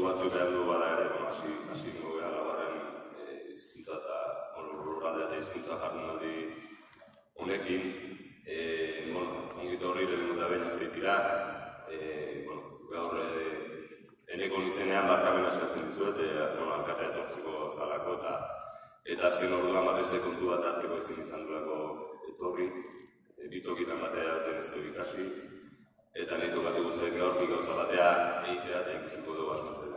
kontu batzuk behar du bada ere, hasi nogea labarren hizkuntza eta lurraldea eta hizkuntza jardunaldi honekin. Ongito horri lehenengo eta behin azkaitira, gaur eneko nizenean barkamen askatzen dizuet, alkatea etortzeko zalako eta azken orduan beste kontu bat harteko ezin izan duelako etorri, bitokitan batea jauten ez du ikasi, eta nahi tokatu guztiak gaur bi gauza batea egitea eta ikusiko dugu asmatzen.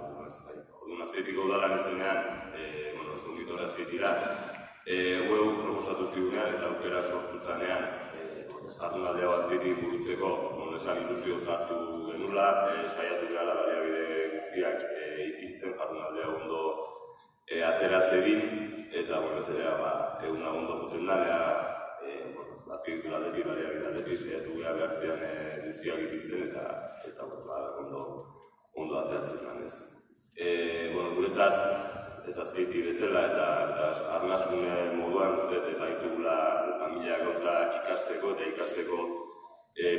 Orduan azkaitiko udalan izenean, ez ongito hori azkaitira, UEU proposatu zigunean eta aukera sortu zanean, jardunaldea azkaitik burutzeko, esan ilusio zartu genula, saiatu gehala baliabide guztiak ipintzen jardunaldea ondo atera zedin, eta eguna ondo juten da, azkaitik aldetik, baliabide aldetik, saiatu gehala behartzean guztiak ipintzen, eta ondo ateratzen da. Guretzat, ez azkaiti bezala eta arnasun moduan uste baitugula familia gauza ikasteko eta ikasteko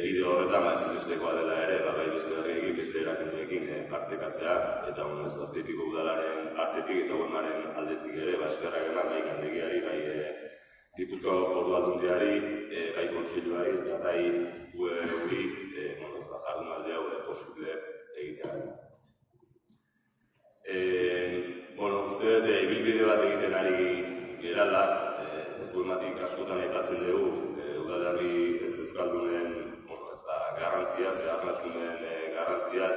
bideo horretan ezinbestekoa dela ere, bai beste herriekin, beste erakundeekin partekatzea, eta azkaitiko udalaren partetik eta gomaren aldetik ere, eskerrak eman bai gandegiari, bai Gipuzkoako Foru Aldundiari, bai kontseiluari eta bai UEUri jardunaldi hau posible egitea. Uste dut, ibilbide bat egiten ari gerala, ez buematik askotan aipatzen dugu, udalerri ez euskaldunen garrantziaz, arnasunen garrantziaz,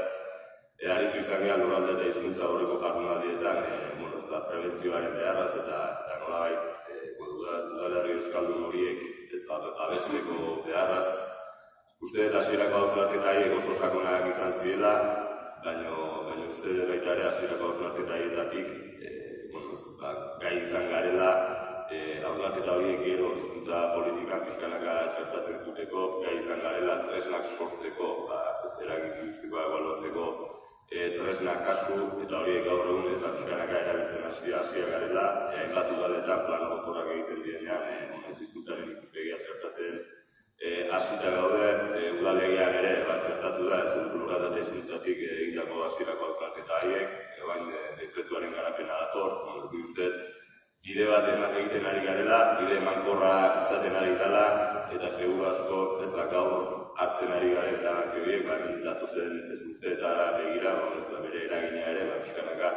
aritu izan gehan lurralde eta hizkuntza horreko jardunaldietan, prebentzioaren beharraz eta nolabait udalerri euskaldun horiek ez babesteko beharraz. Uste dut, hasierako hausnarketa haiek oso sakonak izan zirela, baina uste dut baita ere hasierako hausnarketa haietatik gai izan garela, hausnarketa horiek gero hizkuntza politikan pixkanaka txertatzen duteko, gai izan garela tresnak sortzeko, eragin guztikoa ebaluatzeko tresnak kasu, eta horiek gaur egun eta pixkanaka erabiltzen hasia garela, hainbat udaletan plano gotorrak egiten direnean, hizkuntzaren ikuspegia txertatzen hasita gaude, udalegian ere txertatu da, ez lurralde eta hizkuntzatik egindako hasierako hausnarketa haiek, bain dekretuaren garapena dator, ez du uste, bide bat egiten ari garela, bide emankorra izaten ari dela, eta seguru asko ez da gaur hartzen ari garen erabaki horiek, militatu zen ez urteetara begira, bere eragina ere, pixkanaka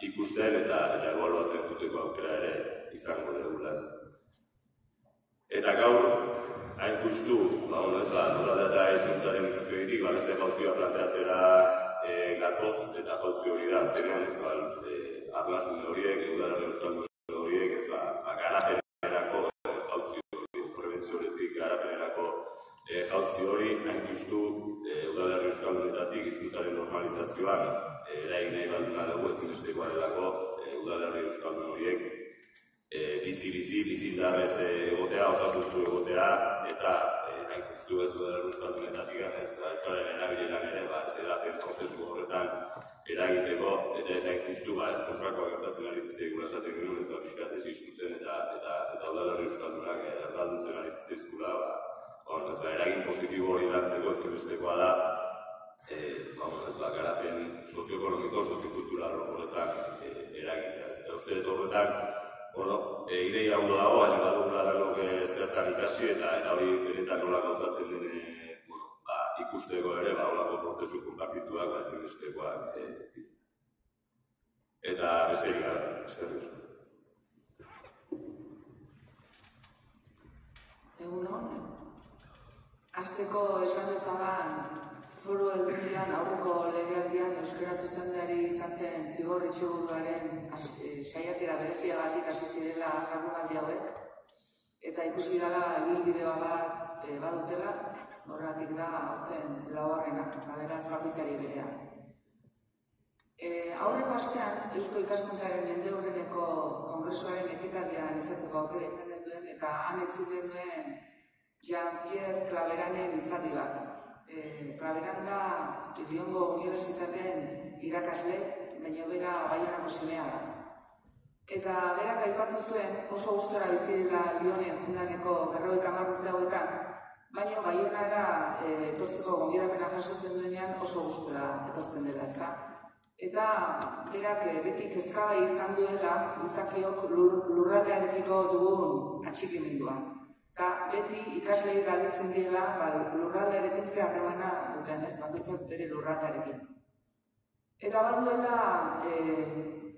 ikusten eta ebaluatzen duteko aukera ere izango dugulaz. Eta gaur, hain justu, lurralde eta hizkuntzaren ikuspegitik, beste jauzioa planteatzera gatoz, eta jauzio hori da azkenean, arnasun horiek, udalerri euskaldun horiek, garapenerako jauzio hori, prebentzioretik garapenerako jauzio hori, hain justu udalerri euskaldunetatik hizkuntzaren normalizazioan eragin nahi balduna dugu ezinbestekoa delako udalerri euskaldun horiek bizi-indarrez egotea, osasuntsu egotea, eta hain justu ez udalerri euskaldunetatik euskaren erabileran ere, zerapen prozesu horretan eragiteko, eta ez hain justu, ez kontrakoa gertatzen ari zitzaikula esaten genuen, ez pixkat ez iztutzen eta udalerri euskaldunak erdalduntzen ari zitzaizkula, eragin positibo hori lantzeko ezinbestekoa da, garapen sozioekonomiko, soziokultural horretan eragitea. Eta uste dut horretan, ideia ondo dago, baina badugula dago zertan ikasi eta hori benetan nola gauzatzen den ikusteko ere, olako prozesu konpartituak, ezinbestekoak. Eta besterik gara, eskerrik asko. Egunon, hasteko esan dezadan Foru Aldundian aurreko legealdian euskara zuzendeari izan zen Zigor Etxeburuaren saiakera bereziagatik hasi zirela jardunaldi hauek, eta ikusi dela ibilbide bat badutela, horregatik da aurten laugarrena, eta beraz bakoitzari berea. Aurreko astean Eusko Ikaskuntzaren mendeurreneko kongresuaren ekitaldian izateko aukera izan duen, eta han entzuten duen Jean-Pierre Claveranen hitzaldi bat. Claveran da Liongo Unibertsitatean irakasle, baina bera Baionako semea da. Eta berak aipatu zuen oso gustora bizi dela Lionen jundaneko 50 urte hauetan, baina Baionara etortzeko gonbidapena jasotzen duenean oso gustora etortzen dela, ezta? Eta berak beti kezkagai izan duela gizakiok lurraldearekiko dugun atxikimendua. Eta beti ikaslei galdetzen diela lurraldearekin ze harremana duten, ez bakoitzak bere lurraldearekin. Eta baduela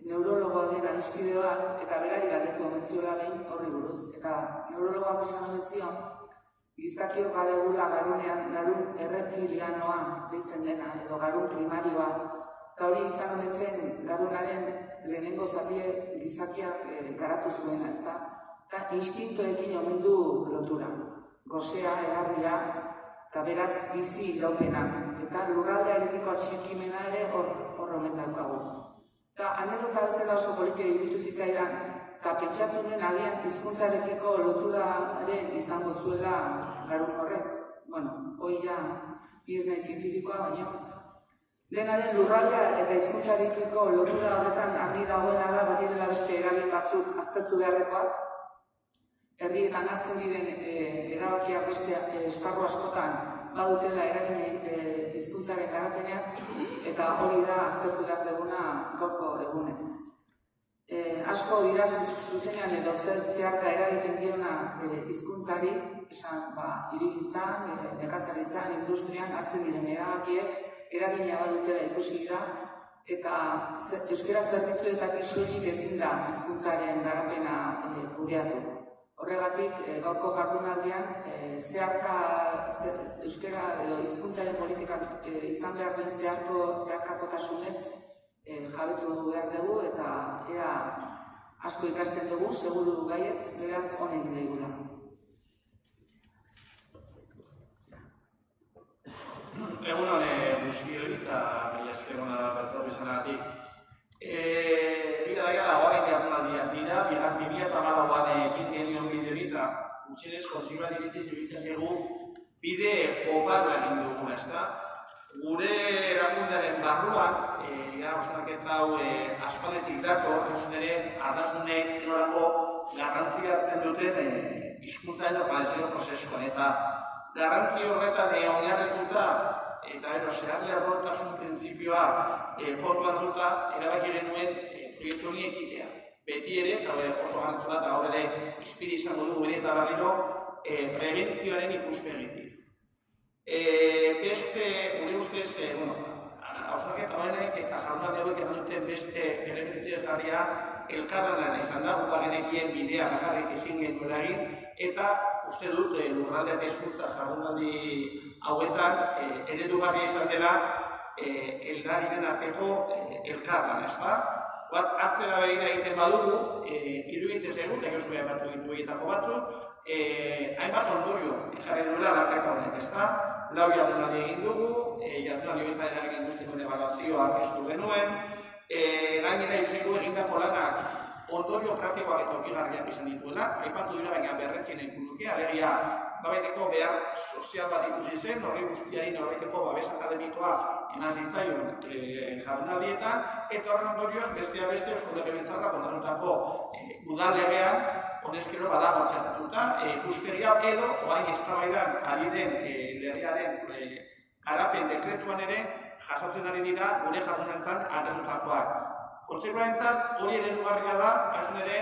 neurologoa den adiskide bat, eta berari galdetu omentziola behin horri buruz. Eta neurologoak esan omentzion, gizakiok badegula garunean, garun erreptilianoa deitzen dena, edo garun primarioa. Eta hori izan omentzen garunaren lehenengo zatie gizakiak garatu zuena, ezta? Eta instintoekin omendu lotura. Gosea, egarria, eta beraz bizi iraupena. Eta lurraldearekiko atxikimena ere hor omen daukagu. Eta anekdota bezala oso politia iruditu zitzaidan, eta pentsatu nuen agian hizkuntzarekiko loturaren izango zuela garun horrek. Bueno, hoi ja, bi ez nahi zientifikoa, baina denaren lurraldea eta hizkuntzarekiko lotura horretan argi dagoena da badirela beste eragin batzuk aztertu beharrekoak. Herrietan hartzen diren erabakiak beste esparru askotan badutela eragin hizkuntzaren garapenean, eta hori da aztertu behar duguna gaurko egunez. Asko dira zuzenean edo zer zeharka eragiten dionak hizkuntzari, esan hirigintzan, nekazaritzan, industrian hartzen diren erabakiek eragina badutela ikusi dira, eta euskara zerbitzuetatik soilik ezin da hizkuntzaren garapena kudeatu. Horregatik, gaurko jardunaldian, euskara edo hizkuntzaren politikak izan behar den zeharkakotasunez jabetu behar dugu, eta ea asko ikasten dugu, seguru gaietz, beraz honen digula. Egun hone guztioi eta mila esker hona bertoro izanagatik. Bida daia dagoaren jardunaldiak dira, 2008an ekin genion bide hori eta gutxinez kontseiluan iritziz zegu bide oparra egin duguna, ezta? Gure erakundearen barruan, osnaketa hau aspaldetik dator, ere arrazunek zenolako garrantzia hartzen duten hizkuntza normalizazio prozesuan, eta garrantzi horretan oinarrituta eta zehar-lerrotasun printzipioa kontuan duta erabaki genuen proiektu honi ekitea. Beti ere, eta oso garrantzua da, eta gaur ere izpide izango dugu bere eta barriro, prebentzioaren ikuspegitik. Beste, gure ustez, hausnarketa honek eta jardunaldi hauek eman duten beste elementu ezgarria elkarlana izan da, guk genekien bidea bakarrik ezin genuela egin, eta uste dut lurralde eta hizkuntza jardunaldi hauetan eredugarria izan dela eldarinen arteko elkarlana, ezta? Atzera begira egiten badugu, iruditzen zaigu, eta Josu behar hartu ditu egitako batzuk, hainbat ondorio jarri duela lanketa honek, ezta? Lau jardunaldi egin dugu, jardunaldi honetan eragin industikoen ebaluazioa aurkeztu genuen, gainera izango egindako lanak ondorio praktikoak eta okigarriak izan dituela, aipatu dira baina berretzen ikunuke, alegia babaiteko behar sozial bat ikusi zen, horri guztiari norbaiteko babes akademikoa eman zitzaion jardunaldietan, eta horren ondorioan bestea beste Eusko Legebiltzarrak onartutako udal-legean honezkero badago txertatuta, ikuspegia edo orain eztabaidan ari den legearen garapen dekretuan ere jasotzen ari dira gure jardunaldetan agertutakoak. Kontseiluarentzat hori eredugarria da, hain ere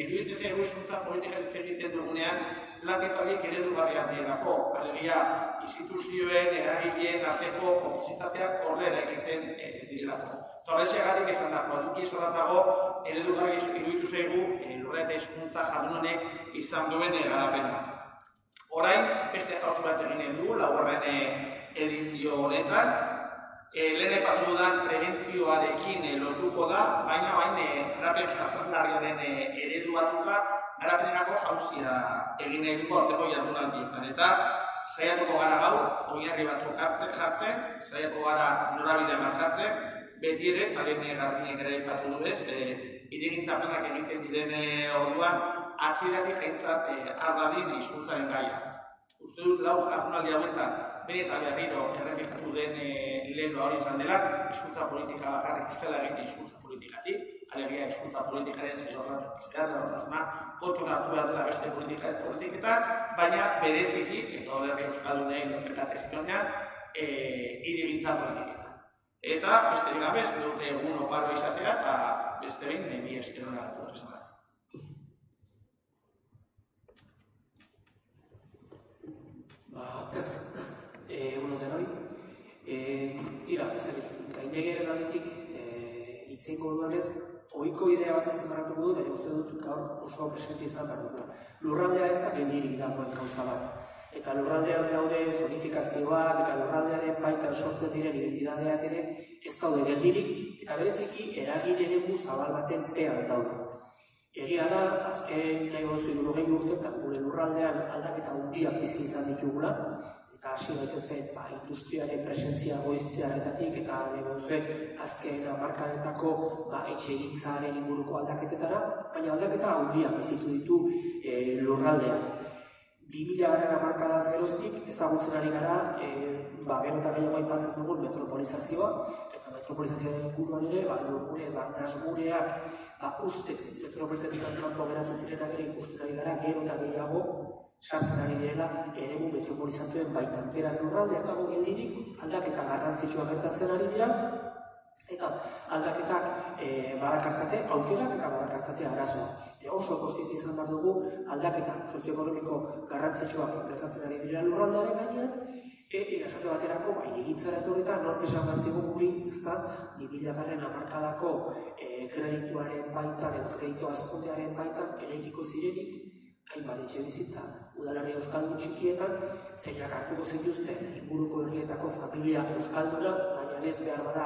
iruditzen zaigu hizkuntza politika hitz egiten dugunean lanketa horiek eredugarriak direlako, alegia instituzioen, eragileen arteko konplizitateak horre eraikitzen direlako. Horreziagatik esan dago, eduki esan dago eredugarri iruditu zaigu lurra eta hizkuntza jardun honek izan duen garapena. Orain, beste jauzi bat eginen du, laugarren edizio honetan, lehen aipatu dudan prebentzioarekin lotuko da, baina garapen jasangarriaren eredu batuta garapenerako jauzia egin nahi dugu aurteko jardunaldietan. Eta saiatuko gara gaur, oinarri batzuk jartzen, saiatuko gara norabide markatzen, beti ere, eta lehen garbinek ere aipatu du ez, hirigintza planak egiten diren orduan, hasieratik aintzat ardadin hizkuntzaren gaia. Uste dut lau jardunaldi hauetan, bere eta berriro errepikatu den lehen hori izan dela, hizkuntza politika bakarrik ez dela egin hizkuntza politikatik, alegia hizkuntza politikaren zehar kontuan hartu behar dela beste politiketan, baina bereziki, eta horrela euskaldunei notifikatzen zituenean, hirigintza politiketan. Eta besterik gabe, ez dute egun oparoa izatea, eta beste behin, mi esker hona gatu horrezan bat. Egun denoi. Tira, ez da, gainegeren aldetik itzeiko duanez, ohiko idea bat azpimarratuko du, baina uste dut gaur oso presente izan behar dugula. Lurraldea ez da geldirik dagoen gauza bat. Eta lurraldean daude zonifikazioak, eta lurraldearen baitan sortzen diren identitateak ere ez daude geldirik, eta bereziki eragin eremu zabal baten pean daude. Egia da, azken nahi gozu 60 urteetan gure lurraldean aldaketa handiak bizi izan ditugula, eta hasi daitezen industriaren presentzia goiztiarretatik eta nahi gozu azken hamarkadetako etxegintzaren inguruko aldaketetara, baina aldaketa handiak bizitu ditu lurraldean. 2000 hamarkadaz geroztik ezagutzen ari gara, gero eta gehiago aipatzen dugun metropolizazioa, eta metropolizazioaren inguruan ere, lurgune, nasguneak ustez metropolizatik kanpo geratzen zirenak ere ikusten ari gara, gero eta gehiago sartzen ari direla eremu metropolizatuen baitan. Beraz, lurralde ez dago geldirik, aldaketa garrantzitsua gertatzen ari dira, eta aldaketak badakartzate aukerak eta badakartzate arazoa. Oso konstitu izan behar dugu aldaketa sozioekonomiko garrantzitsuak gertatzen ari dira lurraldearen gainean, esate baterako, egintzara etorrita nork esan behar zigun guri, ez da, 2000 hamarkadako kredituaren baitan edo kreditu hazkundearen baitan eraikiko zirenik, hainbat etxe bizitza udalerri euskaldun txikietan, zeinak hartuko zituzten inguruko herrietako familia euskalduna, baina ez behar bada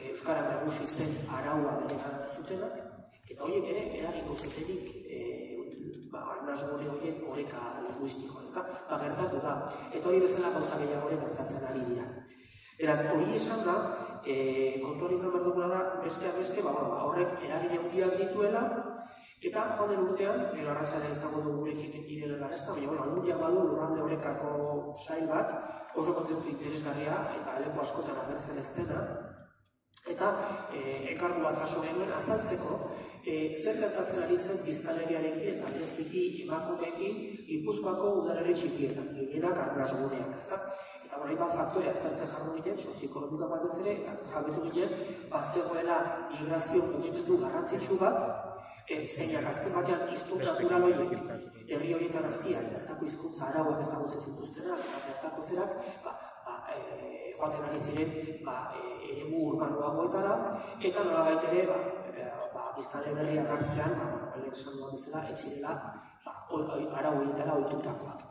euskara nagusisten araua berekanatu zutenak, eta horiek ere eragiko zutenik arnazgune horien oreka linguistikoa, ez da? Gertatu da. Eta hori bezala gauza gehiago ere gertatzen ari dira. Beraz, hori esan da, kontuan izan behar dugula da, besteak beste, horrek eragin handiak dituela, eta joan den urtean, gero arratsaldean izango dugu gurekin nire garezta, baina aldundiak badu lurralde orekako sail bat, oso kontzeptu interesgarria eta leku askotan agertzen ez dena, eta enkargu bat jaso genuen azaltzeko, zer gertatzen ari zen biztanleriarekin eta bereziki emakumeekin Gipuzkoako udalerri txikietan, gehienak arnasguneak, ezta? Eta hainbat faktore aztertzen jarru ginen, sozioekonomikoa batez ere, eta jabetu ginen, bazegoela migrazio mugimendu garrantzitsu bat, zeinak azken batean hiztun natural horiek, herri horietan hazian, bertako hizkuntza arauak ezagutzen zituztenak, eta bertako zerak, joaten ari ziren eremu urbanoagoetara, eta nolabait ere, biztanle berriak hartzean, lehen esan duan bezala, ez zirela arau horietara ohitutakoak.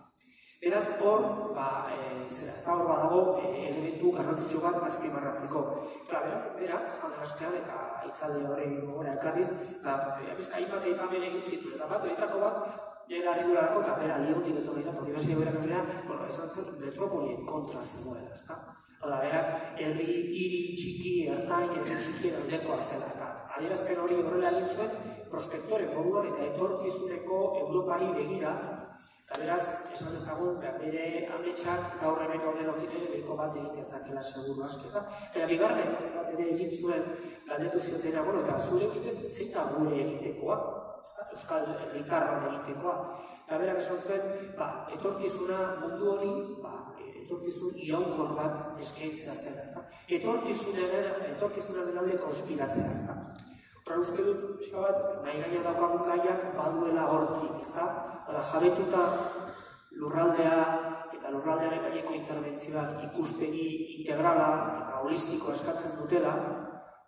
Beraz, hor, hor badago elementu garrantzitsu bat azpimarratzeko. Berak, joan astean eta hitzaldi horren gogora ekarriz, hainbat aipamen egin zituen, eta bat horietako bat, nire harridularako eta bera lihuntik etorri da, Universidade Iberoamericana, esan zen metropolien kontra zegoela, ezta? Berak, hiri txiki, ertain, herri txikien aldekoa zela, eta adierazpen hori horrela egin zuen, prospektore moduan eta etorkizuneko Europari begira, eta beraz, esan dezagun, bere ametsak gaur hemen gaurenokin ere behiko bat egin dezakela seguru askeza. Eta bigarren bat ere egin zuen galdetu ziotena, eta zure ustez zeta gure egitekoa, euskal herritarron egitekoa. Eta berak esan zuen, etorkizuna mundu hori, etorkizun iraunkor bat eskaintzea zela. Etorkizunaren alde konspiratzea, ez da. Horra uste dut, nahi gainean daukagun gaiak baduela hortik, ez da. Jabetuta lurraldea eta lurraldearen gaineko interbentzioak ikuspegi integrala eta holistikoa eskatzen dutela,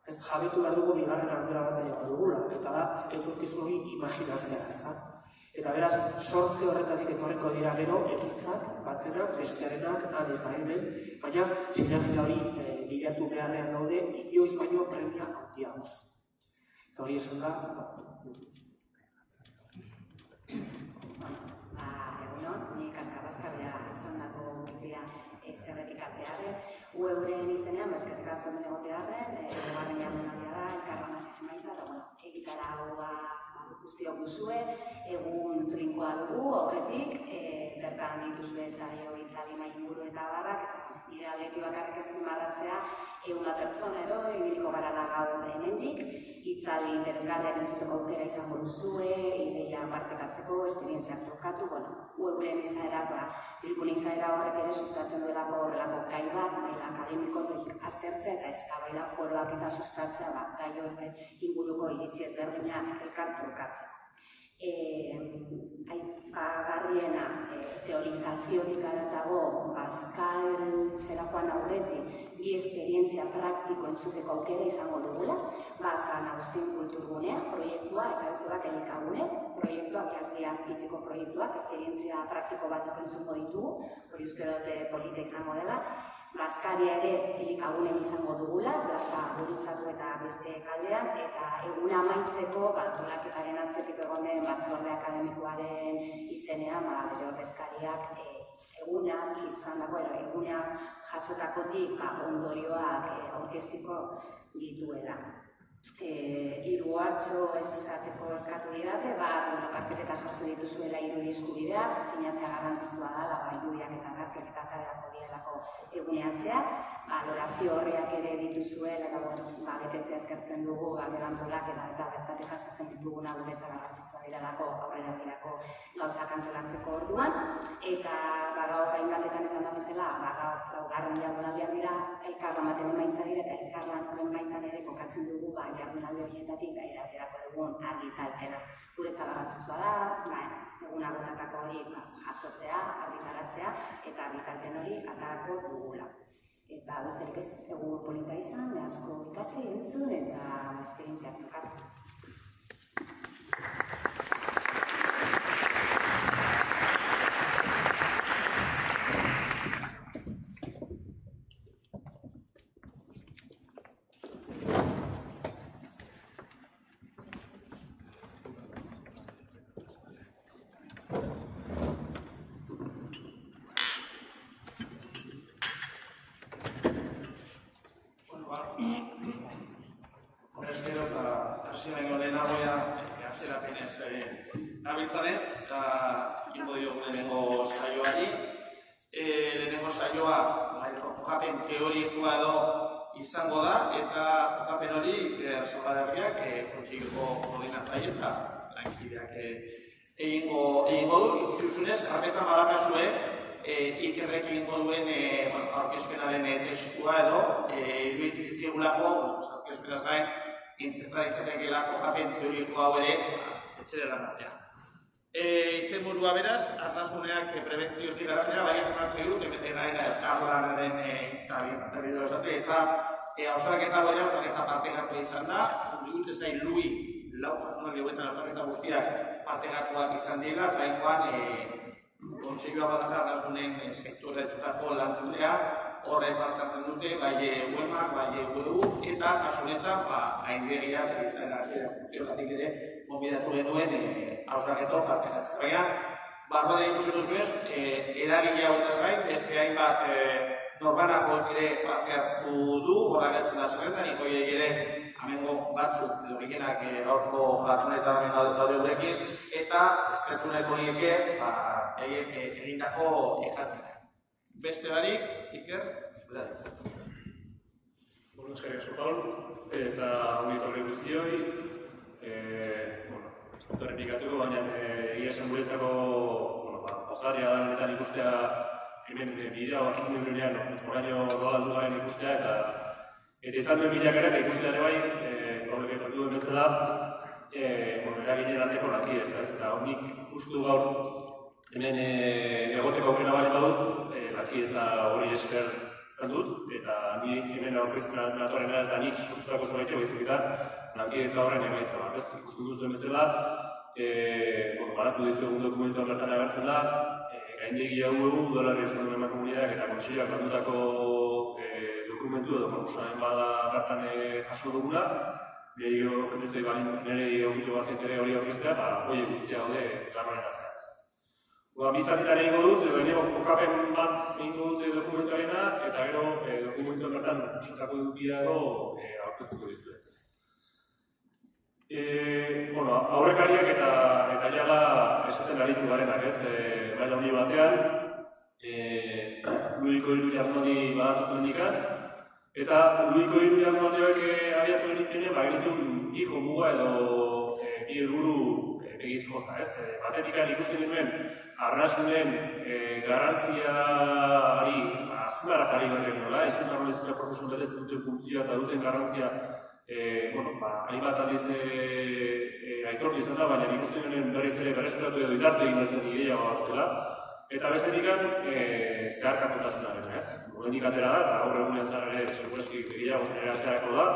ez jabetu behar dugu bigarren ardura bat ere badugula, eta da etorkizun hori imaginatzea, ez da. Eta beraz, sortze horretatik etorreko dira gero, ekintzak, batzenak, bestearenak, han eta hemen, baina sinergia hori bilatu beharrean daude, inoiz baino premia handiagoz. Eta hori esan da, egunon, ni kaskabazkabea izan dako guztia zerrepikatzearen, euren izenean, eskerrik asko den egotearen, egarren jardunaldia da, elkarlanak emaitza, eta egitara hau guztiok duzue, egun trinkoa dugu, horretik, bertan dituzue zaio itzali inguru eta barrak, nire aldetik bakarrik azpimarratzea, 100 pertsona edo, ibiliko garala gaur hemendik, hitzaldi interesgarriak entzuteko aukera izango duzue, ideia partekatzeko, esperientziak trukatu, webren izaera, Bilbon izaera horrek ere sustatzen duelako horrelako gai bat, maila akademikotik aztertzea eta eztabaida foroak eta sustatzea gai horren inguruko iritzi ezberdinak elkar trukatzea. Aipagarriena teorizaziotik haratago Pascal zerakoan aurretik bi esperientzia praktiko entzuteko aukera izango dugula, San Agustin Kulturgunea proiektua eta Eskodak Elikagune proiektuak, jarri azpitzeko proiektuak, esperientzia praktiko batzuk entzuko ditugu, hori uste dute polita izango dela. Baskaria ere Elikagunen izango dugula, plaza gurutzatu eta beste kaldean, eta eguna amaitzeko antolaketaren atzetik egon den batzorde akademikoaren izenean, bere ordezkariak egunak izan dago, egunak jasotakotik ondorioak aurkeztiko dituela. Hiru hartxo esateko eskatu didate, karpetetan jaso dituzuela hiru eskubideak, sinatzea garrantzitsua da, irudiak eta argazketak aterako direlako egunean zehar, valorazio horriak ere dituzuela, eta betetzea eskertzen dugu, gero antolaketa eta bertatik jasotzen dituguna guretzat garrantzitsua direlako aurrerapirako gauzak antolatzeko orduan, eta gaur hainbatetan izan da bezala, laugarren jardunaldiak dira, elkarlan baten emaitza dira, eta elkarlan horren baitan ere kokatzen dugu jardunaldi horietatik aterako dugun argitalpena. Guretzat garrantzitsua da, eguna botatako hori jasotzea, argitaratzea, eta argitalpen hori aterako dugula. Eta besterik ez, egun polita izan, asko ikasi, entzun, eta esperientziak tokatu. Nabiltzanez, ingo diogu lehenengo saioari. Lehenengo saioa kokapen teorikoa edo izango da, eta kokapen hori Zoraderriak kontxigiko koordinatzaile eta lankideak egingo du. Ikusi duzunez, karpetan badakazue Ikerrek egingo duen aurkezpenaren testua edo iruditzen zitzaigulako, aurkezpenaz gain, interesgarria litzatekeela kokapen teoriko hau ere etxera lanatea. Izenburua beraz, arnazguneak prebentziotik garapena, bai esmartu dut, emetena elkarlanaren itzari eta hausnarketa hori hausnarketa partekatu izan da, iruditzen zain Lui, lau jardunaldi hauetan hausnarketa guztiak partekatuak izan dira, eta hainkoan kontseilua badaka arnazgunen sektoretutako lantaldea, horre partatzen dute, bai UEMak, bai UEU, eta kasunetan gaindegiak izan artera funtzionatik ere konbidatu genuen hausnarketo partekatzen. Baina, barroan ikusi duzuez, eragile hauetaz gain, beste hainbat norbanakoek ere parte hartu du, horregatzen da zerrendan, ikoiei ere amengo batzuk edo gehienak gaurko jardunetan daude gurekin, eta eskertuneko nieke egindako ekarpenak. Beste barik, Iker, zuela ditzen. Eskerrik asko, Paul, eta ongi etorri guztioi. Ez dut errepikatuko, baina egia esan guretzako pozgarria da honetan ikustea hemen bidea bakik neurenean oraino doaldu garen ikustea eta izan duen bideak ere ikustea ere bai, horrek etorri duen bezala eraginen arteko lankidez, eta honik justu gaur hemen egoteko aukera bali badut, lankideza hori esker izan dut, eta ni hemen aurkezten natorrena ez da nik sortutako zerbait baizik eta lankidetza horren emaitza bat, ikusten duzuen bezala, baratu dizuegun dokumentuan bertan agertzen da, gaindegi hau Udalerri Euskaldun Emakumeak eta Kontseiluak batutako dokumentu edo proposamen bada bertan jaso duguna, nire ogitu bazit ere hori aurkeztea, hori guztia haude garroren atzean. Bizatitan egingo dut, lehenengo kokapen bat egingo dut dokumentuarena, eta gero dokumentuan bertan sotako edukia edo aurkeztuko dizuet. Aurrekariak eta jala esaten aritu garenak, ez? Baina honi batean, Luiko hiru jardunaldi badatu zuen dikan, eta Luiko hiru jardunaldiak abiatu genituen, genituen hijo muga edo bi helburu begizkorta, ez? Batetik ikusten genuen arnasunen garrantziari azpimarra jarri behar nola, hizkuntza normalizazio prozesuan betetzen duten funtzioa eta duten garrantzia hainbat aldiz aitortu izan da, baina ikusten genuen berriz ere berreskuratu edo indartu egin zen ideia bat zela. Eta bestetik zeharkakotasunaren, ez? Horrendik atera da, eta gaur egunean zara ere, segurazki gehiago aterako da,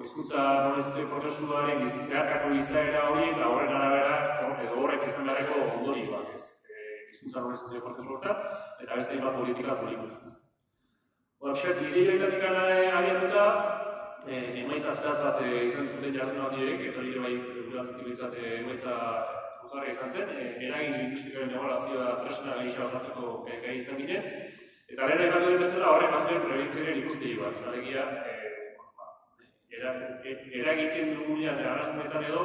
hizkuntza normalizazio prozesuaren zeharkako izaera hori eta horren arabera, edo horrek izan beharreko ondorioak, ez? Hizkuntza normalizazio prozesu horretan, eta beste hainbat politika politikoetan. Ideioetatik abiatuta, emaitza zehatz bat izan zuten jardunaldiek, eta hori bai egunean emaitza guztarra izan zen, eragin linguistikoaren ebaluazioa tresna gehisa osatzeko gai izan ginen, eta lehen aipatu den bezala horrek bazuen prebentziaren ikuspegi bat, zalegia eragiten dugunean arrasunetan edo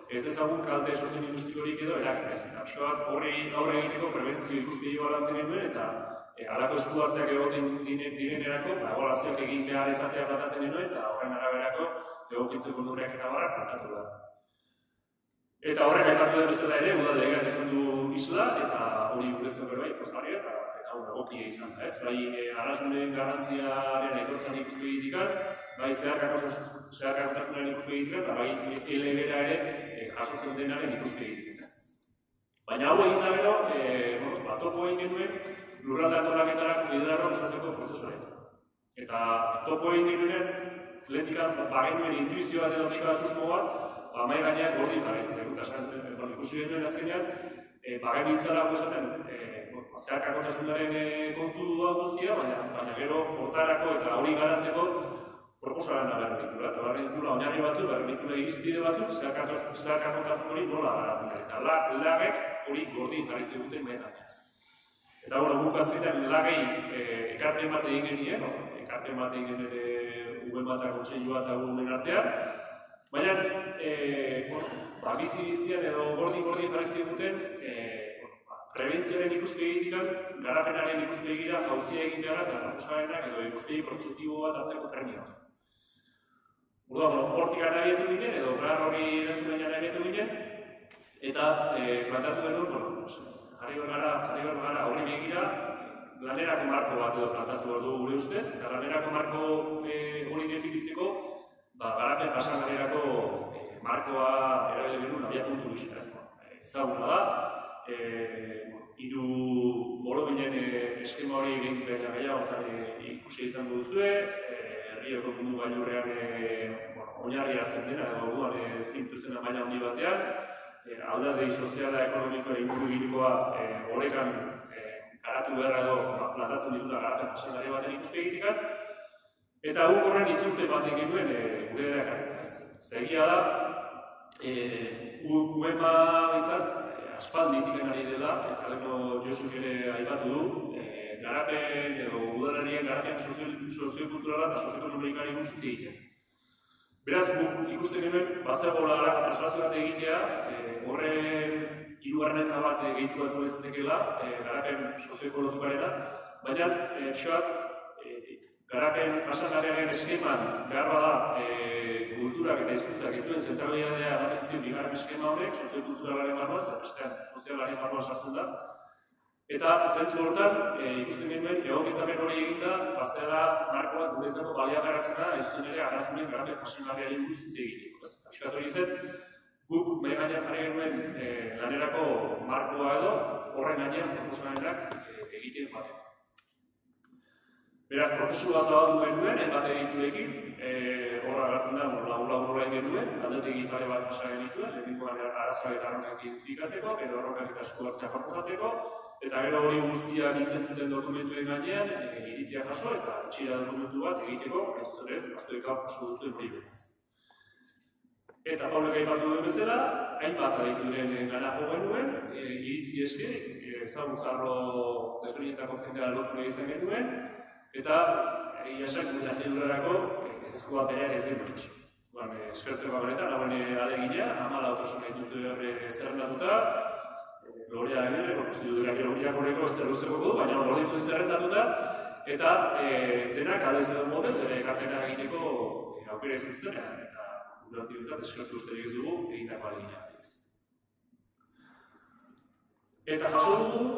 ez ezagun kalte soziolinguistikorik edo eragin ez. Horri aurre egiteko prebentzio ikuspegi bat lantzen genuen eta halako eskuatzeak egoten direnerako ebaluazioak egin behar izatea platatzen genuen eta horren araberako egokitzeko neurriak eta barrak plantatu da. Eta horrek aipatu den bezala ere, udal legeak izan du isla, eta hori guretzen berbait, pozgarria, eta egokia izan da, ez? Bai, arrasunen garrantziaren aitortzan ikuspegi dikan, bai, zeharkakotasunaren ikuspegi dikan, eta bai, elegera ere jasotzen denaren ikuspegi dikan. Baina hau egin da bero, topo egin genuen lurralde antolaketarako liderarro osatzeko prozesuaren. Eta topo egin genuen, lehendikan bagenuen intuizio bat edo pixka susmo bat, amai gainean gordin jarraitzen. Ikusi genuen azkenean, bagebiltzara esaten zeharkakotasunaren kontua guztia, baina gero hortarako eta hori garatzeko proposaran behar ditula. Eta behar ditula oinarri batzuk, behar ditula irizpide batzuk, zeharkakotasun hori nola garatzen da. Eta lagek hori gordin jarraitzen duten mehen gaineaz. Eta guk azkenean lagei ekarpen bat egin genien, ekarpen bat egin genien uben bat kontseilua eta uben artean, baina, bizi-bizian edo gordin jarraitzen duten prebentzioaren ikuspegi dikan, garapenaren ikuspegira jauzia egin behar eta proposarenak edo ikuspegi propositibo bat hartzeko premia. Hortik abiatu ginen, edo behar hori erantzunean abiatu ginen, eta plantatu denun, jarri behar gara horri begira, lanerako marko bat edo plantatu behar dugu gure ustez, eta lanerako marko hori definitzeko, garapen jasangarrirako markoa erabili genuen abiapuntu gisa. Ezaguna da, hiru borobinen eskema hori egin baina gehiagotan ikusi izango duzue, herrioko mundu gailurrean oinarri hartzen dena, edo orduan fintu zena maila handi batean, alderdi soziala, ekonomikoa, ingurugirikoa horrekan garatu beharra edo plantatzen dituta garapen jasangarri baten ikuspegitikan, eta guk horren itzulpen bat egin duen gure erakarretaz. Zegia da, UEMA bintzat, aspalditik ari dela, eta leheno Josuk ere aipatu du, garapen edo udalerrien garapen soziokulturala eta sozioekonomikari buruz egiten. Beraz, guk ikusten genuen, bazegoela halako translazio bat egitea, horren hirugarren bat gehitu bat duezetekela, garapen sozioekologikarena, baina, garapen jasangarriaren eskeman behar bada kulturak eta hizkuntzak dituen zentralidadea ematen zion bigarren eskema honek, soziokulturalaren barruaz, bestean sozialaren barruaz sartzen da. Eta zentzu horretan, ikusten genuen, egokitzapen hori eginda, bazela markoak guretzako baliagarrazena, ez duen ere arrasunen garapen jasangarriaren buruz hitz egiteko. Piskat hori zen, guk mahai gainean jarri genuen lanerako markoa edo, horren gainean proposamenak egiten bateko. Beraz, prozesua zabaldu genuen, hainbat egiturekin, horra garatzen da, labur-laburra egin genuen, aldetegi pare bat pasa genituen, lehenengoan arazoak eta arronkak identifikatzeko, edo arronkak eta eskubatzea proposatzeko, eta gero hori guztia biltzen zuten dokumentuen gainean, iritzia jaso eta itxira dokumentu bat egiteko, ez zure, baztueka oso duzuen hori beraz. Eta Paulek aipatu duen bezala, hainbat adituren gana jo genuen, iritzi eske, ezagutzarro desberdinetako jendea lotu nahi izan genuen, eta egia esan gure artidurarako ezko baterean ez den dut. Eskertzeko benetan, hauen alegina, 14 nahi duzu zerrendatuta, Lorea egin, konstitudurak irakurreko ez dela luzeko du, baina hor ditu zerrendatuta, eta denak aldez edo moten, bere ekarpena egiteko aukera ez zuten, eta gure antibintzat eskertu usterik ez dugu egindako alegina. Eta jaso dugu,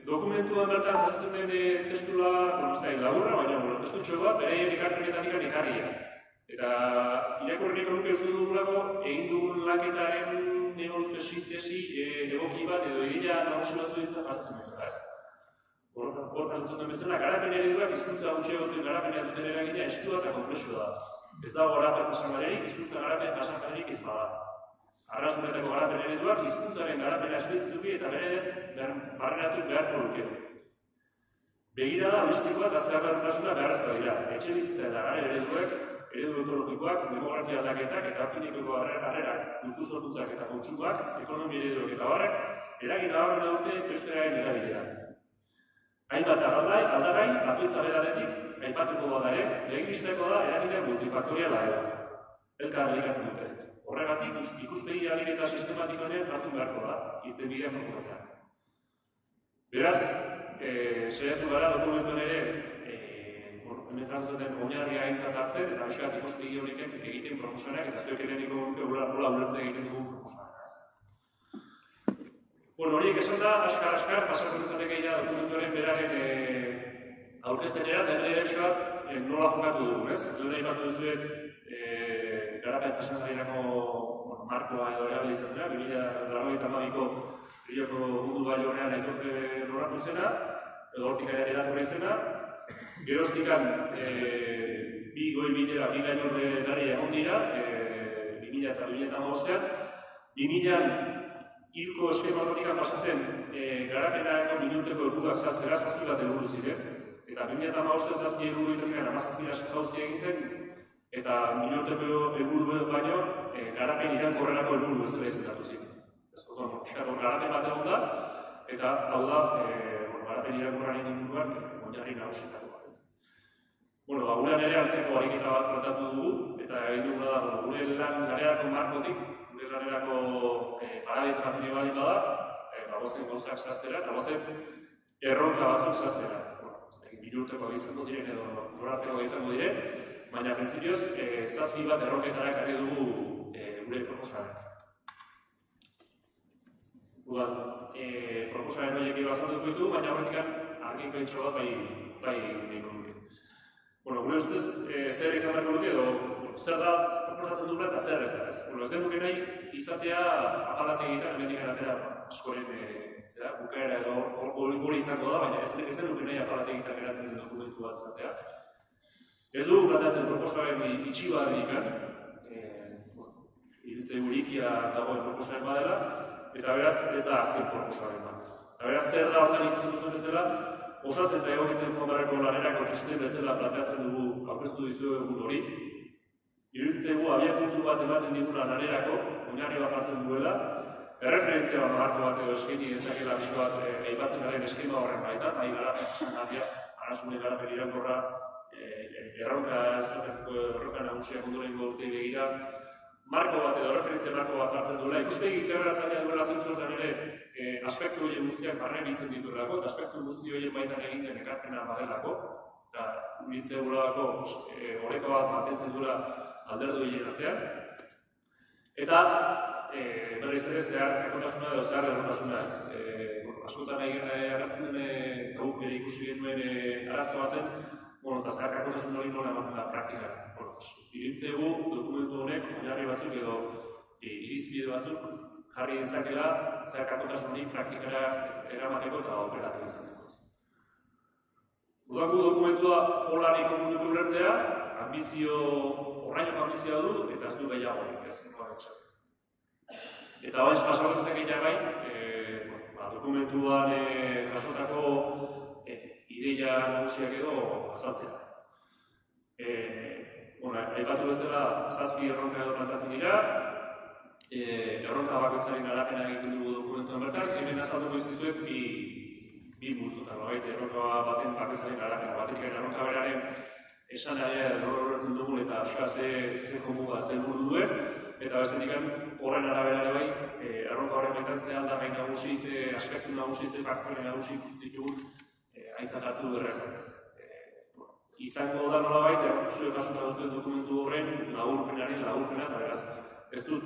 dokumentuan bertan jasotzen den testura, ez da laburra, baina testutxo bat, bere ekarpenetatik ekarria. Eta irakurriko nuke uste dugulako egin dugun laketaren eboluzio sintesi egoki bat edo ideia nagusi batzu ditzen jasotzen bezala. Hor jasotzen den bezala, garapen ereduak hizkuntza gutxiago duten garapenean duten eragina estua eta konplexua da. Ez dago garapen jasangarririk, hizkuntza garapen jasangarririk ez bada. Arrasunetako garapen ereduak hizkuntzaren garapena esplizituki eta berez barneratu beharko luke. Begirada holistikoa eta zeharbertasuna beharrezkoa dira. Etxe bizitza eta gara ereduek eredu ekologikoak, demografia aldaketak eta opinikoeko harrerak, kultur sorkuntzak eta kontsumoak, ekonomi ereduak eta barrak, eragin nabarmena dute euskararen erabilera. Hainbat aldagai, bakoitza beraretik aipatuko bada ere, begiristeko da eragina multifaktoriala edo. Elkar elikatzen dute. Horregatik ikuspegi eta sistematikoen hartu beharko da, irtenbidea proposatzen. Beraz, saiatu gara dokumentuen ere honetan zuten oinarria aintzat hartzen eta bizkat ikuspegi horiek egiten proposamenak eta zuek ere niko nola ulertzen egiten dugun proposamenak. Horiek esan da, askar, pasako ditzateke dokumentuaren beraren aurkezpenera eta hemen ere esat nola jokatu dugun, ez? Lehen aipatu duzuet garapen jasangarrirako markoa edo erabilizatzea, 2022ko Rioko mundu baionean aitorpe loratu zena, edo hortik eratorri zena. Geroztikan, bi goi bilera, bi gainor berri egon dira, 2000 eta 2008an. 2000an, hiruko eskema hortikan pasatzen, garapenako minuteko helburuak zaztera, zazpi bat helburu ziren. Eta 2008an zazpi helburu itekan, 17 jauzi egin zen, eta minuteko helburu baino, garapen iraunkorrerako helburu bezala izendatu ziren. Garapen bat egon da, eta hau da, garapen iraunkorraren inguruan, oinarri nagusietako bat ez. Gurean ere antzeko ariketa bat tratatu dugu, eta egin duguna da, gure lanerako markotik, gure lanerako parametra bat bali bada, gozen gauzak zaztera, eta gozen erronka batzuk zaztera. Minurteko izango diren edo loratzeko izango diren, baina printzipioz, zazpi bat erronketara ekarri dugu gure proposamen. Proposamen horiek bazalduko ditu, baina horretik argiko etxo bat bai nahiko duke. Gure ustez, zer izan beharko duke edo zer da proposatzen dugula eta zer ez da ez. Ez den duke nahi izatea apalate egiten, hemendik atera askoren bukaera edo hori izango da, baina ez den duke nahi apalate egiten geratzen den dokumentu bat izatea. Ez dugu planteatzen proposamen itxi bat dikan, iruditzen gurikia dagoen proposamen badela, eta beraz ez da azken proposamen bat. Eta beraz zer da hortan ikusten duzuen bezala, osatzen eta egokitzen kondarreko lanerako txesten bezala planteatzen dugu aurkeztu dizu egun hori. Iruditzen gu abiapuntu bat ematen diguna lanerako, oinarri bat jartzen duela, erreferentzia bat marko bat edo eskaini dezakela pixko bat aipatzen garen eskema horren baitan, nahi garapen jasangarria, arasune garapen iraunkorra, erronka nagusiak ondorengo urtei begira, marko bat edo referentzia marko bat hartzen duela, ikuspegi integratzailea duela zentzuetan ere aspektu horien guztiak barren hitzen dituelako, eta aspektu guzti horien baitan egiten ekarpena badelako, eta nintzen gulako horeko bat mantentzen duela alderdu horien artean. Eta berriz ere zeharkakotasuna edo zehar errotasuna ez. Askotan agertzen den guk ere ikusi genuen arazoa zen, eta zeharkakotasun hori nola ematen da praktikara. Irintzegu dokumentu honek oinarri batzuk edo irizpide batzuk jarri dezakela zeharkakotasun hori praktikara eramateko eta operatibo izatzeko. Udako dokumentua polarik komunduko ulertzea, horrainoko ambizioa du eta ez du gehiagorik, ez eta baiz pasaguntzak gain, dokumentuan jasotako ideia nagusiak edo azaltzea. Aipatu bezala, zazpi erronka edo plantatzen dira, erronka bakoitzaren garapena egiten dugu dokumentuan bertan, hemen azalduko izuzuet bi multzutan, erronka baten bakoitzaren garapena, baterik erronka beraren esan ere horretzen dugun eta aska ze komuga zen buru duen, eta bestetik horren arabera ere bai, erronka horren baitan ze aldagai nagusi, ze aspektu nagusi, ze faktore nagusi ditugun aintzat hartu berreaz. Izango da nolabait, zuek kasuta duzuen dokumentu horren laburpena, eta beraz, ez dut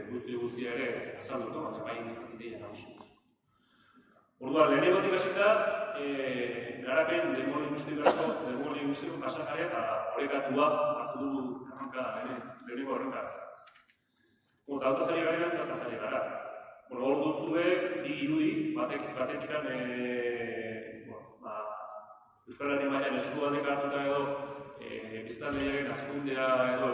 guztia ere azalduko, baina bai nintzen ideia nagusi. Orduan, lehenegotik hasita, garapen demolinguistiko pasajarea eta orekatua hartu dugu lehenengo erronka hartzaz. Eta autosari garen zertazari gara. Hor duzue, bi irudi, batetikan Euskal Herri mailan eskualdek hartuta edo biztanlearen hazkundea edo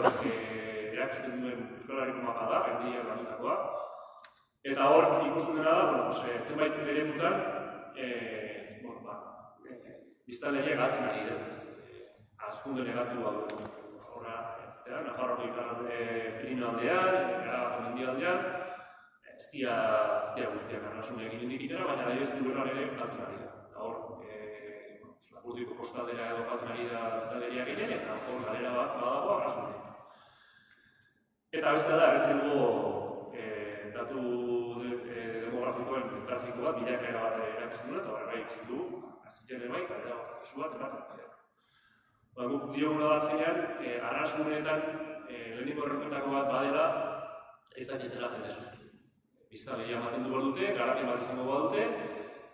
erakusten duen Euskal Herriko mapa da, gendia lanitakoa. Eta hor ikusten dena da, zenbait eremutan biztanleria galtzen ari denez. Hazkunde negatua du. Horra, Nafarroko iparralde Pirinioaldean, Arabako mendialdean, ez dira guztiak arrasune egin dikitera, baina da ez dueran ere galtzen ari da. Eta hor, Lapurdiko kostaldera edo galtzen ari da biztanleria gehien, eta hor galera bat badago arrasune. Eta beste da, ez dugu datu demografikoen grafiko bat, bilakaera bat erakusten dut, eta horrela ikusten dugu, aziten ere bai, galera bat prozesu bat ematen. Guk dioguna da azkenean, arrasuneetan leheniko erronetako bat badela, ez da izela jende sustu. Biztanleria ematen du behar dute, garapen bat izango behar dute,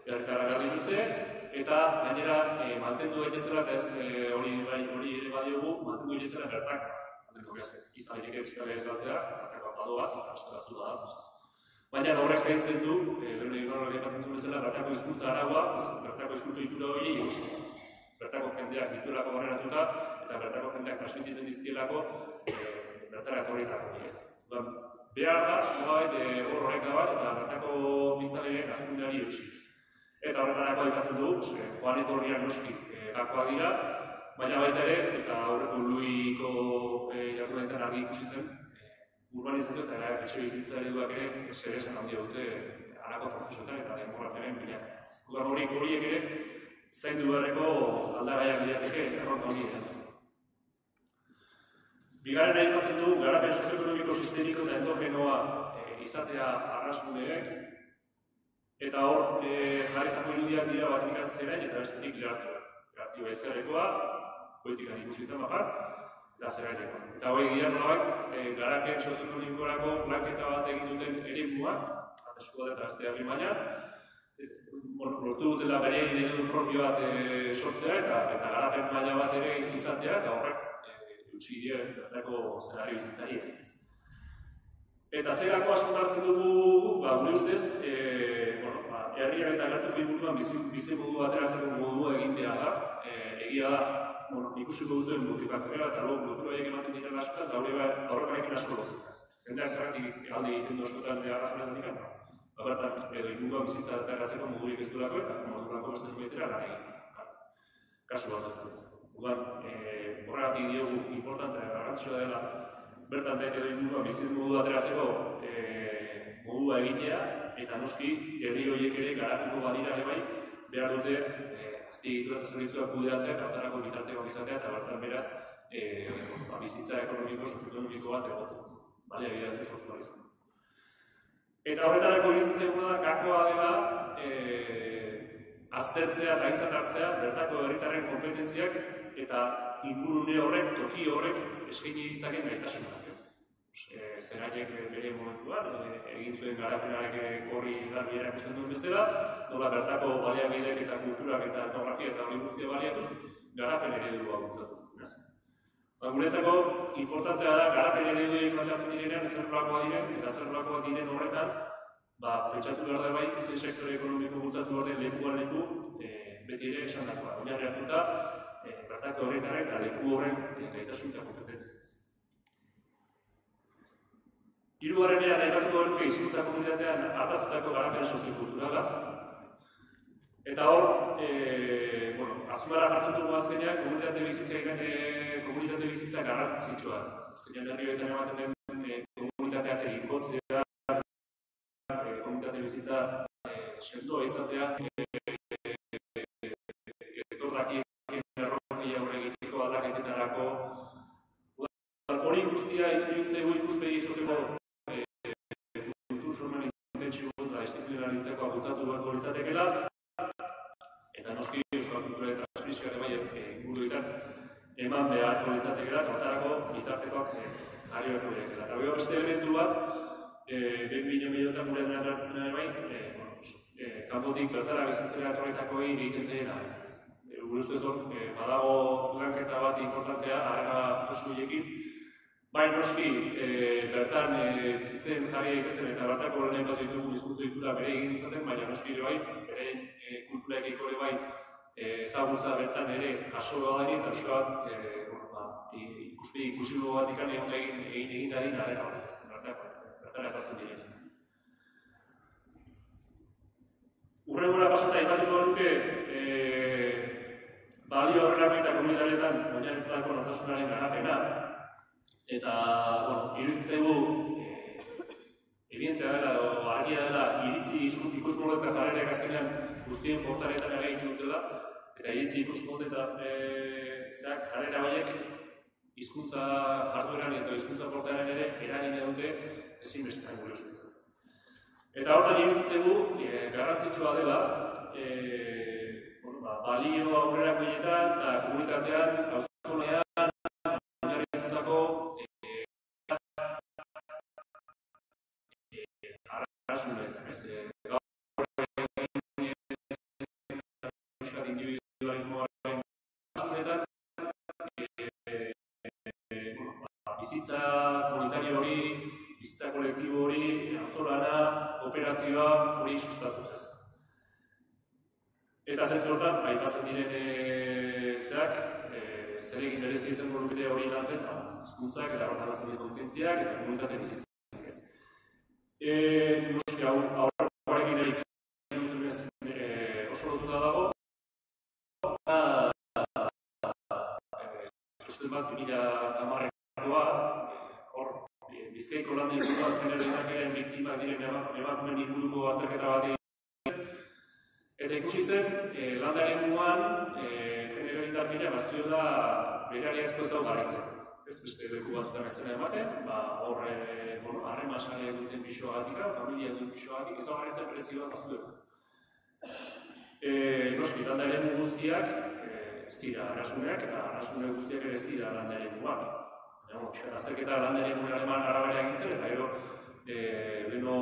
herritarrak behar dituzte, eta gainera mantendu daitezela, eta ez hori ere badiogu, mantendu daitezela bertak. Izalerik biztanleria galtzea, bertako apadoaz, eta aste batzu da da. Baina horrek zaintzen du, lehen egin horrek epatzen zuen bezala, bertako hizkuntza araua, bertako hizkuntza itura hori ikusten. Bertako jendeak dituelako barrenatuta, eta bertako jendeak transmititzen dizkielako bertara etorritako hori ez. Behar da, nolabait horreka bat, eta bertako biztanlearen hazkundeari eutsiz. Eta horretarako aipatzen dugu, joan etorriak noski gakoak dira, baina baita ere, eta aurreko Luiko jardunetan argi ikusi zen, urbanizazio eta etxe bizitza ereduak ere zeresan handia dute harako prozesuetan eta demografiaren bilak. Horiek ere, zaindu beharreko aldagaiak lirateke erronka honi erantzun. Bigarren aipatzen dugu, garapen sozioekonomiko sistemiko eta endogenoa izatea arrasuneek, eta hor jarretako irudiak dira batik zerain eta bestetik liratioa ezkerrekoa, politikan ikusitan bakar, eta zerainekoa. Eta hori dira nolabait, garapen sozioekonomikorako lanketa bat egin duten eremuak, eskualde eta beste herri mailan, lortu dutela bere eredu propio bat sortzea eta garapen maila bat ere izatea, eta horrek utzi dira bertako zenari bizitzari ez. Eta zerako askotartzen dugu, gure ustez, herriak eta gertuko inguruan bizimodu bateratzeko modua egin behar da. Egia da, ikusiko duzuen multifaktorela eta lotura horiek ematen dira askotan, eta horrekarekin asko lozitaz. Jendeak zergatik alde egiten du askotan arrasunetan dira, bertan, edo inguruan bizitza eta erratzeko modurik ez durako eta modulako beste zuetera lan egin. Kasu bat dut. Horregatik diogu importantea garrantzioa dela bertan edo inguruan bizitza modu ateratzeko modua egitea eta noski herri horiek ere garatuko badira ere bai behar dute azpiegitura eta zerbitzuak kudeatzea eta hortarako bitartekoak izatea eta bertan beraz bizitza ekonomiko, sozioekonomiko bat egoten. Egidatzu sortu izan. Eta horretarako iruditzen da, gakoa dela aztertzea eta aintzat hartzea bertako herritarren konpetentziak eta ingurune horrek, toki horrek eskaini ditzaken gaitasunak. Zeraiek bere momentuan, egin zuen garapenarek horri garbi erakusten duen bezala, nola bertako baliabideak eta kulturak eta etnografia eta hori guztia baliatuz, garapen eredua bultzatu. Guretzako, importantea da, garapen ereduek planteatzen direnean zer nolakoak diren, eta zer nolakoak diren horretan, pentsatu behar da bai, zein sektore ekonomiko bultzatu behar den lekuan leku, beti ere esan dagoa. Oinarri hartuta, bertako horretaren eta leku horren gaitasun eta kompetentzia. Hirugarrenean aipatuko genuke hizkuntza komunitatean hartazutako garapen soziokulturala. Eta hor, azumara jartzen dugu azkenean, komunitate bizitza garrantzitsua. Azkenean herrioetan ematen den komunitateak eginkotzea, komunitate bizitza sendoa izatea, etorrakien erronkei aurre egiteko aldaketetarako. Hori guztia iruditzeko ikuspegi sozioko kulturen anitzakoa bultzatu beharko litzatekeela, eta noski euskal kulturaren transmisioa bai inguruetan eman beharko litzatekeela, eta horretarako bitartekoak jarri beharko direkela. Eta gero beste elementu bat, behin milioetan gure dena tratzen ere bai, kanpotik bertara bizitzera etorritakoei egiten zaien ahal. Gure ustez hor, badago lanketa bat importantea, harrera josuiekin, bai noski, bertan bizitzen jarri egezen eta bertako lehen bat ditugu hizkuntza ditura bere egin ditzaten, baina noski ere bai, bere kulturaekiko ere bai, ezagutza bertan ere jaso badari eta pixka bat ikusigo bat ikan egin dadin harrera hori ez, bertara etortzen direnik. Urrengora pasata aipatuko nuke balio horrelako eta komunitarietan oinarritutako nortasunaren garapena eta, iruditzegu evidentea dela edo argia dela iritzi ikusmolde eta jarrerak azkenean guztien portaretan ere egin dutela eta iritzi ikusmolde eta jarrera horiek hizkuntza jardueran eta hizkuntza portaren ere eragina dute ezinbestean gure ustez. Eta hortan iruditzegu garrantzitsua dela balio aurrerakoietan eta komunitatean auzonean oinarritutako arrasunetan. Gaur individualismoaren arrasunetan bizitza komunitario hori, bizitza kolektibo hori, auzolana, operazioa hori sustatuz ez. Eta zentzu hortan, aipatzen diren zer egin berezi izango lukete hori lantzen, hizkuntzak eta hortan lantzen diren kontzientziak eta komunitate bizitzak ez. Noski horrekin ere ikusten duzunez oso lotuta dago, ikusten bat 2010-koa, hor Bizkaiko landa inguruan generalizak ere biktimak diren emakumeen inguruko azterketa bat eta ikusi zen, landaren muan, generalitat bila bazio da berari asko ezaugarritzen. Ez beste leku batzutan etzena ematen, hor harremasare duten bisoagatik, familia duten bisoagatik, ezaugarritzen prezioa bazio. Noski, landaren guztiak ez dira arrasuneak, eta arrasune guztiak ere ez dira landaren muak. Azterketa landaren muaren arabera egintzen, eta gero, leheno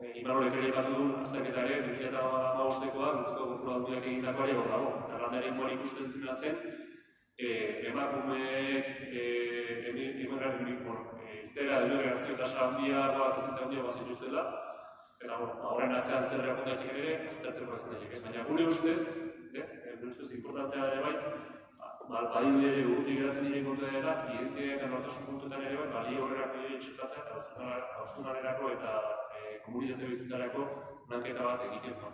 Imanolek ere batu duen azterketa ere 2015koa, Gipuzkoako Kultura Aldundiak egindakoa ere dago. Eta landaren muan ikusten zena zen, emakumeek, irtera emigrazio tasa handiagoa, ezintza handiagoa zituztela, eta horren atzean zer erakundatik ere, aztertzeko aztertzeko ez. Baina gure ustez, importantea ere bai, badiru ere urrutik geratzen diren kontua dela, identitatea eta nortasun kontuetan ere bai, balio horrerako txikatzea eta auzonalerako eta komunitate bizitzarako lanketa bat egiten da.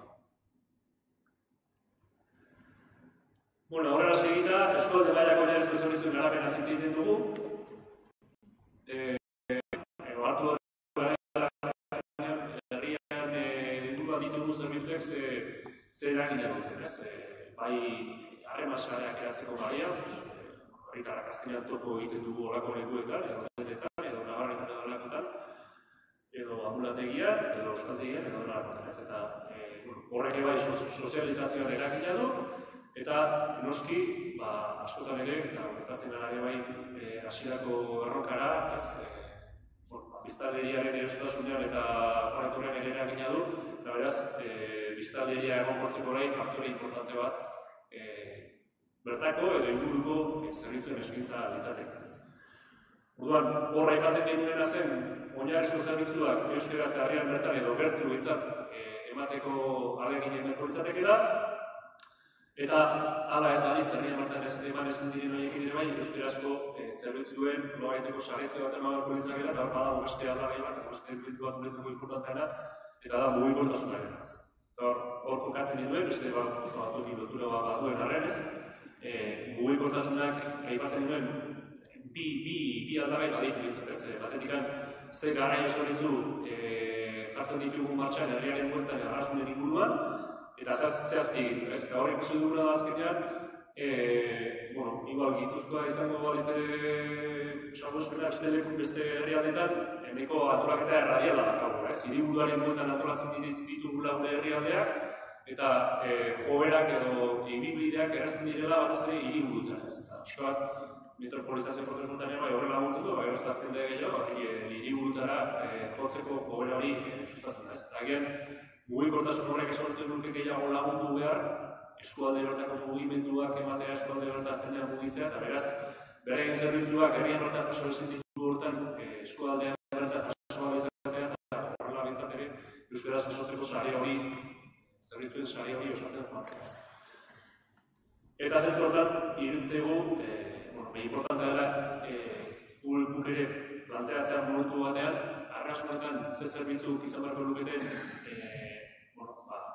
Horrela segita, eskualde mailako oinarrizko zerbitzuen garapena hitz egiten dugu. Hartu herrian ditugu ditugun zerbitzuek ze eragina dute, bai harremasareak eratzeko gaia, herritarrak azkenean topo egiten dugu horako lekuetan, edo dendetan, edo nabarretan edo lakotan, edo ambulategia, edo euskaltegian, edo lakotan ez. Eta horrek bai sozializazioan eragina du, eta noski, askotan ere, eta horretatzen gara bai hasierako erronkara, biztanleriaren erostasunean eta horretorrean ere eragina du, eta beraz, biztanleria egonkortzeko orain faktore importante bat bertako edo inguruko zerbitzuen eskaintza litzateke. Orduan, horra aipatzen genuena zen, oinarrizko zerbitzuak euskaraz eta herrian bertan edo gertu emateko ahaleginen beharko litzatekeela, eta hala ez badiz herrian bertan eman ezin diren horiekin ere bai, euskarazko zerbitzuen nogaiteko sarretze bat eman beharko litzatekeela, eta badago beste aldagai bat, beste elementu bat guretzako importanteena, eta da mugikortasunaren. Hor kokatzen dituen, beste batzuekin lotura bat duen arren ez, mugikortasunak aipatzen duen bi aldagai baditu bintzatez. Batetikan, ze garraio zerbitzu jartzen ditugu martxan herriaren bueltan arrasunen inguruan, eta zehazki, eta hor ikusten duguna da azkenean, igual Gipuzkoa izango balitz salbuespenak beste herrialdeetan, eneko antolaketa erradiala daukagu, hiriburuaren bueltan antolatzen ditugula gure herrialdeak, eta joerak edo ibilbideak errazten direla batez ere hiriburutan. Pixka bat, metropolizazio prozesuetan bai horrela laguntzeko, bai horrezak jende gehiago, hiriburutara jotzeko joera hori sustatzen da. Eta agian, mugikortasun horrek esortzen duke gehiago lagundu behar, eskualde horretako mugimenduak ematea eskualde horretan jendean mugitzea, eta beraz, beraien zerbitzuak herrian horretan jaso ezin ditu horretan eskualdean horretan jaso izatea, eta horrela bintzat ere, euskaraz jasotzeko sare hori, zerbitzuen sare hori osatzen joateaz. Eta zentzuetan, irutzegu, importantea dela, guk ere planteatzea momentu batean, arrasunetan ze zerbitzuk izan beharko luketen,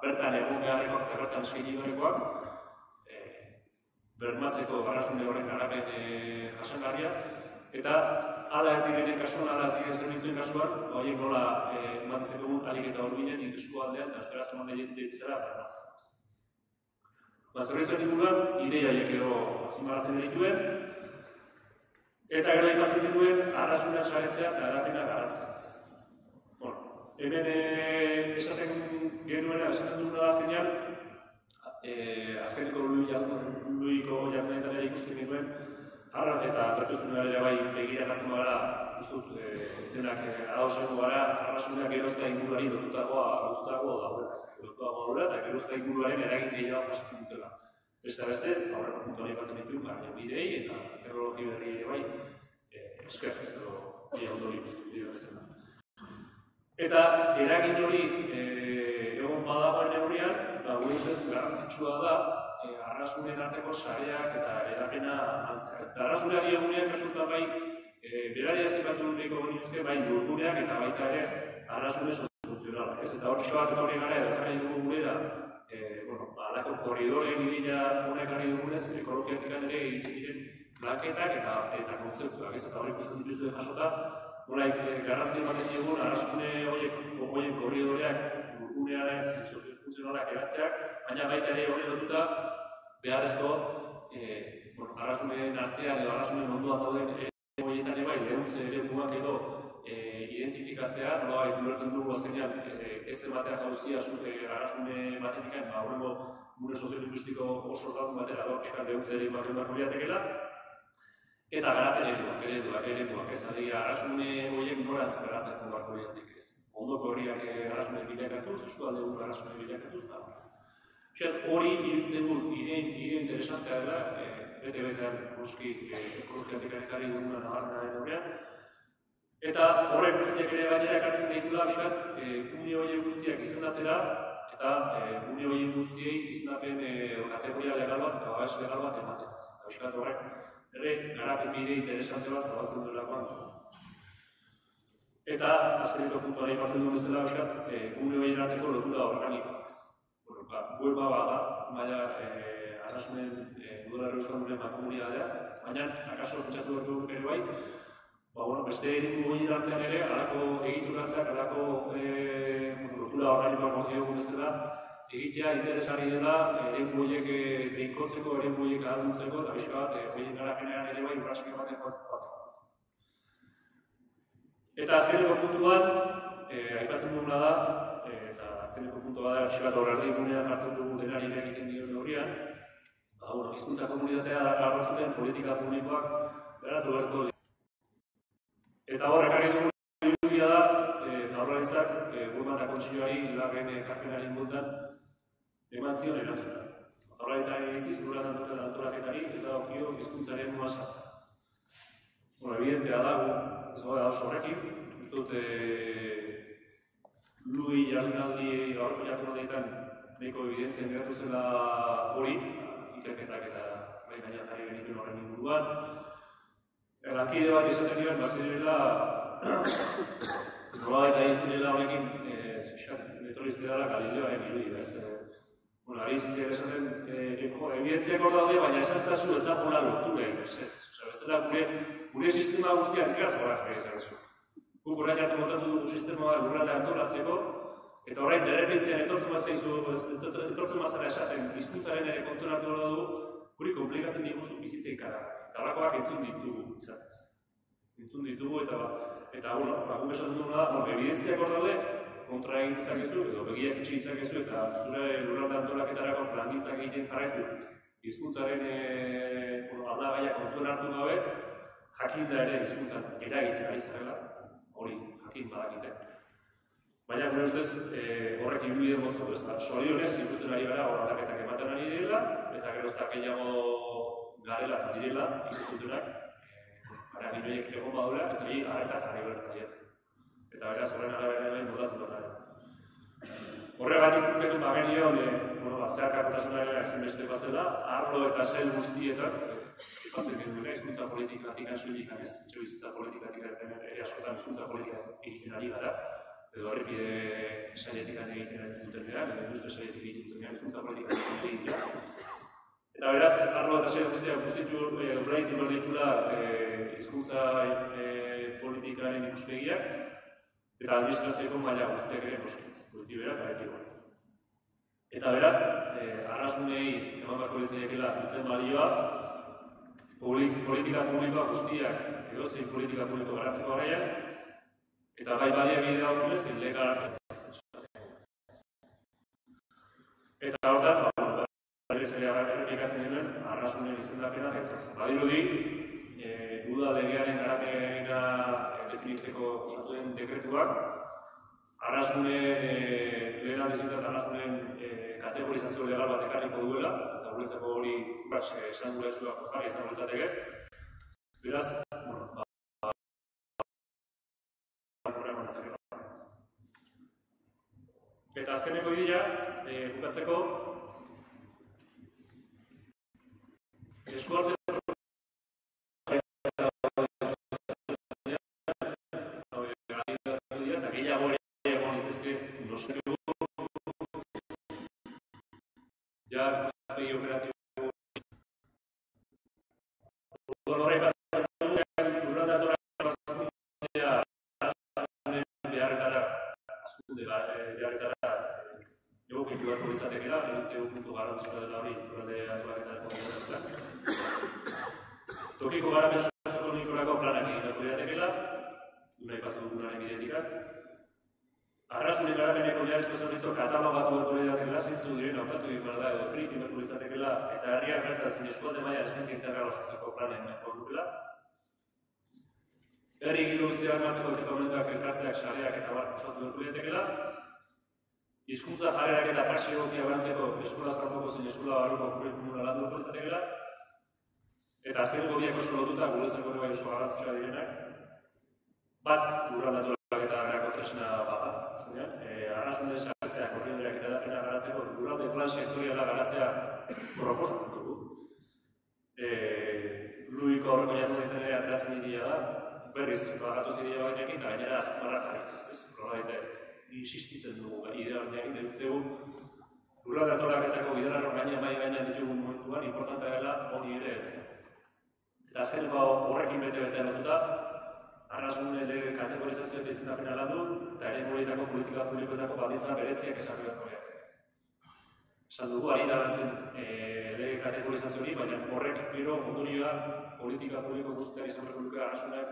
bertan egon beharrekoak eta bertan eskaini beharrekoak, bermatzeko arrasune horren garapen jasangarria, eta hala ez direnen kasuan, hala ez diren zerbitzuen kasuan, horiek nola mantzeko dut alik eta horbinen eskualdean eta euskaraz eman ditizela bermatzeko. Zerbitzuen inguruan, ideiaiek edo azimaratzen dituen, eta gero aipatzen dituen arrasunean saretzea eta edapena garatzea. Hemen esaten genuena, esaten duguna azkenean, azkeneko luiko jardunetan ere ikusten genuen, eta pertuzunera ere bai begirakatzen gara, denak adosengo gara, arrasuneak gerozta inguruari lotutagoa daudela, eta gerozta inguruaren eragin gehiago jasatzen dutela. Beste, aurreko puntu hori batzen ditu, bidei eta teknologi berri ere bai, esker ez edo ondorioz, bideo bezala. Eta eragin hori egon badagoen neurrian, gure ustez garrantzitsua da arrasunen arteko sareak eta edapena antzea. Eta arrasuneak dieguneak esultan bai, berari azipatu nahiko genituzke bai webguneak eta baita ere arrasune soziofuntzionalak. Eta hor bat etorri gara edo jarri dugu gurera, alako korridoren idila honek jarri dugunez, ekologiatik ere egiten diren plaketak eta kontzeptuak. Eta hor ikusten dituzue jasota, garrantzi ematen diegun, arrasune horien korridoreak urgunearen soziofuntzionalak eratzeak, baina baita ere horren lotuta beharrezko arrasunen artean edo arrasunen ondoan dauden horietan bai lehuntze ere muak edo identifikatzea, nola gaitu lertzen dugu azkenean ez ematea jauzia arrasune batenikan, horrengo gure soziolinguistiko oso daun batera pixkan lehuntze ere muak edo liatekela, eta garapen ereduak, ez adia, arrasune horiek norantz garatzeko barko liatek ez. Ondoko horriak arrasune bilakatuz, eskualde hori arrasune bilakatuz, eta horrez. Hori iruditzen dut, idea interesantea dela, bete-betean guzki ekologiatik ekarri duguna nabarmenaren horrean. Eta horrek guztiak ere bainera ekartzen ditula, gune horiek guztiak izendatzera, eta gune horiek guztiei izendapen kategoria legal bat eta babes legal bat ematen. Eta horrek, garapen bide interesante bat zabaltzen duelakoan. Eta, azkeneko puntua nahi batzen duen bezala, gune horien arteko lotura organikoa. Buelba bada, maila arrasunen udara euskaldunen komunitatea, baina, akaso pentsatu behar dugu ere bai, beste erimu horien artean ere, alako egituratzeak, alako lotura organikoak hori dugu bezala, egitea interesgarri dela, eremu horiek trinkotzeko, eremu horiek ahalduntzeko, eta bizka bat, horien garapenean ere bai urraski ematen joateko. Eta azkeneko puntuan, aipatzen duguna da, eta azkeneko puntua da, bizka bat horreldi gunean jartzen dugu denari egiten dion horrian, hizkuntza komunitatea arrazuten politika publikoak garatu beharko dira. Eta horrek ari dugu irudia da, Jaurlaritzak, Gobernua eta Kontseiluari larren ekarpenaren bultan eman zion erantzuna. Jaurlaritzaren iritziz, lurralde antolaketari ez dagokio hizkuntzaren mua sartzen. Evidentea dago, ez da oso horrekin, uste dut Lui jardunaldi, gaurko jardunaldietan nahiko evidentzien geratu zela hori, ikerketak eta baina jarri genituen horren inguruan. Lankide bat izaten dira, bazirela, nola eta izirela horrekin, etorriz dira Galileoaren irudi, ari izitzeak esaten, evidentziak hor daude, baina esantzazu ez da hola lortu lehen, ez da gure sistema guztiak ikazgorak ezaguzu. Guk orain arte montatu dugu sistema lurraldea antolatzeko, eta orain derrepentean etortzen mazera esaten, hizkuntzaren ere kontuan hartu dugu, hori komplikatzen diguzu bizitzei kara. Eta halakoak entzun ditugu izatez. Entzun ditugu eta guk esan duguna da, evidentziak hor daude, kontra egin ditzakezu, edo begiak itxi ditzakezu, eta zure lurralde antolaketarako plangintzak egiten jarraitu, hizkuntzaren aldagaiak kontuan hartu gabe, jakin da ere hizkuntzan eragiten ari zarela, hori jakin badakite. Baina, gure ustez, horrek ibilbide motzatu ez da. Sorionez, ikusten ari gara, hor aldaketak ematen ari direla, eta gero ez da gehiago garela eta direla, ikustutunak, eraginoiek egon badura, eta hori arreta jarri bertzaiet. Eta beraz, horren arabera egin moldatu da. Horregatik uketu bagenion, zeharkakotasunaren ezinbesteko zela, arlo eta zel guztietan, ipatzen genuen, hizkuntza politikatik soilik ez, etxebizitza politikatik ere askotan hizkuntza politika egiten ari gara, edo herripide sailetik egiten ari dutenean, edo industria sailetik egiten dutenean hizkuntza politikatik egiten. Eta beraz, arlo eta zel guztiak guztitu horregitu behar ditula hizkuntza politikaren ikuspegiak, eta administrazioko maila guztiak ere noskitz, politibera eta etigoa. Eta beraz, arrasunei eman beharko litzaiekela duten balioa, politika publikoa guztiak, edozein politika publiko garatzeko garaian, eta bai baliabide aurkez, legal. Eta hortan, berriz ere errepikatzen denuen, arrasunen izendapena etortzen. Badirudi, uda legearen garapena definitzeko osatu den dekretuak, arrasunen, lehen aldizintzat arrasunen kategorizazio legal bat ekarriko duela, eta guretzako hori esan gure zuak jarri izan guretzateke. Beraz, eta azkeneko ideia, bukatzeko, eskuartzen ya ikuspegi operatibo horrek lurraldeatora beharretara egokitu beharko litzatekeela, iruditzen puntu garrantzitsua dela hori lurralde antolaketarako tokiko garapen sozioekonomikorako planak egin beharko liratekeela, aipatu dugunaren bidetik. Arrasunen garapeneko oinarrizko zerbitzu katalogatu beharko liratekeela, zeintzuk diren hautatu egin behar da edo definitu beharko litzatekeela, eta herriak bertan eskualde mailan eskaintza integrala osatzeko planen beharko dutela. Herri gilduziak hartzeko ekipamenduak, elkarteak, sareak eta bar osatu beharko liratekeela. Hizkuntza jarrerak eta praxi egokia bantzeko eskola kanpoko zein eskola barruko kurrikuluma landu beharko litzatekeela. Eta azkeneko biak oso lotuta guretzako ere bai oso garrantzitsua direnak. Bat, lurralde antolaketa garako tresna bata, zenean, arrasunen sartzea, korriondeak eta dapena garatzeko, lurralde plan sektoriala garatzea proposatzen dugu. Luiko horreko jarduneten ere ateratzen idea da, berriz, bagatu zidea bainekin, eta gainera azpimarra jarriz. Horregaite, insistitzen dugu, idea horrekin derutzegu, lurralde antolaketako bidelarro gainean ditugun momentuan, importantea dela hori ere ez. Eta azken horrekin bete-betean lotuta, arrasunen lege kategorizazioa izendapena landu, eta ere horietako politika publikoetako baldintza bereziak ezarri beharko dira. Esan dugu, ari darantzen lege kategorizazio hori, baina horrek gero ondorioa politika publiko guztiak izan beharko luke arrasunak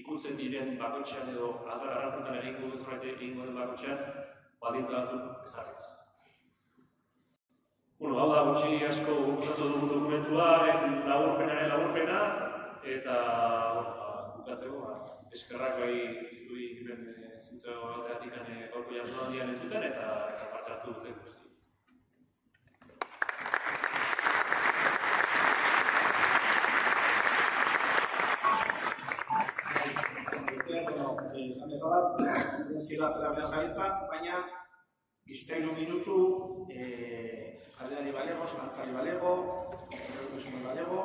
ikutzen diren bakoitzean edo arrasunetan egingo duen zerbait egingo den bakoitzean baldintza batzuk ezarri. Hau da gutxi asko osatu dugun dokumentua, laburpenaren laburpena, eta bukatzeko, eskerrak bai zuzui giren zintzoa bateatik gaurko jardu handian entzuten, eta parte hartu duten guzti. Izan bezala, zira zera zaitza, baina biztailu minutu aldeari balego, zantzari balego, errekusmen balego,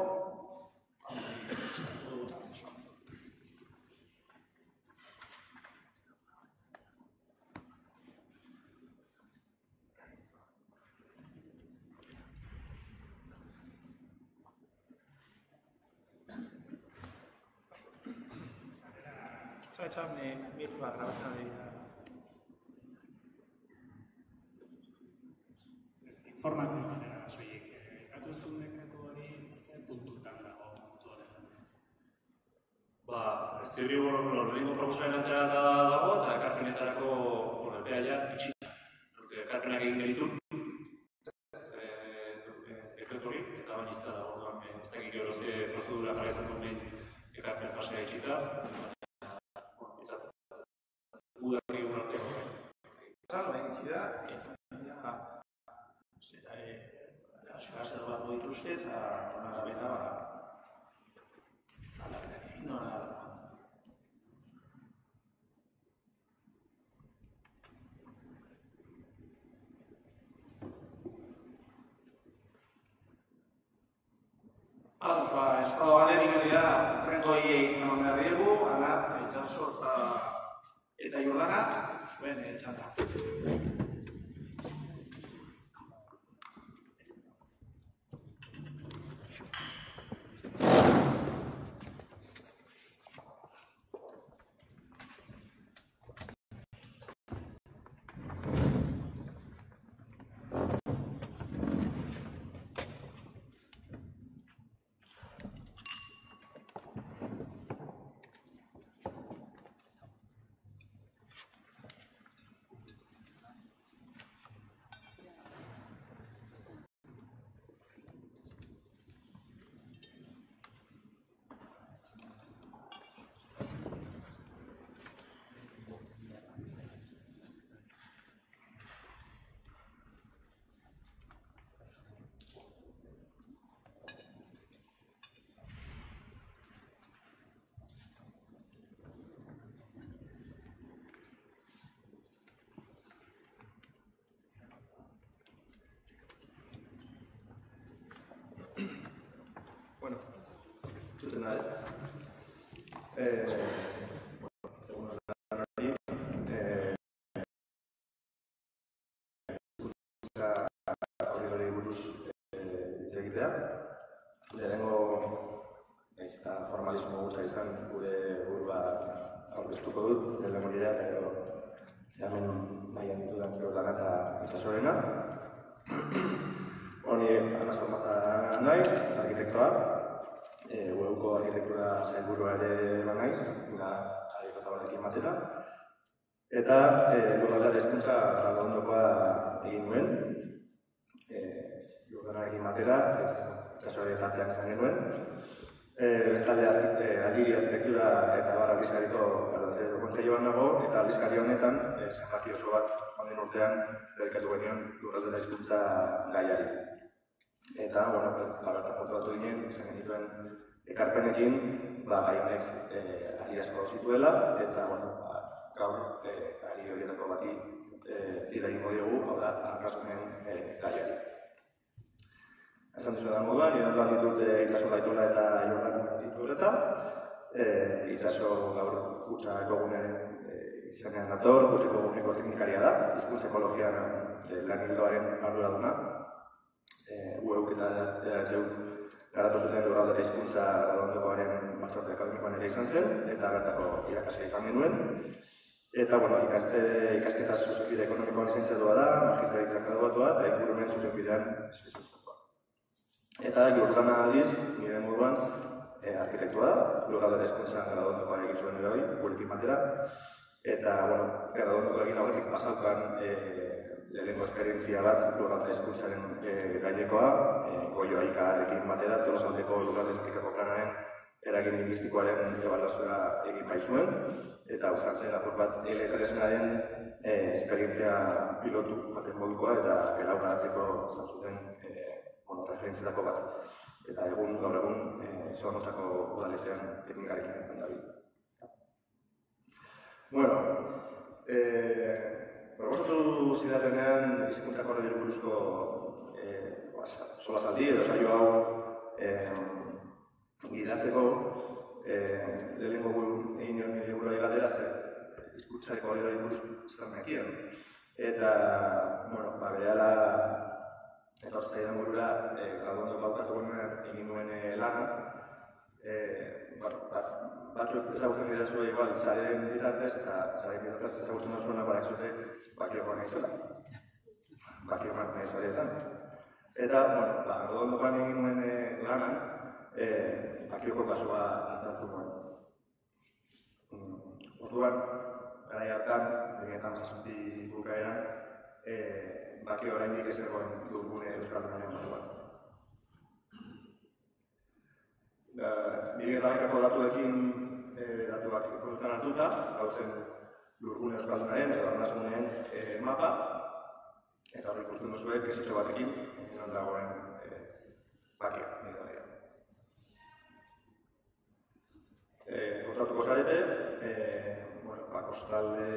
Zaitxan, mirua grabatzen dira. Informazio manera, soilik. Atu zuen dekretu hori Zirriborro lehenko proposaren antera dago eta ekarpenetarako epeaia itxita. Ekarpenak egin genitu, dekretu hori, eta baina izta dago, ez dakik gero ze prozedura jarraitzen duen ekarpen fasea itxita. Udak egun arteko. Zalo, egitzi da, eta zer bat dituzte eta hona gabeta aldaketak egin hona dago. Alfa, estado galerik hori da, rengo hiei izan behar diegu, ala, Itxaso eta Jordana, zuen txanda. Bueno, zuten da ez. Hori buruz hitz egitea. Lehenengo naiz eta formalismo gutxa izan gure burua aurkeztuko dut, lehenengo nirea, pero hemen mailan ditudan Jordana eta Itxasorena. Honi Ana Sormaza naiz, arkitektoa. UEUko arkitektura sailburua ere naiz, Arieko Zabalekin batera. Eta lurraldearen hezkuntza graduondokoa egin nuen, Jordanarekin batera, Itxasoren tartean izan genuen. Bestalde Agiri arkitektura eta Barra aldizkariko graduatzeko kontseiluan nago, eta aldizkari honetan zenbaki oso bat joan den urtean dedikatu genion lurraldearen hezkuntza gaiari. Eta, bertan konturatu ginen, izan genituen ekarpenekin, gai honek ari asko zituela, eta, gaur ari horietako bati tira egingo diogu, hau da, arrasunen gaiari. Esan duzuetan moduan, iranduan ditut Itxaso Gaitola eta Jordan tituleta. Itxaso gaur kutsa ekogunen izanean dator, kutsa ekoguneko teknikaria da, hizkuntza ekologian lan ildoaren arduraduna. UEUk eta EHU garatu zuten lurralde eta hizkuntza graduondokoaren batzorde akademikoan ere izan zen, eta bertako irakaslea izan genuen. Eta, ikasketa zuzenbide ekonomikoan lizentziatua da, magistraritza graduatua eta ingurumen zuzenbidean espezializatua. Eta Jordana aldiz, nire moduan, arkitektua da, lurralde eta hizkuntza graduondokoa egin zuen ere hori, gurekin batera. Eta, graduondoko egin aurretik pasaukan lehenengo esperientzia bat lurralde hezkuntzaren gainekoa, Goio Aikarekin batera, Tolosaldeko lurralde hezkuntzako planaren eragin lingistikoaren ebaluazioa egin baitzuen, eta izan zen apur bat L3-aren esperientzia pilotu baten modukoa eta elaboratzeko izan zuten referentzietako bat. Eta gaur egun, Zornotzako udalezean teknikarekin egin dabil. Proposatu zidatenean hizkuntzako hori buruzko solasaldi edo saio hau gidatzeko lehenengo egin nion nire buruari galdera hizkuntzako hori buruz zer nekien. Eta, berehala etortzaidan burura graduondoko aukatu egin nuen lana. Batzuk ezagutzen dira zuen igual, zaren bitartez eta zaren bitartez ezagutzen da zuena badak zute bakiokoan naizela. Bakiokoan nahiz horietan. Eta, graduondokoan egin nuen lanan, bakioko kasua aztertu nuen. Orduan, garai hartan, 2017 bukaeran, Bakio oraindik ez egon lurgune euskaldunaren moduan. 2011ko datuak kontutan hartuta, hau zen lurgune euskaldunaren edo arnasguneen mapa, eta hori ikusten duzue, kesitxo batekin, non dagoen Bakio, nire. Kontatuko zarete, kostalde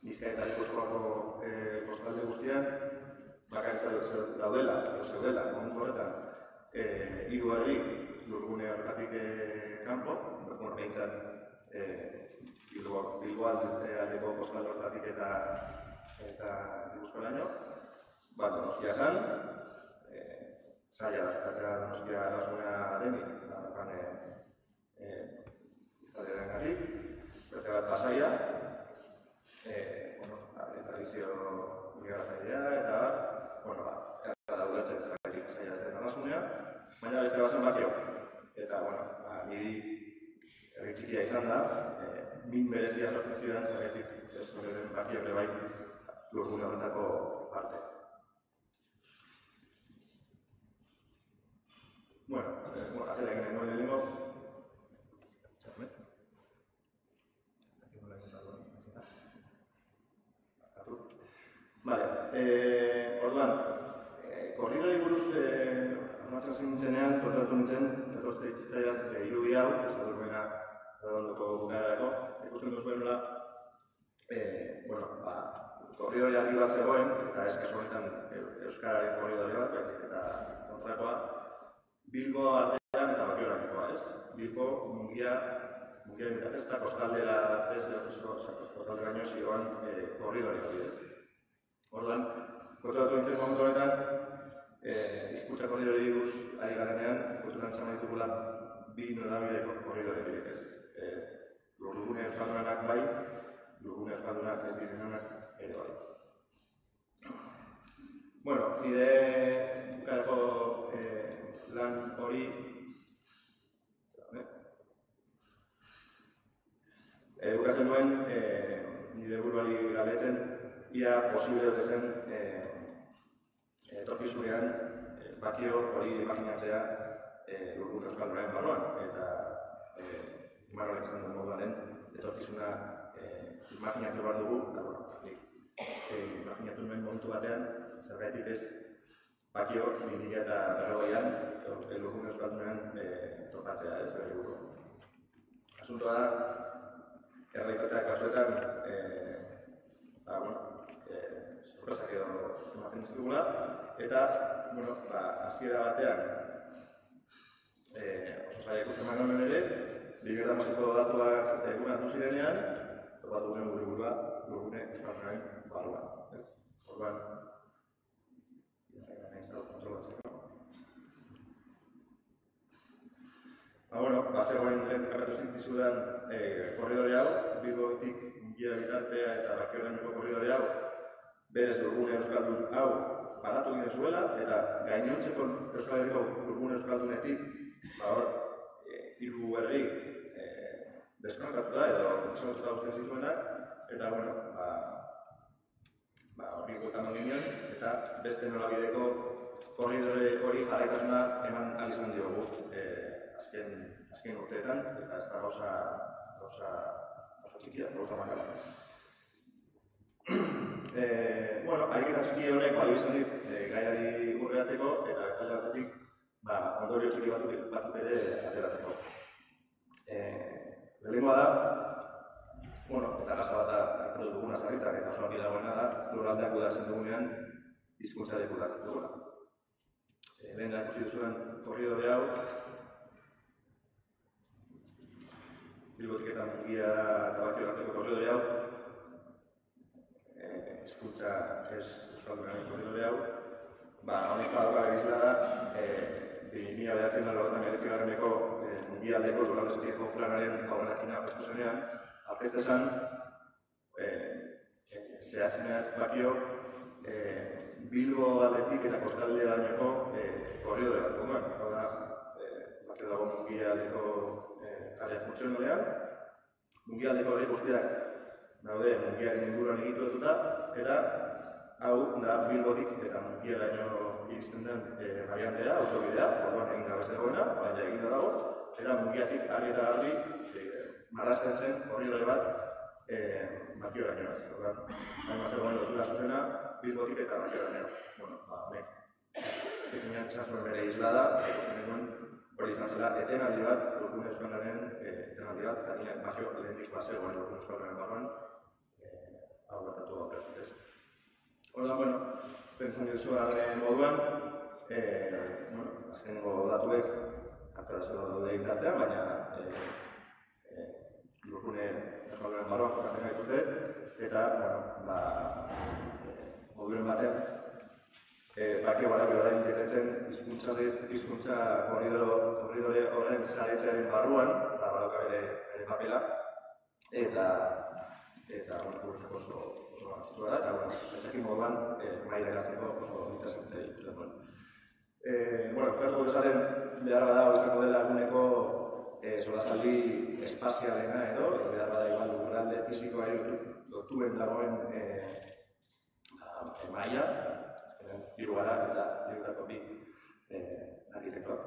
Bizkaia eta Gipuzkoako kostalde guztian, bakarrik daudela, edo zeudela, momentu horretan, 3 herri lurgune horretatik kanpo, behintzat Bilboaldeko kostalde horretatik eta Gipuzkoaraino, Donostia zan, zaila da, Donostia arnasgunea denik, biztanlearen gatik, beste bat Pasaia, tradizio migratzailea eta ez da ulertzen zergatik Pasaia zen arnasgunea, baina beste bat zen Bakio. Eta, niri herri txikia izan da, min berezia sortzen zidan zergatik ez horren Bakio ere bai lurgune horretako parte. Atzera egin nuen lehenengo. Orduan, korridori buruz armatzen zintzenean, kontatu nintzen, etortzea itzitzaidan irudi hau, estaturuena redondoko bukaerarako, ikusten duzuenela, korridori argi bat zegoen, eta ez kasu honetan Euskararen korridori bat, baizik eta kontrakoa, Bilbo artean eta Bakioranekoa, ez? Bilbo mungiaren bitartez eta kostaldera kostalderaino zigoan korridori bidez. Orduan, kontatu nintzen momentu honetan, hizkuntza korridori buruz ari garenean, kontutan txama ditugula bi norabideko korridori bidez. Lurgune euskaldunak bai, lurgune euskaldunak ez direnak ere bai. Nire bukareko lan hori bukatzen duen nire buruari galdetzen ia posible zen etorkizunean Bakio hori imaginatzea lurgune euskaldunaren barruan eta Imanolek izan duen moduaren etorkizuna imaginatu behar dugu eta imaginatu nuen momentu batean zergaitik ez Bakio 2040an lurgune euskaldunean topatzea ez bere buru. Asuntoa da, errealitatea kasuetan sorpresak edo ematen zitugula eta hasiera batean oso zaila ikusten bainoen ere 2016ko datuak egunatu zirenean topatu gure burua lurgune euskaldunaren barruan. Orduan, zegoen lehen kapatu zintizudan korridore hau, Bilbotik Mungia bitartea eta Bakiorainoko korridore hau, berez lurgune euskaldun hau badatu ginen zuela, eta gainontzeko Euskal Herriko lurgune euskaldunetik, hor, 3 herri deskonektatuta edo deskonektatuta uste zituenak, eta, horri guetan ginen, eta beste nolabideko korridore hori jarraitasuna eman alizan diogu azken urteetan, eta ez da gauza txikia, gauza makala. Ariketa txiki honek balio izan dit gaiari urreatzeko, eta bestalde batetik ondorio txiki batzuk ere ateratzeko. Lehenengoa da, eta gazta bat hartu duguna zarritak eta oso argi dagoena da, lurraldeak kudeatzen dugunean hizkuntzari kudeatzen dugula. Lehen ikusi duzuen korridore hau, Bilbotik eta Mungia eta Bakiorainoko korridore hau, hizkuntza ez euskaldunaren korridore hau, honek badauka berizela da, 2009-ko Mungialdeko lurralde estrategiko planaren aurrerakina aurkeztu zenean, aurkeztu zen zehatzenean Bakio Bilbo aldetik eta kostalderainoko korridore bat duen. Hau da, Bakio dago Mungialdeko area funtzionalean, Mungialdeko herri guztiak daude Mungiaren inguruan egituetuta, eta hau da Bilbotik eta Mungiaraino iristen den variantea, autobidea, orduan egin gabe zegoena, baina eginda dago, eta Mungiatik argi eta garbi marrazten zen korridore bat Bakioraino. Orduan, hain zegoen lotura zuzena Bilbotik eta Bakioraino. Bueno, honek, Estefinean izan zuen bere isla da, hori izan zela etenaldi bat, Urkune Euskalaren etenaldi bat, eta Bakio lehendik bazegoen Urkune Euskalaren barruan, hau batatu gaukertik ez. Orduan, bueno, pentsan dituzu moduan, azkenengo datuek aktorazio daude intartean, baina Urkune Euskalaren barruan jokatzen gaitute, eta, moduren batean, Bakio Barabi orain betetzen hizkuntza korridore horren saretzearen barruan, badauka bere papela, eta guretzako oso garrantzitsua da, eta pentsakin moduan mahaira eratzeko oso interesante dituen. Ukatuko bezaren behar bada izango dela eguneko solasaldi espazialena edo, behar bada igual lurralde fisikoa lotuen dagoen mahaia, hiru gara eta hirutako bi arkitektoak.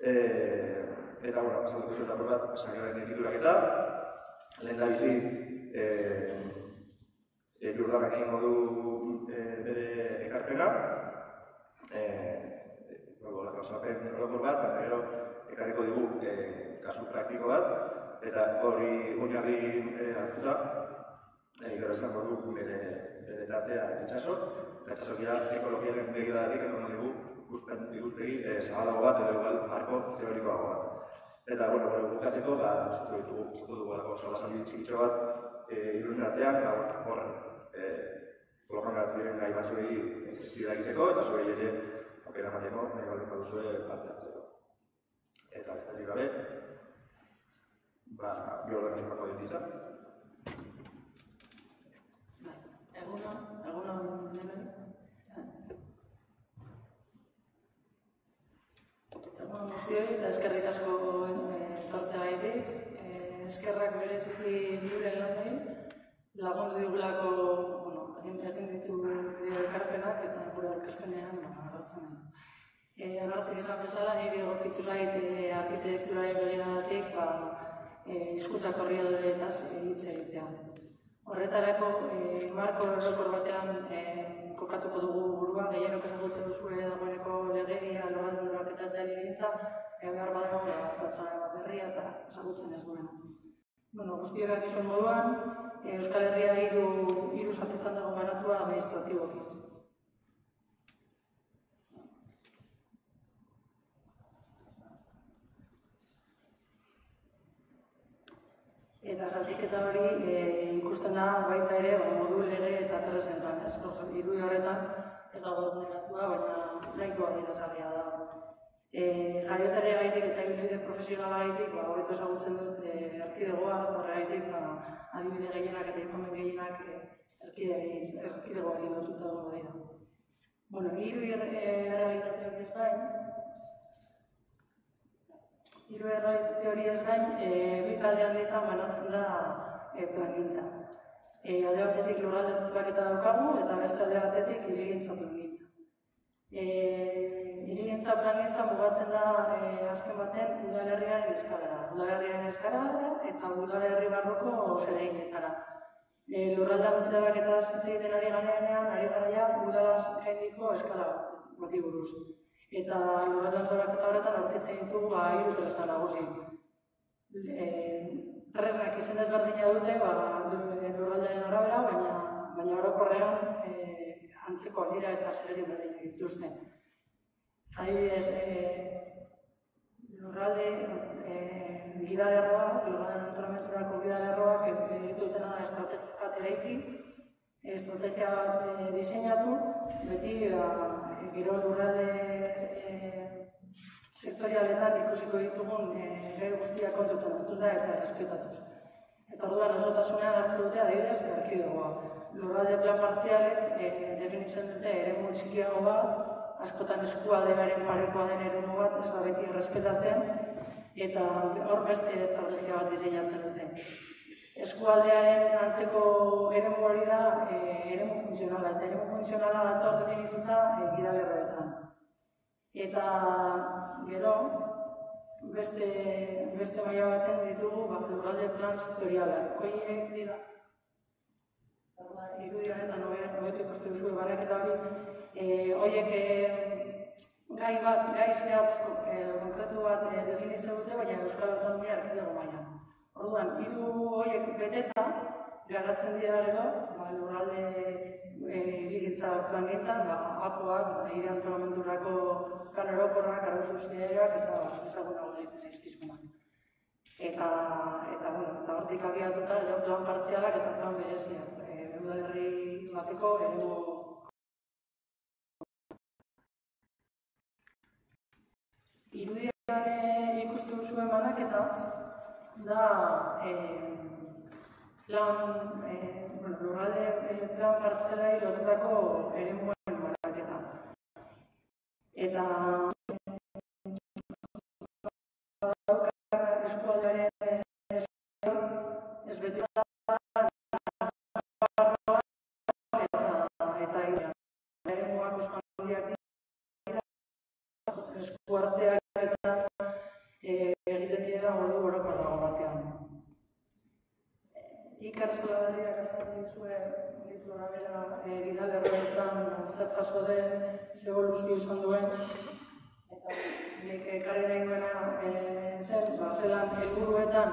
Eta, azalduko zuetako bat, sakraren egiturak eta, lehen da bizi, Lurdarrak egingo du bere ekarpena, orokor bat, baina gero ekarriko digu kasu praktiko bat, eta hori oinarri hartuta, gero esango du bere tartea itxaso, eta itxasokia ekologiaren begiradatik egon digu ikuspegi zabalago bat edo igual marko teorikoago bat. Eta, bukatzeko, uste dugu solasaldi txikitxo bat Irunen artean, hor kolokan diren gai batzuei egiteko, eta zuei ere aukera emateko nahi baldin baduzue parte hartzeko. Eta besterik gabe, biologiako ditza. Egunon denoi. Egunon guztioi eta eskerrik asko etortzeagaitik. Eskerrak bereziki Julen Landari, lagundu digulako, egin ditu bere ekarpenak eta gure aurkezpenean agertzen. Agertzen izan bezala, niri egokitu zait arkitekturaren begiradatik hizkuntza korridoreetaz hitz egitea. Horretarako, marko orokor batean kokatuko dugu burua, gehienok ezagutzen duzue dagoeneko legedia, lurralde antolaketa eta hirigintza, behar badago batzara berria eta ezagutzen ez duena. Guztiok dakizuen moduan, Euskal Herria hiru zatitan dago banatua administratiboki. Eta zatiketa hori ikusten da baita ere modu lege eta tresnetan, hiru horretan ez dago eguneratua, baina nahikoa adierazgarria da. Jaiotare gaitik eta ibilbide profesionala gaitik, hobeto ezagutzen dut erkidegoa, horregaitik adibide gehienak eta inkomen gehienak erkidegoa lotuta dago dira. Hiru errealitate hori ez gain, bi talde handietan banatzen da plangintza. Alde batetik lurralde antolaketa daukagu eta beste alde batetik hirigintza plangintza. Hirigintza plangintza mugatzen da azken baten udalerriaren eskalara. Udalerriaren eskalara eta udalerri barruko zereginetara. Lurralde antolaketaz hitz egiten ari garenean, udalaz gaindiko eskala bati buruz. Eta lurralde antolaketa horretan aurkitzen ditugu hiru tresna nagusi. Tresnak izen ezberdina dute lurraldearen arabera, baina orokorrean antzeko aldira eta zeregin berdinak dituzte. Adibidez, lurralde gidalerroak, lurralde antolamenturako gidalerroak ez dutena da estrategia bat eraiki, estrategia bat diseinatu, beti gero lurralde sektorialetan ikusiko ditugun gai guztiak kontutan hartuta eta errespetatuz. Eta orduan osotasunean hartzen dute adibidez erkidegoa. Lurralde plan partzialek definitzen dute eremu txikiago bat, askotan eskualdearen parekoa den eremu bat, ez da beti errespetatzen, eta hor beste estrategia bat diseinatzen dute. eskualdearen antzeko eremu hori da eremu funtzionala, eta eremu funtzionala dator definituta gidalerroetan. Eta gero, beste maila baten ditugu lurralde plan sektorialak. Horiek dira, irudi honetan hobeto ikusten duzu barraketa hori, horiek gai zehatz konkretu bat definitzen dute, baina Euskal Autonomia Erkidego mailan. Orduan, hiru horiek beteta garatzen dira gero, lurralde hirigintza plangintzan, APOak, hiri antolamenturako plan orokorrak, arau subsidiarioak eta ezagunago ditu zaizkizunak. Eta hortik abiatuta gero plan partzialak eta plan bereziak. Udalerri bateko eremu irudian ikusten duzuen banaketa da lurralde plan partzialei lotutako eremuen banaketa. Eta eskualdearen ez beti eskuartzeak eta egiten dira modu orokorrago batean. Iker Zulaberriak azaldu dizue ditzura bera gidalerroetan zer jaso den, ze eboluzio izan duen, eta nik ekarri nahi duena zelan helburuetan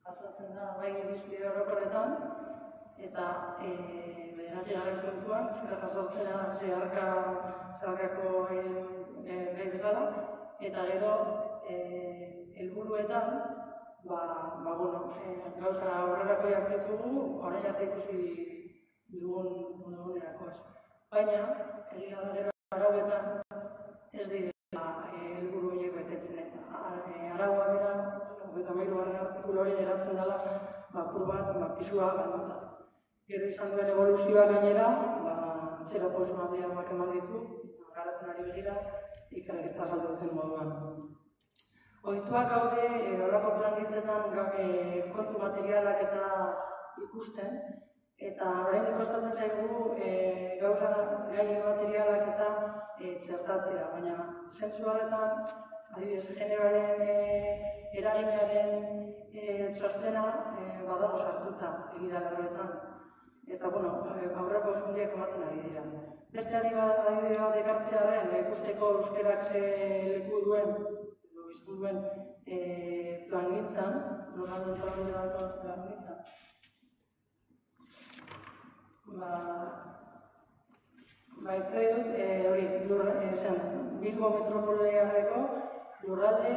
jasotzen da bai irizpide orokorretan, eta bederatzigarren puntuan, euskara jasotzea zeharkako gai bezala, eta gero helburuetan gauza aurrerakoiak ditugu, orain arte ikusi dugun egunerako ez. Baina, egia da gero arauetan ez direla helburu horiek betetzen eta araua bera, 23. artikulu hori eratzen dela, apur bat, pisua galduta. Gero izan duen evoluzioa gainera, atzerapauso handiagoak eman ditu, garatzen ari begira, ikerketa azaldu duten moduan. Ohituak gaude, horrelako plangintzetan kontu materialak eta ikusten, eta orain kostatzen zaigu gauza gai materialak eta txertatzea, baina zentzu horretan, adibidez, generoaren eraginaren txostena badago sartuta egidalerroetan. Eta, aurreko handiak ematen ari dira. Beste adibide bat ekartzearen, ikusteko euskerak ze leku duen, plangintzan, lurralde antolamendu plangintzan. Ekarri dut, Bilbo metropoliarreko lurralde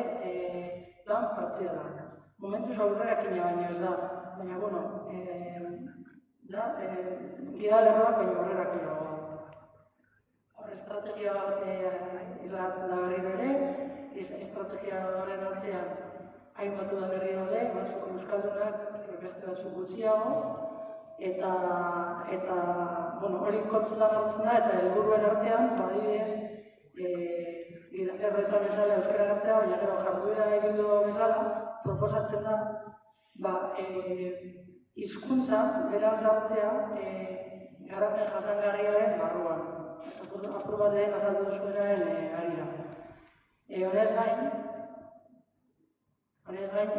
plan partzialak. Momentuz aurrerakina baino ez da, baina, gidalerroak baino aurrerakina dago. Estrategia bat islatzen da berriro ere, estrategia horren atzean hainbatu da berri daude, batzuk euskaldunak, beste batzuk gutxiago, eta hori kontutan hartzen da, eta helburuen artean, adibidez, gidalerroetan bezala euskara hartzea, baina gero jarduera egindu bezala, proposatzen da, hizkuntza beraz hartzea garapen jasangarriaren barruan. Apur bat lehen azaldu duzuenaren harira. Honez gain,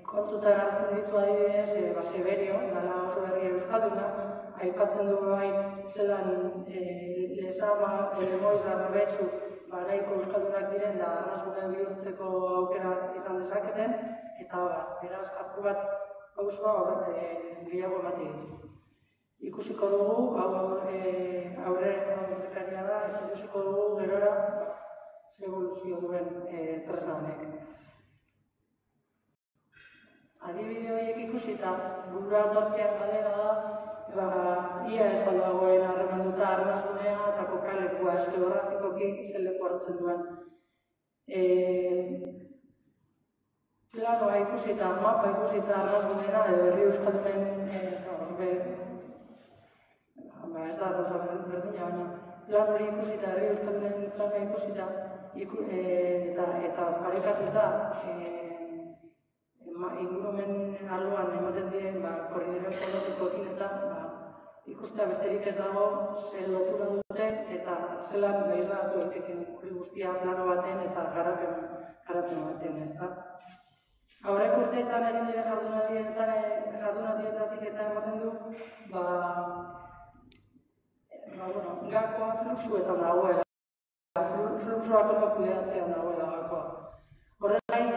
kontutan hartzen ditu adibidez, Severio, dala oso berri euskalduna, aipatzen dugu bai zelan Lezama, Lemoiz, Arrabetzu, nahiko euskaldunak diren da arnazgunean bihurtzeko aukera izan dezaketen, eta beraz apur bat pausoa gehiago ematen ditu. Ikusiko dugu, aurrekaria da, ikusiko dugu gerora ze evoluzio duen tresna honek. Adibide horiek ikusita, burura tortean galera da, ia ez aldagoen harremanduta arnazgunea eta kokalekua geografikoki zen leku hartzen duen. Planoa ikusita, mapa ikusita arnazgunera edo herri euskaldunen ez da gauza berdina, baina plan hori ikusita, herri euskaldunen plana ikusita eta parekatuta ingurumen arloan ematen diren korridore ekologikoekin eta ikustea besterik ez dago zer lotura duten eta zelan behizlatu egiteken hori guztia plano baten eta garapen baten, ezta? Aurreko urteetan egin diren jardunaldietatik eta ematen du, gakoa fluxuetan dagoela, fluxuak ondo kudeatzean dagoela gakoa. Horrez gain,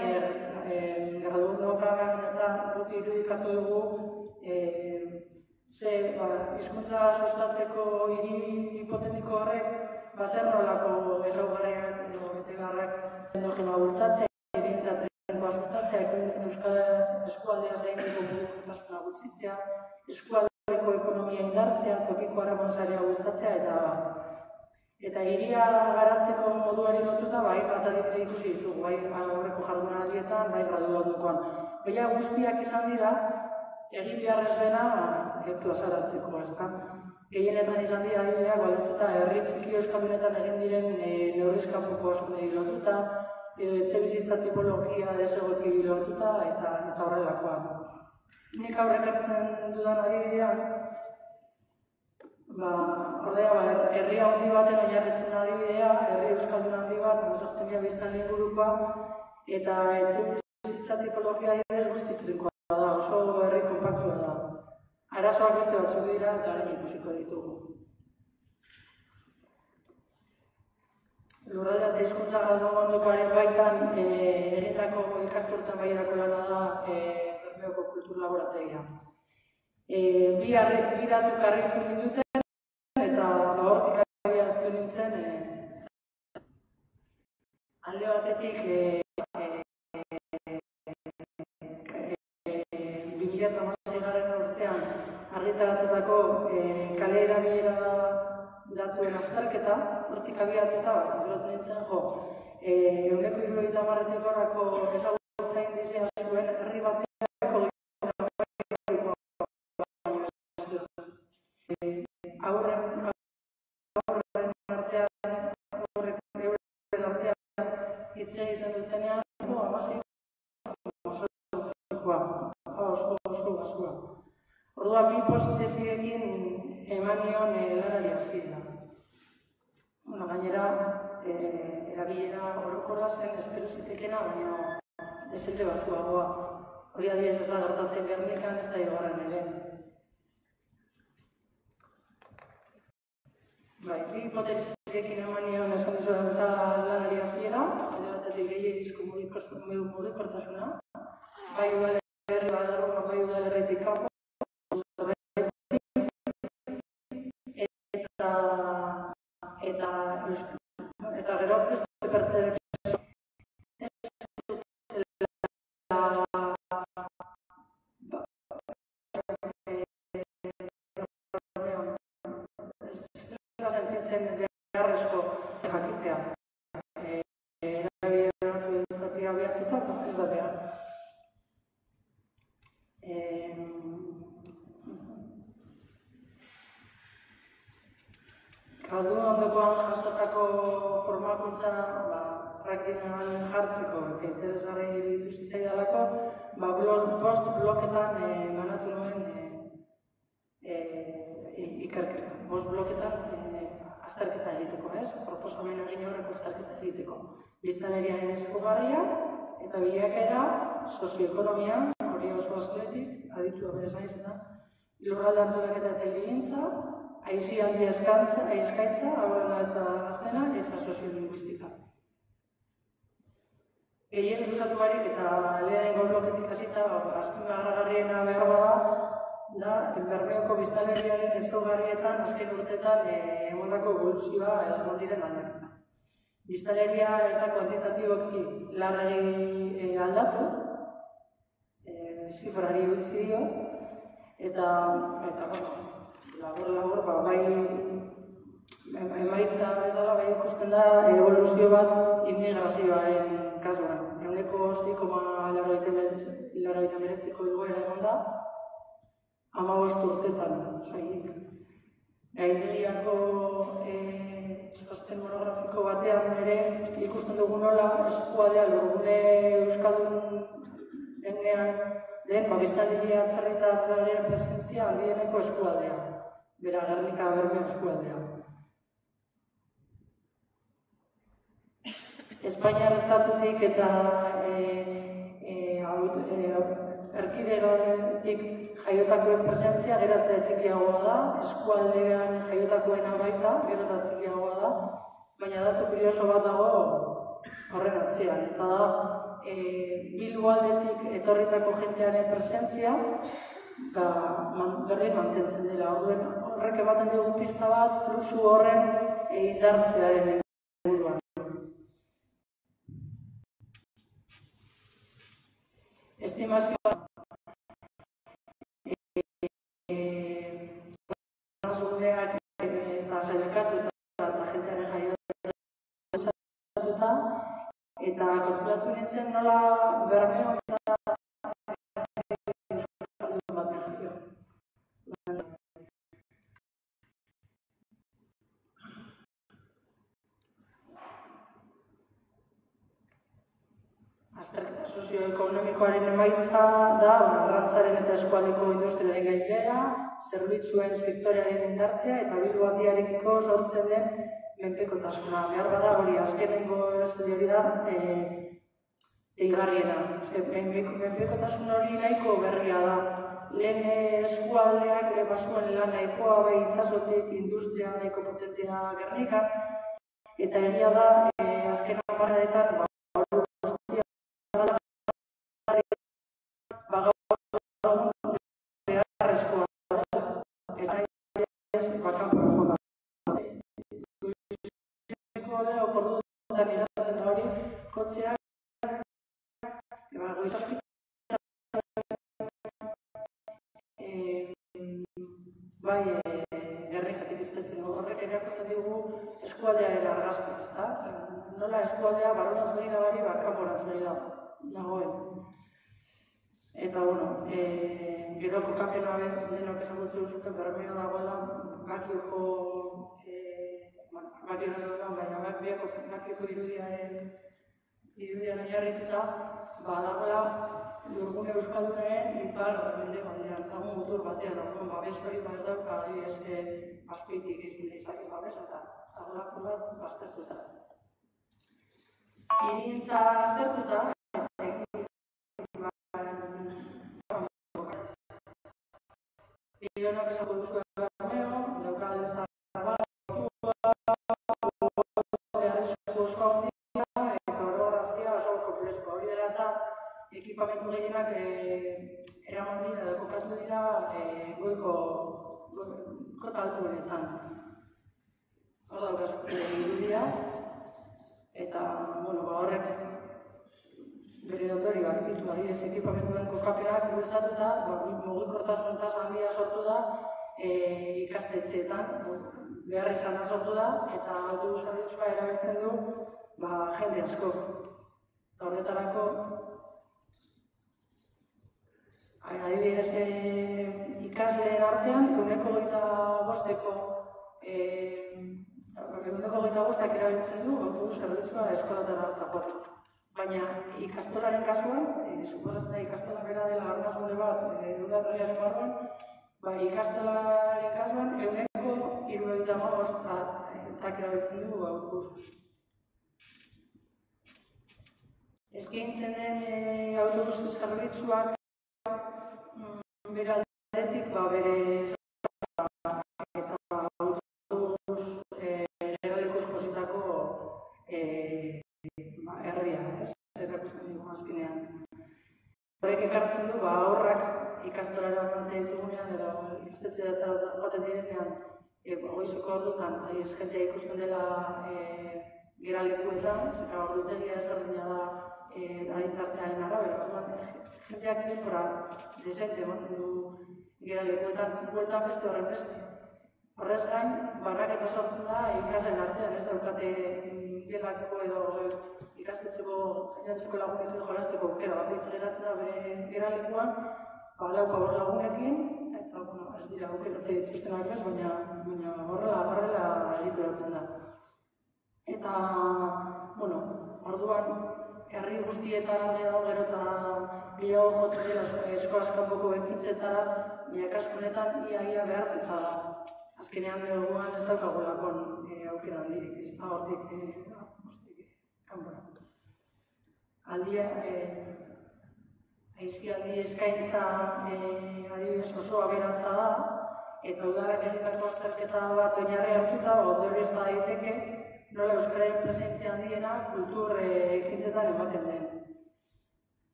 graduondo programetan guk irudikatu dugu hizkuntza sustatzeko hiri hipotetiko horrek zer nolako ezaugarriak edo betegarrak endogenoa bultzatzea, hirientzat lengua sustatzea, euskal eskualdeaz gaindiko mugikortasuna bultzitzea, eskualdeko ekonomia indartzea, tokiko harreman-sarea bultzatzea eta hiria garatzeko moduari lotuta hainbat adibide ikusi ditugu, bai aurreko jardunaldietan, bai graduondokoan. Baina guztiak izan dira egin beharrez dena plazaratzeko, ezta? Gehienetan izan dira adibideak balotuta herri txiki euskaldunetan egin diren neurriz kanpoko askundei lotuta, etxebizitza tipologia desegoki lotuta eta horrelakoa. Nik aurrek hartzen dudan adibidean, herri handi baten oinarritzen adibidea, herri euskaldun handi bat, 18.000 biztanle ingurukoa, eta etxebizitza tipologia adibidez guztiz trinkoa da, oso herri konpaktua da. Arazoak beste batzuk dira eta orain ikusiko ditugu. Lurralde eta hizkuntza graduondokoaren baitan egindako ikasturtean baierako lana da Bermeoko Kultur Laborategia. Bi datu karritu ninduten eta hortik abiatu nintzen alde batetik 2016 urtean argitaratutako kale erabilera datuen azterketa, hortik abiatuta nintzen ehuneko 70 gorako ezagutza indizea zuen herri batean aurren artean hitz egiten dutenean oso basua. Orduan, bi positeziekin eman nion lanari hasiera. Gainera, erabilera orokorra zen, espero zitekeena, baina ezente basuagoa. Hori adibidez ez da gertatzen Gernikan, ez da hirugarren ere. Bi hipotesiekin eman nion esan dizudan lanari hasiera, alde batetik gehiegizko mugikortasuna, bai udalerri badarroa, bai udalerritik kanpo, eta gero beste pertsek sentitzen beharrezko jakitea erabilera edukatik abiatuta, ez da behar. Graduondokoan jasotako formakuntza praktikan jartzeko eta interesgarri iruditu zitzaidalako, bost bloketan banatu nuen ikerketa. Bost bloketan azterketa egiteko, proposamen egin horreko azterketa egiteko. Biztanleriaren ezaugarria eta bilakaera, sozioekonomia, hori oso askletik, aditua berez naiz eta lurralde antolaketa eta hirigintza, aisialdi eskaintza, aurrena eta gaztena, eta soziolinguistika. Gehien luzatu barik eta lehenengo bloketik hasita, azpimarragarriena behar bada, da, Bermeoko biztanleriaren ezaugarrietan azken urteetan emandako eboluzioa egon diren aldaketa. Biztanleria ez da kuantitatiboki larregi aldatu, zifrari utzi dio, eta labor, bai emaitza ez dela, bai ikusten da evoluzio bat immigrazioaren kasuan. Ehuneko 8,89ko igoera egon da, 15 urtetan soilik. Gaindegiako txosten monografiko batean ere ikusten dugu nola eskualdea lurgune euskaldun den biztanleria atzerritarraren presentzia handieneko eskualdea, bera Gernika Bermeo eskualdea. Espainiar estatutik eta erkidegotik jaiotakoen presentzia gero eta txikiagoa da, eskualdean jaiotakoena baita gero eta txikiagoa da, baina datu kurioso bat dago horren atzean, eta da Bilbo aldetik etorritako jentearen presentzia berdin mantentzen dela. Horrek ematen dugu pista bat fluxu horren indartzearen inguruan. Estimazioa zureak eta sailkatuta eta jentearen jaiotuta eta kalkulatu nintzen nola Bermeo eta euskaldun bat egio. Azterketa sozioekonomikoaren emaitza da arrantzaren eta eskualdeko industriaren gainbehera, zerbitzuen sektorearen indartzea eta Bilbo handiarekiko sortzen den menpekotasuna. Behar bada hori azkenengo hori da deigarriena. Menpekotasun hori nahiko berria da. Lehen eskualdeak bazuen lan nahikoa bai itsasotik industria nahiko potentea Gernikan, eta egia da azken hamarkadetan beharrezkoa da, eta orduetan iraten da hori, kotxeak bai Gernikatik irtetzen horrek erakusten digu eskualdearen argazkia, ezta? Nola eskualdea barruan zuri da bari, kanpoan zuri da dagoen. Eta, gero kokapena denok ezagutzen zuten Bermeo dagoela Bakioko Bakioko irudiaren jarrituta dagoela Lurgune Euskaldunaren ipar mendebaldean, dagoen mutur batean, babes hori bat dauka adibidez azpeitik izin izaki babes eta dagoelako bat baztertuta. Hirigintza aztertuta, Ilonok esako duzuen Bermeo, daukal Zabal, beharrezko osko handia eta orografia oso komplexko. Hori dela eta ekipamentu gehienak eraman dira edo kokatu dira goiko kota altuenetan. Hor daukaz irudia eta horrek bere ondorioak ditu adibidez ekipamentuaren kokapenak bultzatuta, mugikortasun tasa handia sortu da ikastetxeetan, beharrizana sortu da eta autobus zerbitzua erabiltzen du jende asko. Eta horretarako adibidez ikasleen artean ehuneko 25 erabiltzen du autobus zerbitzua eskolatara joateko. Baina ikastolaren kasuan, suposatzen da ikastola bera dela arnasgune bat udaberriaren barruan, ikastolaren kasuan ehuneko 75 erabiltzen du autobus. Eskaintzen den autobus zerbitzuak bere aldetik bere eta autobus legalekuz jositako herria, erakusten dugu azkenean. Horrek ekartzen du aurrak ikastolara ematen ditugunean edo ikastetxera joaten direnean goizeko ordutan jentea ikusten dela geralekuetan, eta ordutegia ezberdina da adintartearen arabera. Jenteak denbora desente ematen du geralekuetan, bueltan beste horren beste. Horrez gain, banaketa sortzen da ikasleen artean, ez daukate gelako edo ikastetxeko jainantzeko lagunekin jolasteko aukera bakoitza geratzen da bere geralekuan, lauka bost lagunekin, eta ez dira aukeratzea dituztenak ez, baina horrela egituratzen da. Eta, orduan, herri guztietan alde dago gero eta gehiago jotzen dira eskolaz kanpoko ekintzetara, baina kaskunetan ia behartuta da. Azkenean eguan ez daukagulakon aukera handirik, ez da hortik kanpora. Aldia, aizkialdi eskaintza adibidez oso aberatza da, eta udalak egitako azterketa bat oinarri hartuta, ondorio ez da daiteke, nola euskararen presentzia handiena kultur ekintzetan ematen den.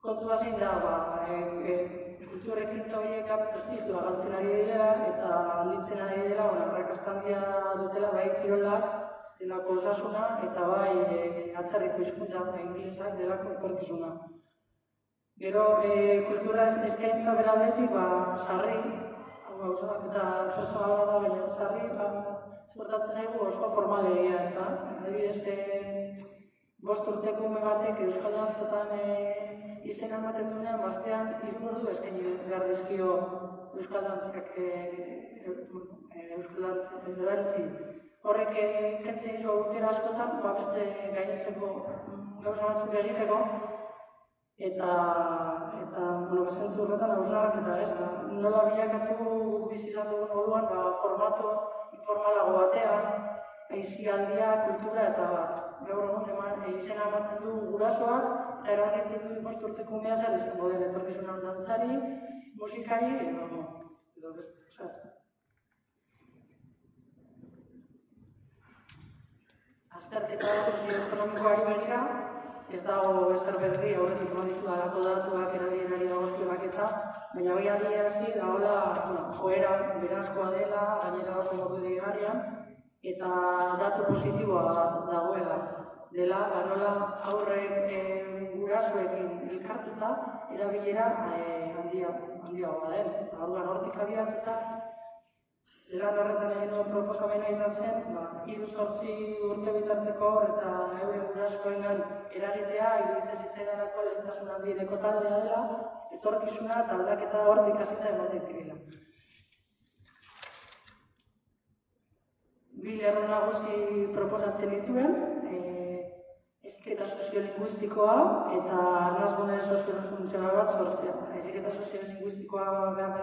Kontua zein da, kultur ekintza horiek prestigioa galtzen ari direla eta handitzen ari dela, arrakasta handia dutela bai kirolak, delako osasuna eta bai atzarriko hizkuntza ingelesak delako etorkizuna. Gero kultura eskaintza beraldetik sarri, gauzak eta pertsonala da bere sarri, suertatzen zaigu oso formalegia, ez da? Adibidez, 5 urteko ume batek euskal dantzetan izena ematen duenean, bastean 3 ordu eskaini behar dizkio euskal dantzak euskal dantzi. Horrek kentzen dizu aukera askotan, beste gainontzeko gauza batzuk egiteko, eta zentzu horretan hausnarrak eta nola bilakatu bizizan dugun moduan formato informalago batean, aisialdia, kultura eta gaur egun izena ematen du gurasoak, eta erabakitzen du 5 urteko umea zer izango den etorkizunan dantzari, musikari, edo beste. Azterketa sozioekonomikoari begira, ez dago ezer berri aurretik eman ditu dalako datuak erabilerari dagozkioak eta, baina bai adierazi dagoela joera berazkoa dela, gainera oso modu deigarrian, eta datu positiboa dagoela. Dela, nola aurrek gurasoekin elkartuta, erabilera handiagoa den. Eta hortik abiatuta, lan horretan egin duen proposamena izan zen, 3-8 urte bitarteko eta euren gurasoengan eragitea, iruditzen zitzaidanako lehentasun handieneko taldea dela, etorkizuna eta aldaketa hortik hasita eman daitekela. 2 lerro nagusi proposatzen dituen, heziketa soziolinguistikoa eta arnasgune soziofuntzional bat sortzea. Heziketa soziolinguistikoa behar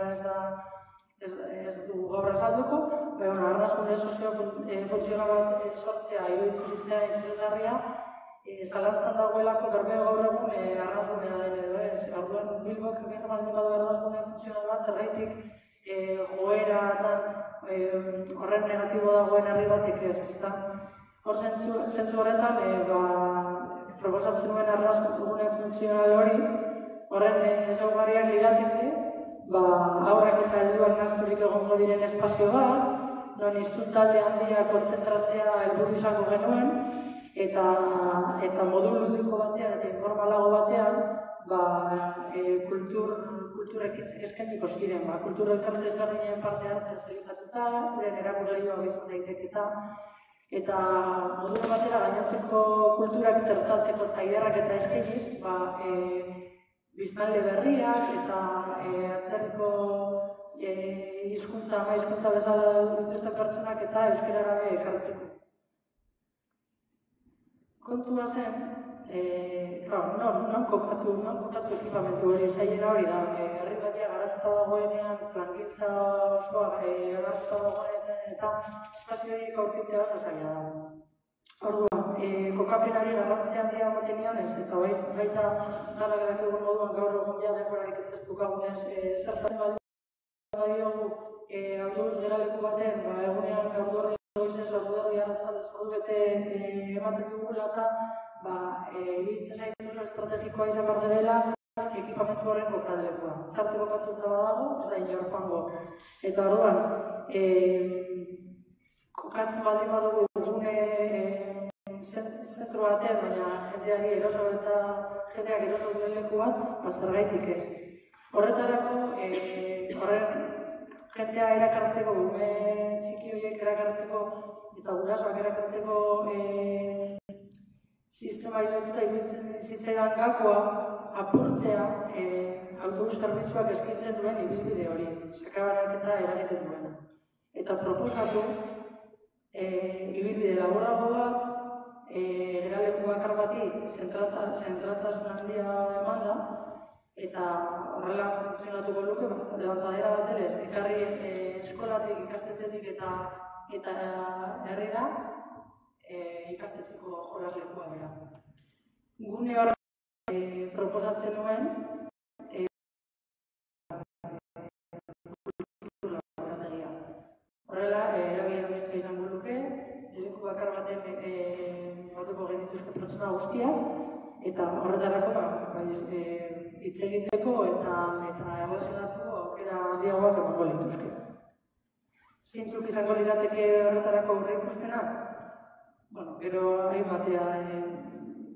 ez dugu gaur azalduko, baina arnasgune soziofuntzional bat sortzea iruditu zitzaidan interesgarria, zalantzan dagoelako bermeo gaur egun arnasgunea den edo ez. Orduan Bilbok behar baldin badu arnasgune funtzional bat zergaitik joera horren negatibo dagoen herri batik ez, ezta? Hor zentzu horretan, proposatzen duen arnasgune funtzional hori, horren ezaugarriak lirateke, aurrak eta helduak nazturik egongo diren espazio bat, non hiztun talde handia kontzentratzea helburu izango genuen, eta modu ludiko batean eta informalago batean, kultur eskainiko ziren, kultur elkarte ezberdinen parte hartzea zelikatuta, uren erakusleioa izan daiteketa, eta modu batera gainontzeko kulturak zertatzeko tailerrak eta eskainiz, biztanle berriak eta atzerriko hizkuntza bezala dituzten pertsonak eta euskarara ekartzeko. Kontua zen, non kokatu ekipamentu hori zailena hori da. Herri batia garatuta dagoenean, plangintza osoa garatuta dagoenean eta espazio horiek aurkitzea oso zaila da. Orduan, kokapenari garrantzia handia ematen nionez, eta baita ganak dakigun moduan gaur egun denborarik ez dukagunez zertan badiogu autobus geraleku baten, egunean ordurri goizez ordurri arratzaldez ordubete ematen dugula eta iruditzen zaitu oso estrategikoa izan behar dela ekipamentu horren kokadelekoa. Txarte kokatuta badago, ez da inor joango. Eta orduan, kokatzen baldin badugu gune zentru batean, baina jendeak eroso duen leku bat, zergaitik ez. Horretarako, jendea erakartzeko, gume txiki horiek erakartzeko eta gurasoak erakartzeko sistema ilotuta iruditzen zitzaidan gakoa apurtzea autobus zerbitzuak eskaintzen duen ibilbide hori, sakabanaketa eragiten duena. Eta proposatu ibilbide laborago bat, geraleku bakar bati zentratasun handia emanda, eta horrela funtzionatuko luke, lanzadera bat ere, ekarri eskolatik, ikastetxetik eta herrira ikastetxeko jolaslekua bera. Gune horrela proposatzen nuen, horrela, erabila beste izango luke, leku bakar baten batuko genituzko pertsona guztiak, eta horretarako hitz egiteko eta erlazionatzeko aukera handiagoak emango lituzke. Zeintzuk izango lirateke horretarako aurreikuspenak? Gero hainbatea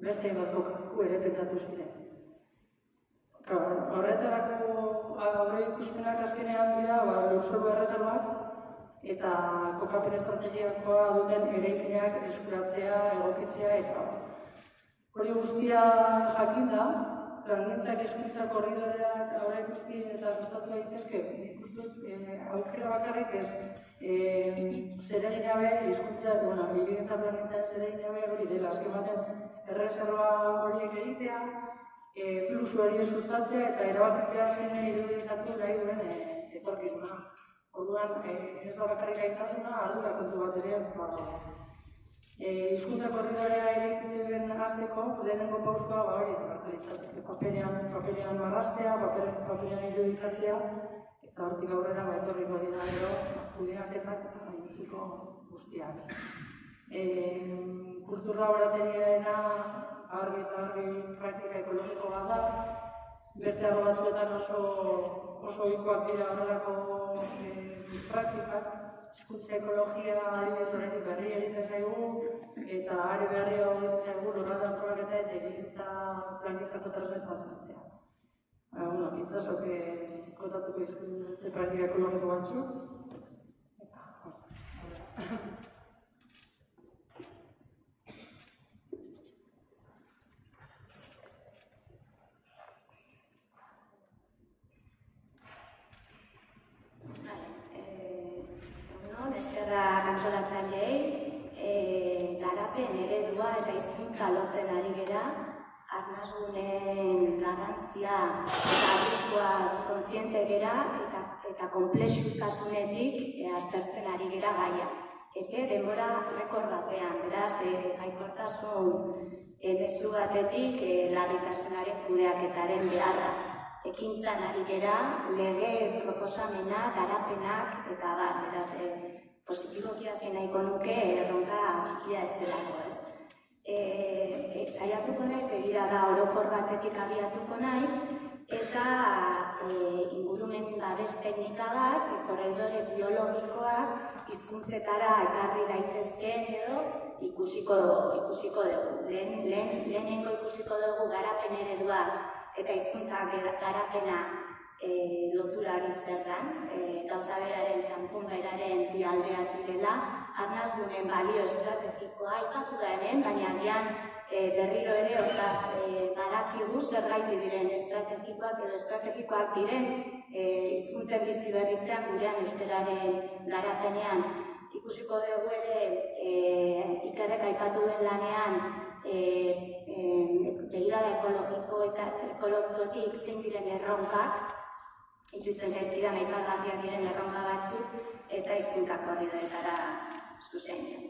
beste hainbat kokatu ere pentsatu ziren. Horretarako aurreikuspenak azkenean dira lurzoru erreserbak eta kokapen estrategiakoa duten eraikinak eskuratzea, egokitzea eta hori guztia jakinda, plangintzak hezkuntza korridoreak aurreikusi eta sustatu daitezke, nik uste dut aukera bakarrik ez zeregin gabe hizkuntza, hirigintza plangintzaren zeregin gabe hori dela, azken baten erreserba horiek egitea, fluxu hori sustatzea eta erabakitzea zen irudikatu nahi duen etorkizuna. Orduan, ez da bakarrik gaitasuna, ardura kontu bat ere hizkuntza korridorea eraikitzen hasteko lehenengo pausoa hori litzateke paperean marraztea, paperean irudikatzea eta hortik aurrera etorriko dira gero kudeaketak eta gainontzeko guztiak. Kultur laborategiarena argi eta argi praktika ekologiko bat da, beste arlo batzuetan oso ohikoak dira horrelako praktikak. Hizkuntza ekologia adibidez oraindik berri egiten zaigu eta are berri egiten zaigu lurralde antolaketa eta hirigintza plangintzako tresnetan sartzea. Itzazoke kontatuko dizkizut praktika ekologiko batzuk. Eskerrak antolatzaileei, garapen eredua eta hizkuntza lotzen ari gera, arnasgunen garrantzia eta arriskuaz kontziente gera eta konplexutasunetik aztertzen ari gera gaia. Epe denbora rekord batean, beraz, aikortasun mezu batetik larritasunaren kudeaketaren beharra. Ekintzan ari gera, lege proposamena, garapenak eta beraz, positiboki hasi nahiko nuke erronka txikia ez delako. Saiatuko naiz, begira da orokor batetik abiatuko naiz, eta ingurumen babes teknika bat, korredore biologikoak hizkuntzetara ekarri daitezkeen edo ikusiko dugu. Lehenengo ikusiko dugu garapen eredua eta hizkuntza garapena lotura bizterran, gauza beraren txampun beraren bi aldeak direla, arnasgunen balio estrategikoa aipatu da hemen, baina agian berriro ere hortaz badakigu zergaiti diren estrategikoak edo estrategikoak diren hizkuntzen bizi berritzean gurean euskararen garapenean. Ikusiko dugu ere Ikerrek aipatu duen lanean begirada ekologiko eta ekologikotik zein diren erronkak, intuitzen zaizkidan aipagarriak diren erronka batzuk eta hizkuntza korridoretara zuzenean.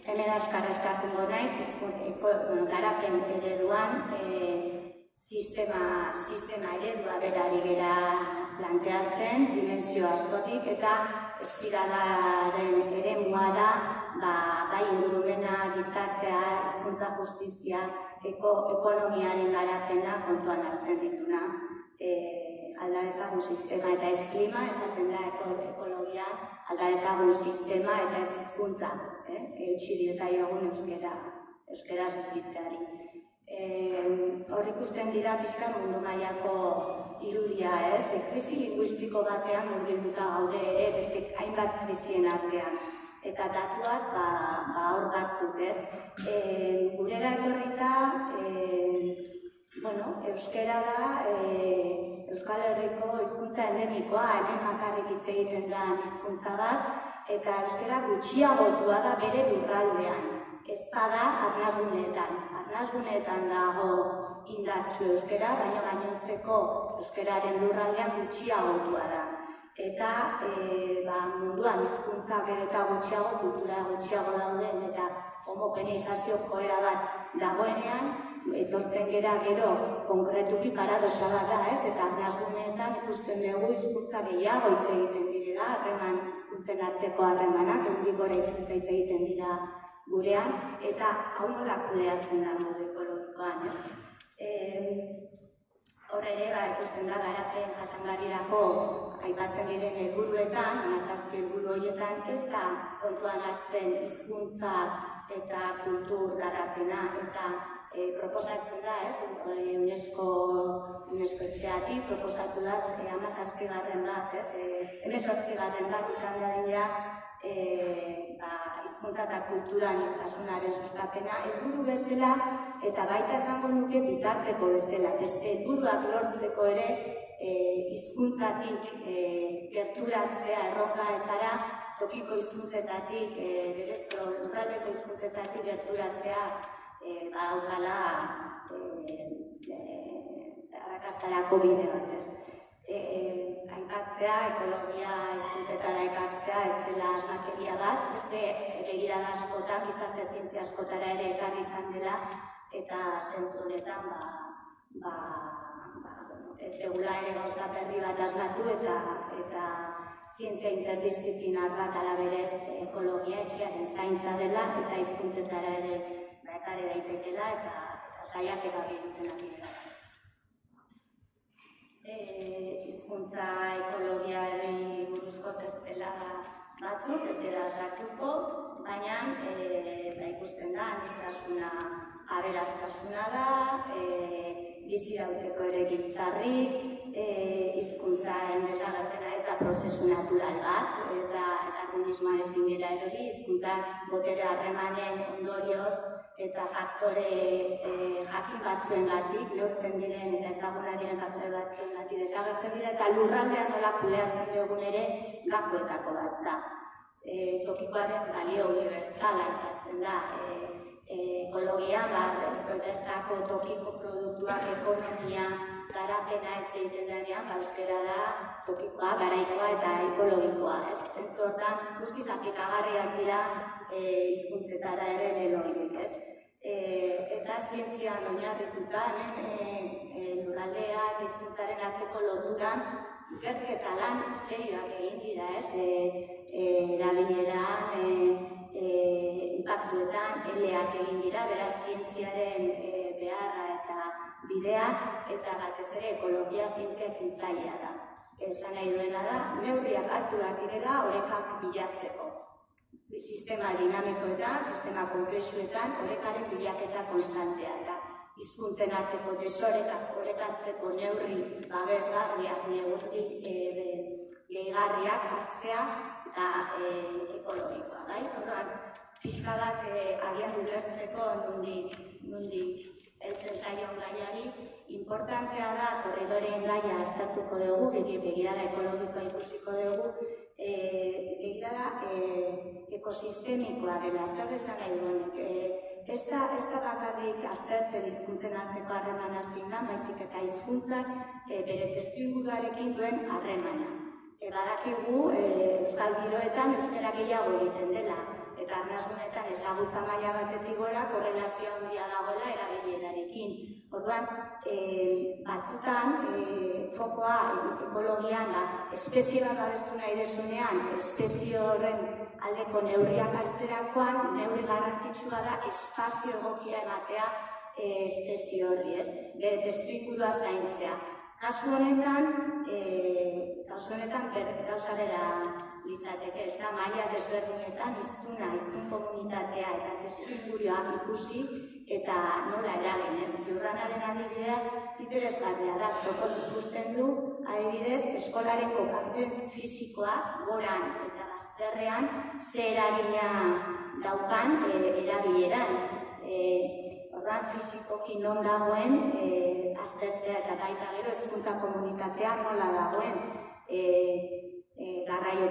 Hemen askarrezkatuko naiz, garapen ereduan sistema eredua berari gera planteatzen, dimensio askotik eta espiralaren eremua da bai ingurumena, gizartea, hizkuntza justizia, ekonomiaren garapena kontuan hartzen dituna. Alda ezagun sistema eta ez klima, esaten da ekologian, alda ezagun sistema eta ez hizkuntza, eutsi diezaiogun euskeraz bizitzeari. Hor ikusten dira pixka mundu mailako irudia, krisi linguistiko batean murgilduta gaude ere, beste hainbat krisien artean. Eta datuak hor batzuk, gurera etorrita, euskera da Euskal Herriko hizkuntza endemikoa, hemen bakarrik hitz egiten da hizkuntza bat, eta euskera gutxiagotua da bere lurraldean. Ez bada arnasguneetan dago indar indartsu euskera, baina gainontzeko euskeraren lurraldean gutxiagotua da. Eta munduan hizkuntza gero eta gutxiago, kultura gutxiago dauden eta homogeneizazio joera bat dagoenean, etortzen gero konkretuki paradoxa bat da, ez? Eta arnasguneetan ikusten dugu hizkuntza gehiago hitz egiten direla, hizkuntzen arteko harremanak, ehundik gora hizkuntza hitz egiten dira gurean, eta hau nola kudeatzen da modu ekologikoan. Hor ere, ikusten da, garapen jasangarrirako aipatzen diren helburuetan, 17 helburu horietan, ez da kontuan hartzen hizkuntza eta kultur garapena, eta proposatzen da, UNESCO etxeatik proposatu da 17. bat, 18. bat izan da dira hizkuntza eta kultura aniztasunaren sustapena helburu bezala eta baita esango nuke bitarteko bezala. Beste helburuak lortzeko ere hizkuntzatik gerturatzea erronkaetara, tokiko hizkuntzetatik, berezko lurraldeko hizkuntzetatik gerturatzea badaukala arrakastarako bide batez. Aipatzea, ekologia hizkuntzetara ekartzea, ez dela asmakeria bat, beste begirada askotan, gizarte zientzia askotara ere ekarri izan dela, eta zentzu honetan ez degula ere gauza berri bat asmatu eta zientzia interdisziplinar bat alaberez ekologia etxearen zaintza dela eta hizkuntzetara ere ekarri daitekela eta saiakera dutenak dira. Hizkuntza ekologiari buruzko zertzela batzuk, ez gara sartuko, baina ikusten da, aniztasuna aberastasuna da, bizi dauteko ere giltzarri, hizkuntzaren desagerpena ez da prozesu natural bat, ez da antagonismoa ezin dira erori, hizkuntza botere harremanen ondorioz eta faktore jakin batzuengatik lortzen diren eta ezaguna diren faktore batzuengatik desagertzen dira eta lurraldean nola kudeatzen dugun ere gakoetako bat da. Tokikoaren balio unibertsala aipatzen da. Ekologia, bertako tokiko produktuak, ekonomia, garapena ez egiten denean, euskera da tokikoa, garaikoa eta ekologikoa. Zentzu hortan, guztiz aplikagarriak dira hizkuntzetara ere lehorrik, ez? Eta zientzian oinarrituta, lurraldeak hizkuntzaren arteko loturan, ikerketa lan serioak egin dira, ez? Erabileran, impactuetan, eleak egin dira, beraz zientziaren beharra eta bideak, eta batez ere ekologia zientzia ekintzailea da. Esan nahi duena da, neurriak hartu behar direla orekak bilatzeko. Sistema dinamikoetan, sistema konplexuetan, orekaren bilaketa konstantea da. Hizkuntzen arteko desorekak orekatzeko neurri babesgarriak, neurri gehigarriak hartzea eta ekologikoa. Pixka bat agian ulertzeko nondik heltzen zaion gaiari, importantea da korridoreen gaia aztertuko dugu, begirada ekologikoa ikusiko dugu, begirada ekosistemikoa dela, zer esan nahi duenik. Ez da bakarrik aztertzen hizkuntzen arteko harremana zein da, baizik eta hizkuntzak bere testuinguruarekin duen harremana. Badakigu euskal giroetan euskara gehiago egiten dela, eta arnasgunetan ezagutza maila batetik gora korrelazio handia dagoela erabilerarekin. Orduan, batzutan, fokoa ekologian da, espezie bat babestu nahi desunean, espezie horren aldeko neurriak hartzerakoan, neurri garrantzitsua da espazio egokia ematea espezie horri, ez? Bere testuingurua zaintzea. Kasu honetan, gauza bera litzateke, ez da, maila desberdinetan hiztun komunitatea eta testuingurua ikusi eta nola eragin, ez? Lurranaren adibidea interesgarria da, ikusten du, adibidez, eskolaren kokapten fisikoa goran eta bazterrean ze eragina daukan erabileran. Orduan, fizikoki non dagoen aztertzea eta baita gero hezkuntza komunitatea nola dagoen garraio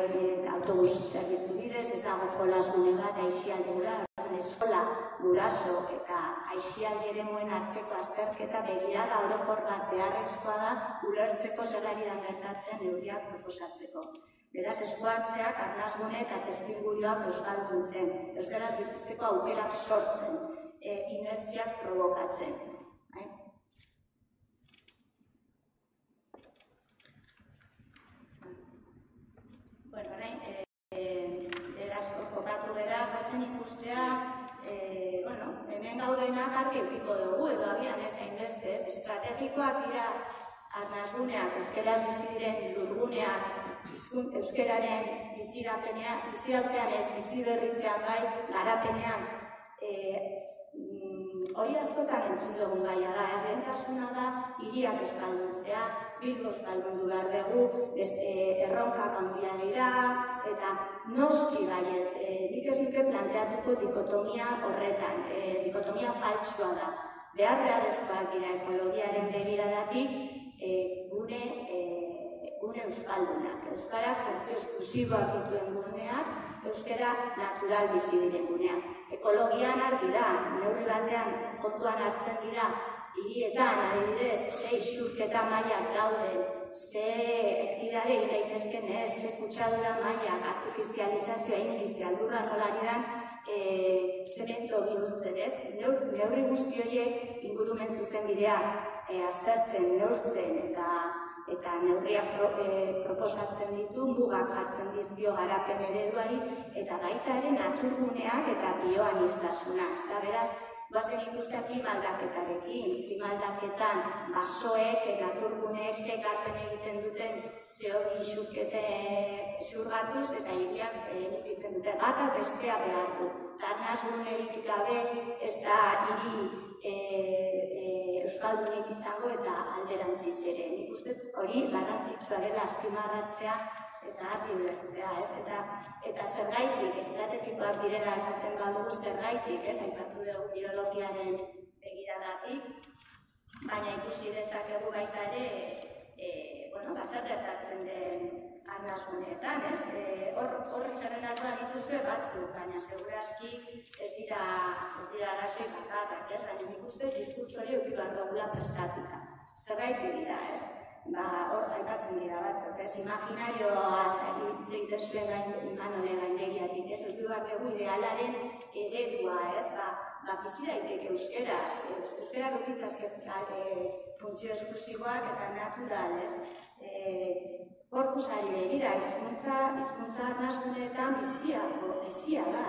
autobus zerbitzu bidez, ez dago jolasgune bat aisialdura, batean eskola, guraso eta aisialdi eremuren arteko azterketa begirada orokor bat beharrezkoa da ulertzeko zer ari da gertatzen neurriak proposatzeko. Beraz, esku hartzeak arnasgune eta testimoniuak euskalduntzen, euskaraz bizitzeko aukerak sortzen, inertziak provokatzen. Bueno, orain, beraz, kokatu gara, bazen ikustea, hemen gaudenak argi eukiko dugu, edo agian ez hainbeste, estrategikoak dira arnasguneak, euskaraz bizi diren lurguneak, euskararen bizirapenean ez, bizi berritzean bai, garapenean, hori askotan entzun dugun gaia da, ez lehentasuna da, hiriak euskalduntzea, Bilbo euskaldundu behar dugu, erronkak handia dira, eta noski baietz, nik ez nuke planteatuko dikotomia horretan, dikotomia faltsua da. Beharrezkoak dira ekologiaren begiradatik gune euskaldunak. Euskarak funtzio esklusiboak dituen guneak, euskara natural bizi diren guneak. Ekologian argi da, neurri batean kontuan hartzen dira, hirietan, adibidez, ze isurketa mailak dauden, ze ektibidade egin daitezken ez, ze kutsadura mailak, artifizializazioa indizia, lurra nolaridan, zemento bihurtzen ez. Neurri guzti horiek ingurumen zuzenbideak aztertzen, neurtzen eta neurriak proposatzen ditu, mugak jartzen dizkio garapen ereduari, eta baita ere naturguneak eta bioaniztasuna. Beraz, bazen ikustea klimaldaketarekin, klimaldaketan basoek, naturguneek zekarpen egiten duten CO2 xurgatuz eta hiriak emititzen dute. Bata bestea behar du. Arnasgunerik gabe ez da hiri euskaldunik izango eta alderantziz ere. Nik uste hori garrantzitsua dela azpimarratzea eta argi ulertzea, eta zergaitik, estrategikoak direla esaten badugu zergaitik, aipatu dugu biologiaren begiradatik, baina ikusi dezakegu baita ere, zer gertatzen den arnasguneetan, hor zerrendatuak dituzue batzuk, baina segurazki ez dira arrazoi bakarrak, baina nik uste diskurtso hori eduki behar dugula prestatuta. Zergaitik dira, hor aipatzen dira batzuk, imaginarioaz egiten zuen Imanole gaindegiatik, eduki behar dugu idealaren eredua, bizi daiteke euskeraz, euskarak edukitzazke funtzio esklusiboak eta natural, Korpusari begira, hizkuntza arnasguneetan bizia da,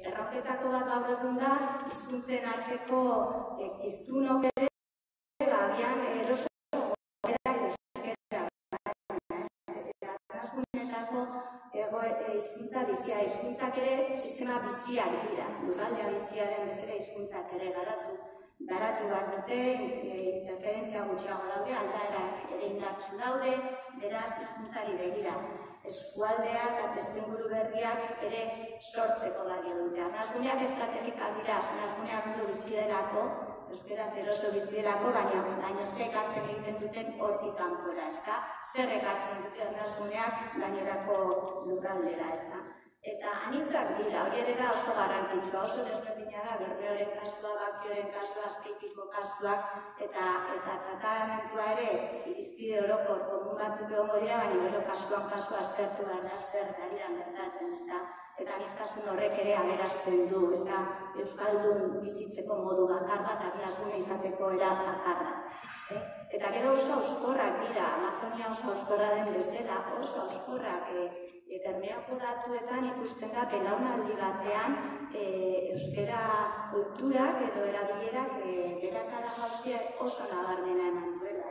erronketako bat gaur egun da, hizkuntzen arteko hiztunok ere, agian eroso gora euskera, arnasgunetako hizkuntza bizia, hizkuntzak ere sistema biziak dira, lugaldea bizia den bezala hizkuntzak ere garatu behar dute, interferentzia gutxiago daude, aldaerak ere indartsu daude, beraz hizkuntzari begira. Eskualdeak eta testuinguru berriak ere sortzeko balio dute. Arnasguneak estrategikoak dira, arnasguneak ondo bizi delako, euskaraz eroso bizi delako, baina ze ekarpen egiten duten hortik kanpora, zer ekartzen dute arnasguneak gainerako lurraldera, Eta anitzak dira, hori ere da oso garrantzitsua, oso desberdina da Bermeoren kasua, Bakioren kasua, Azpeitiko kasuak eta tratamentua ere irizpide orokor komun batzuk egongo dira, baina gero kasuan kasua aztertu behar da zer daridan gertatzen, eta aniztasun horrek ere aberazten du, euskaldun bizitzeko modu bakar bat, arnasgune izateko era bakarra. Eta gero oso auskorrak dira, Amazonia oso auskorra den bezala, oso auskorrak Bermeoko datuetan ikusten da belaunaldi batean euskara kulturak edo erabilerak berakada jauzia oso nabarmena eman duela,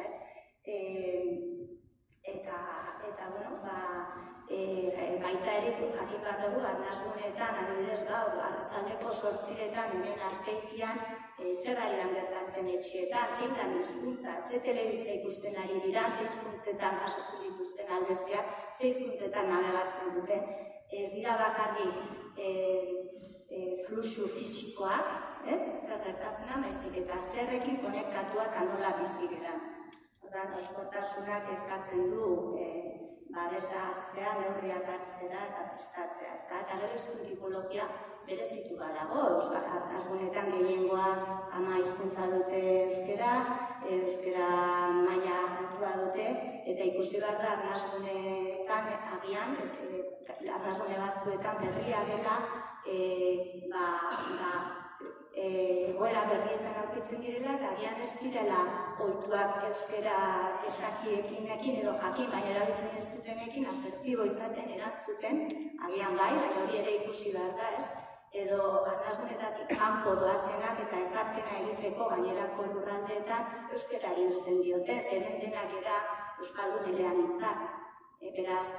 baita ere jakin behar dugu arnasguneetan, adibidez gaur, arratsaldeko 8:00 hemen Azpeitian zer ari dan gertatzen etxeetan, zein da hizkuntza, ze telebista ikusten ari dira, ze hizkuntzetan jasotzen dituzten albesteak, ze hizkuntzetan nabegatzen dute. Ez dira bakarrik fluxu fisikoak, zer gertatzen da, baizik eta zerrekin konektatuak nola bizi gara. Orduan, oskortasunak eskatzen du babesa hartzea, neurriak hartzera eta prestatzea. Eta gero tipologia berezitu badago, arnasgunetan gehiengoa ama hizkuntza dute euskera maila altua dute, eta ikusi behar da arnasgunetan agian, arnasgune batzuetan berria dela, egoera berrietan aurkitzen direla, eta agian ez direla ohituak euskera ez dakiekinekin edo jakin, baina erabiltzen ez dutenekin asertibo izaten erantzuten, agian bai, baina hori ere ikusi behar da, ez? Edo arnasgunetatik kanpo doazenak eta ekarpena egiteko gainerako lurraldeetan euskerari uzten diote, zeren denak era euskaldun eleanitzak. Beraz,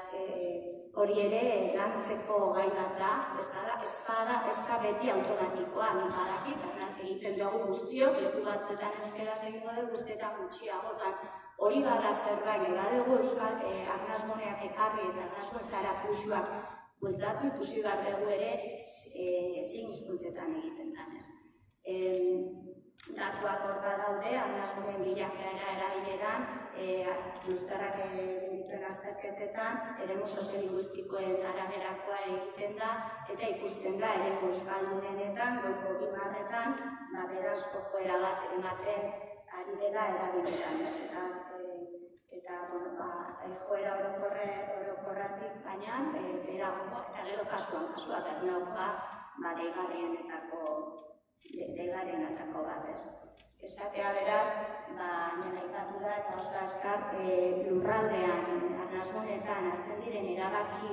hori ere lantzeko gai bat da, ez da beti automatikoa, nik badakit, egiten dugu guztiok, leku batzuetan euskaraz egingo dugu, guztietan gutxiago, hori bada zerbait, badugu euskal arnasguneak ekarri eta arnasgunetara fluxuak bueltatu ikusi behar dugu ere zein hizkuntzetan egiten denez. Datuak hor badaude, arnasgunen bilakeara erabileran, euskarrak dituen azterketetan, eremu soziolinguistikoen araberakoa egiten da, eta ikusten da eremu euskaldunenetan, goiko bimarretan, beraz joera bat ematen ari dela erabileran. Eta joera orokorratik baina, eta gero kasua berneokoa, deigarrienetako bat ez. Esatea beraz, hemen aipatu da eta oso azkar lurraldean, arnasgunetan hartzen diren erabaki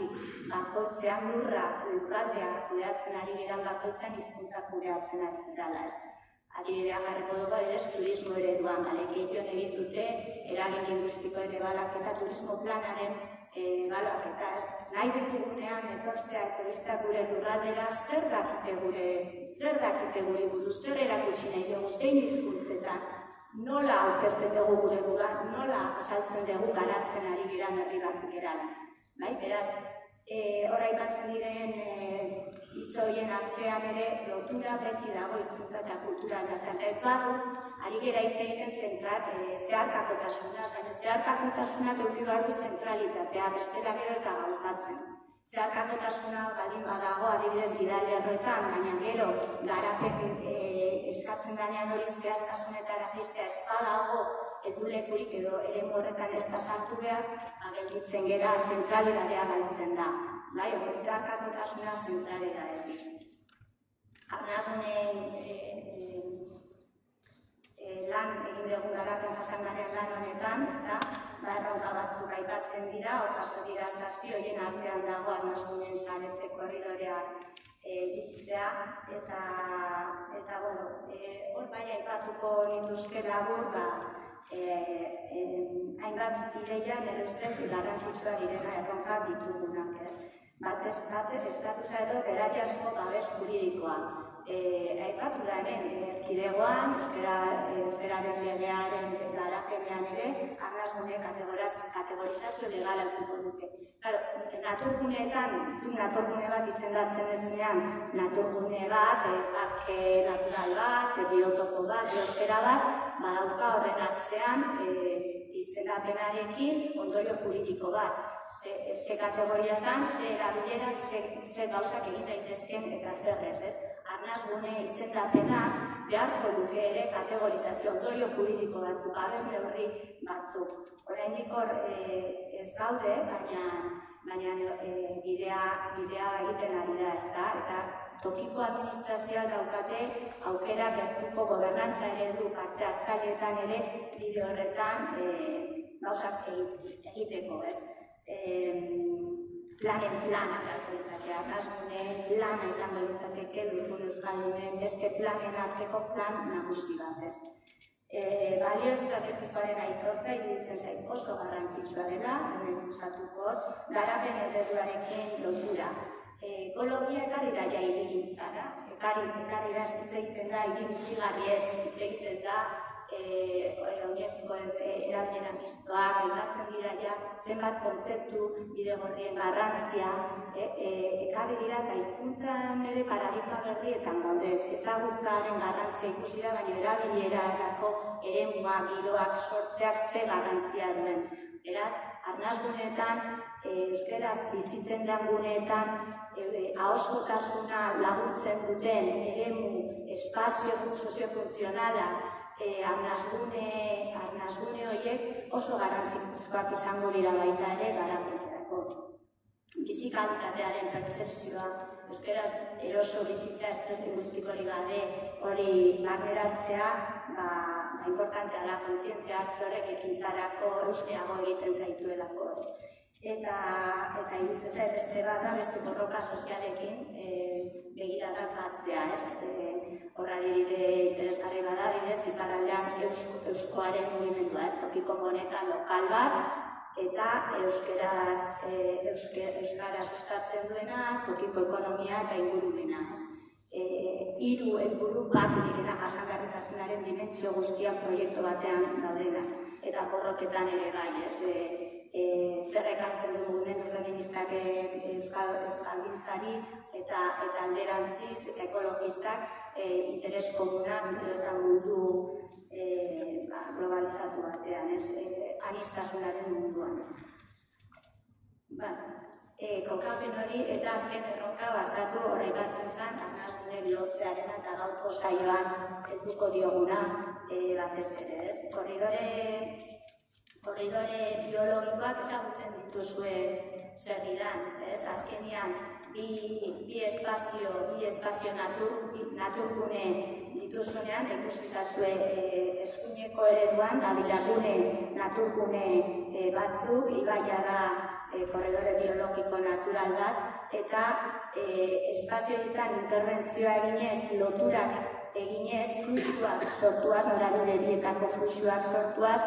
bakoitzean lurraldea kudeatzen ari geran bakoitzan hizkuntza kudeatzen ari gerala ez. Adibidea jarriko dugu adibidez turismo ereduan, Lekeition egin dute eragin linguistikoen ebalaketa turismo planaren ebalaketa ez. Nahi ditugunean etortzea turistak gure lurraldera zer dakite gure buruz, zer erakutsi nahi dugu, zein hizkuntzetan, nola aurkezten dugu gure burua, nola saltzen dugu garatzen ari geran herri bat gerala. Beraz, hor aipatzen diren hitz horien atzean ere lotura beti dago hizkuntza eta kultura aldatzen. Ez badu, ari gera hitz egiten zeharkakotasunaz, baina zeharkakotasunak eduki behar du zentralitatea, bestela gero ez da gauzatzen. Zeharkakotasuna baldin badago adibidez gidalerroetan, baina gero garapen eskatzen denean hori zehaztasunetara jistea ez badago edulekurik edo eremu horretan ez da sartu behar, gelditzen gera zentralitatea galtzen da. Hori zeharkakotasuna zentralitatea. Arnasgunen lan egin dugu garapen jasangarrian lan honetan, erronka batzuk aipatzen dira, hor jaso dira 7 horien artean dago arnasgunen saretze korridorea egitea, eta hor bai aipatuko nituzke labur, hainbat ideia nire ustez garrantzitsua direna erronka ditugunak ez. Batez estatusa edo berariazko babes juridikoa. Aipatu da hemen, erkidegoan, euskararen legearen garapenean ere, arnasgune kategorizazio legal hartuko dute. Naturguneetan, naturgune bat izendatzen ezenean, naturgune bat, parke natural bat, biotopo bat, biosfera bat, badauka horren atzean izendapenarekin ondorio juridiko bat. Ze kategoriatan, ze erabilera, ze gauzak egin daitezken eta zer ez. Arnasgune izendapena beharko luke ere kategorizazio ondorio juridiko batzuk, babes neurri batzuk. Oraindik hor ez gaude, baina bidea egiten ari da ezta, eta tokiko administrazioa daukate aukera gertuko gobernantza eredu parte hartzaileetan ere bide horretan gauzak egiteko ez. Planen plana beharko litzateke, arnasgunen plana izango litzateke lurgun euskaldunen beste planen arteko plan nagusi bat ez. Balio estrategikoaren aitortza iruditzen zait oso garrantzitsua dela, ez usatuko, garapen ereduarekin lotura. Ekologia ekarri da ja hirigintzara, ekarri da hitz egiten da hiri bizigarri ez, hitz egiten da oinezko erabilera manifestoak, aipatzen dira zenbat kontzeptu bidegorrien garrantzia, ekarri dira eta hizkuntzan ere paradigma berrietan gaude, ezagutzaren garrantzia ikusi da, baina erabilerarako eremua, giroak sortzeak ze garrantzia duen. Beraz, arnasguneetan, euskaraz bizitzen den guneetan, ahoskotasuna laguntzen duten eremu, espazio soziofuntzionala, arnasgune horiek oso garrantzizkoak izango dira baita ere garapenerako. Bizi kalitatearen pertzepzioa, euskaraz eroso bizitza estres lingüistikorik gabe hori barneratzea, importantea da kontzientzia hartze horrek ekintzarako euskerago egiten zaituelako. Eta iruditzen zait beste bat da, beste borroka sozialekin begiradak batzea, horra adibide interesgarri bada, bidez, iparraldean euskoaren mugimendua, tokiko moneta lokal bat, eta euskara sustatzen duena, tokiko ekonomia eta ingurumena. Hiru helburu bat direna jasangarritasunaren dimentsio guztiak proiektu batean daudena, eta borroketan ere bai, zer ekartzen du mugimendu feministak euskalgintzari eta alderantziz eta ekologistak interes komunak eta mundu globalizatu batean, anistasunaren munduan. Kokapen hori eta azken erronka barkatu horregatzen zen arnasgunek lotzearen eta gaurko saioan helduko dioguna batez ere. Korridore biologikoak ezagutzen dituzue zer diran. Azkenean, bi espazio naturgune dituzunean, ikusizazue eskuineko ereduan, adilagune naturgune batzuk, ibaia da korredore biologiko natural bat, eta espazioetan interbentzioa eginez, loturak eginez, fluxuak sortuaz, norabide bietako fluxuak sortuaz,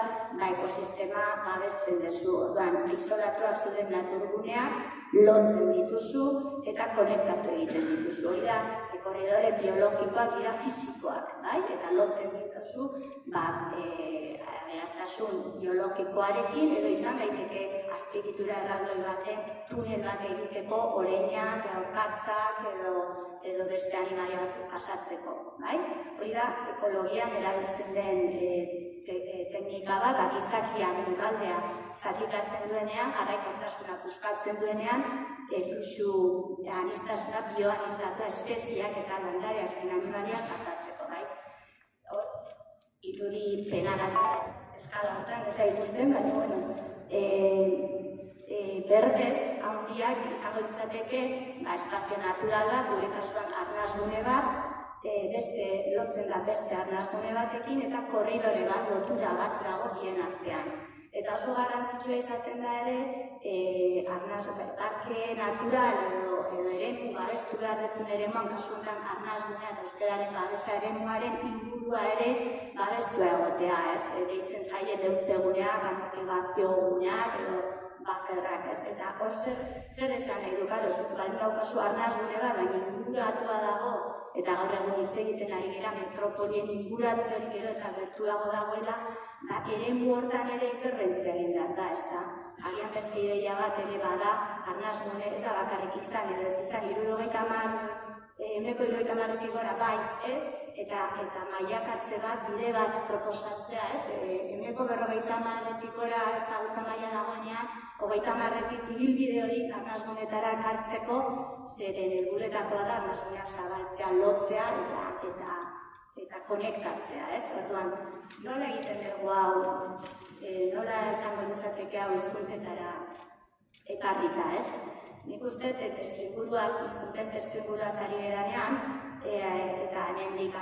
ekosistema babesten dezu. Orduan, isolatuak zuden naturguneak, lotzen dituzu eta konektatu egiten dituzu. Hori da, korridore biologikoak dira fisikoak, eta lotzen dituzu aberastasun biologikoarekin, edo izan daiteke azpiegitura erraldoi baten tunel bat egiteko oreinak, orkatzak edo beste animalia batzuk pasatzeko. Hori da, ekologian erabiltzen den teknika bat, gizakian lurraldea zatikatzen duenean, jarraikortasuna puskatzen duenean, fluxu anistasuna, bioanistatua, espeziak eta landareak zen animaliak pasatzeko. Irudi penala eskala hortan ez da ikusten, baina berdez handiak izango ditzateke espazio naturala, gure kasuan arnasgune bat, beste lotzen da beste arnasgune batekin eta korridore bat, lotura bat dago bien artean. Eta oso garrantzitsua izaten da ere, parke natural edo eremu babestu behar dezun eremuan, kasuntan arnasgunea eta euskararen babesa eremuaren ingurua ere babestua egotea, deitzen zaie deutzeguneak, amortibazio guneak edo baferrak, eta hor zer esan nahi du, baldin daukazu arnasgune bat, baina inguratua dago, eta gaur egun hitz egiten ari gara metropolien inguratze hori gero eta gertuago dagoela, eremu hortan ere interbentzia egin behar da, ez da? Agian beste ideia bat ere bada, arnasgune ez da bakarrik izan, edo ez izan, 70-etik gora bai, ez? Eta mailakatze bat, bide bat proposatzea, ez? 70-etik gora ezagutza maila dagoenean, 30-etik ibilbide hori arnasgunetara ekartzeko, zeren helburuetakoa da arnasguneak zabaltzea, lotzea eta konektatzea, ez? Orduan, nola egiten dugu hau, nola izango litzateke hau hizkuntzetara ekarrita, ez? Nik uste, hizkuntzen testuinguruaz ari geranean, eta hemendik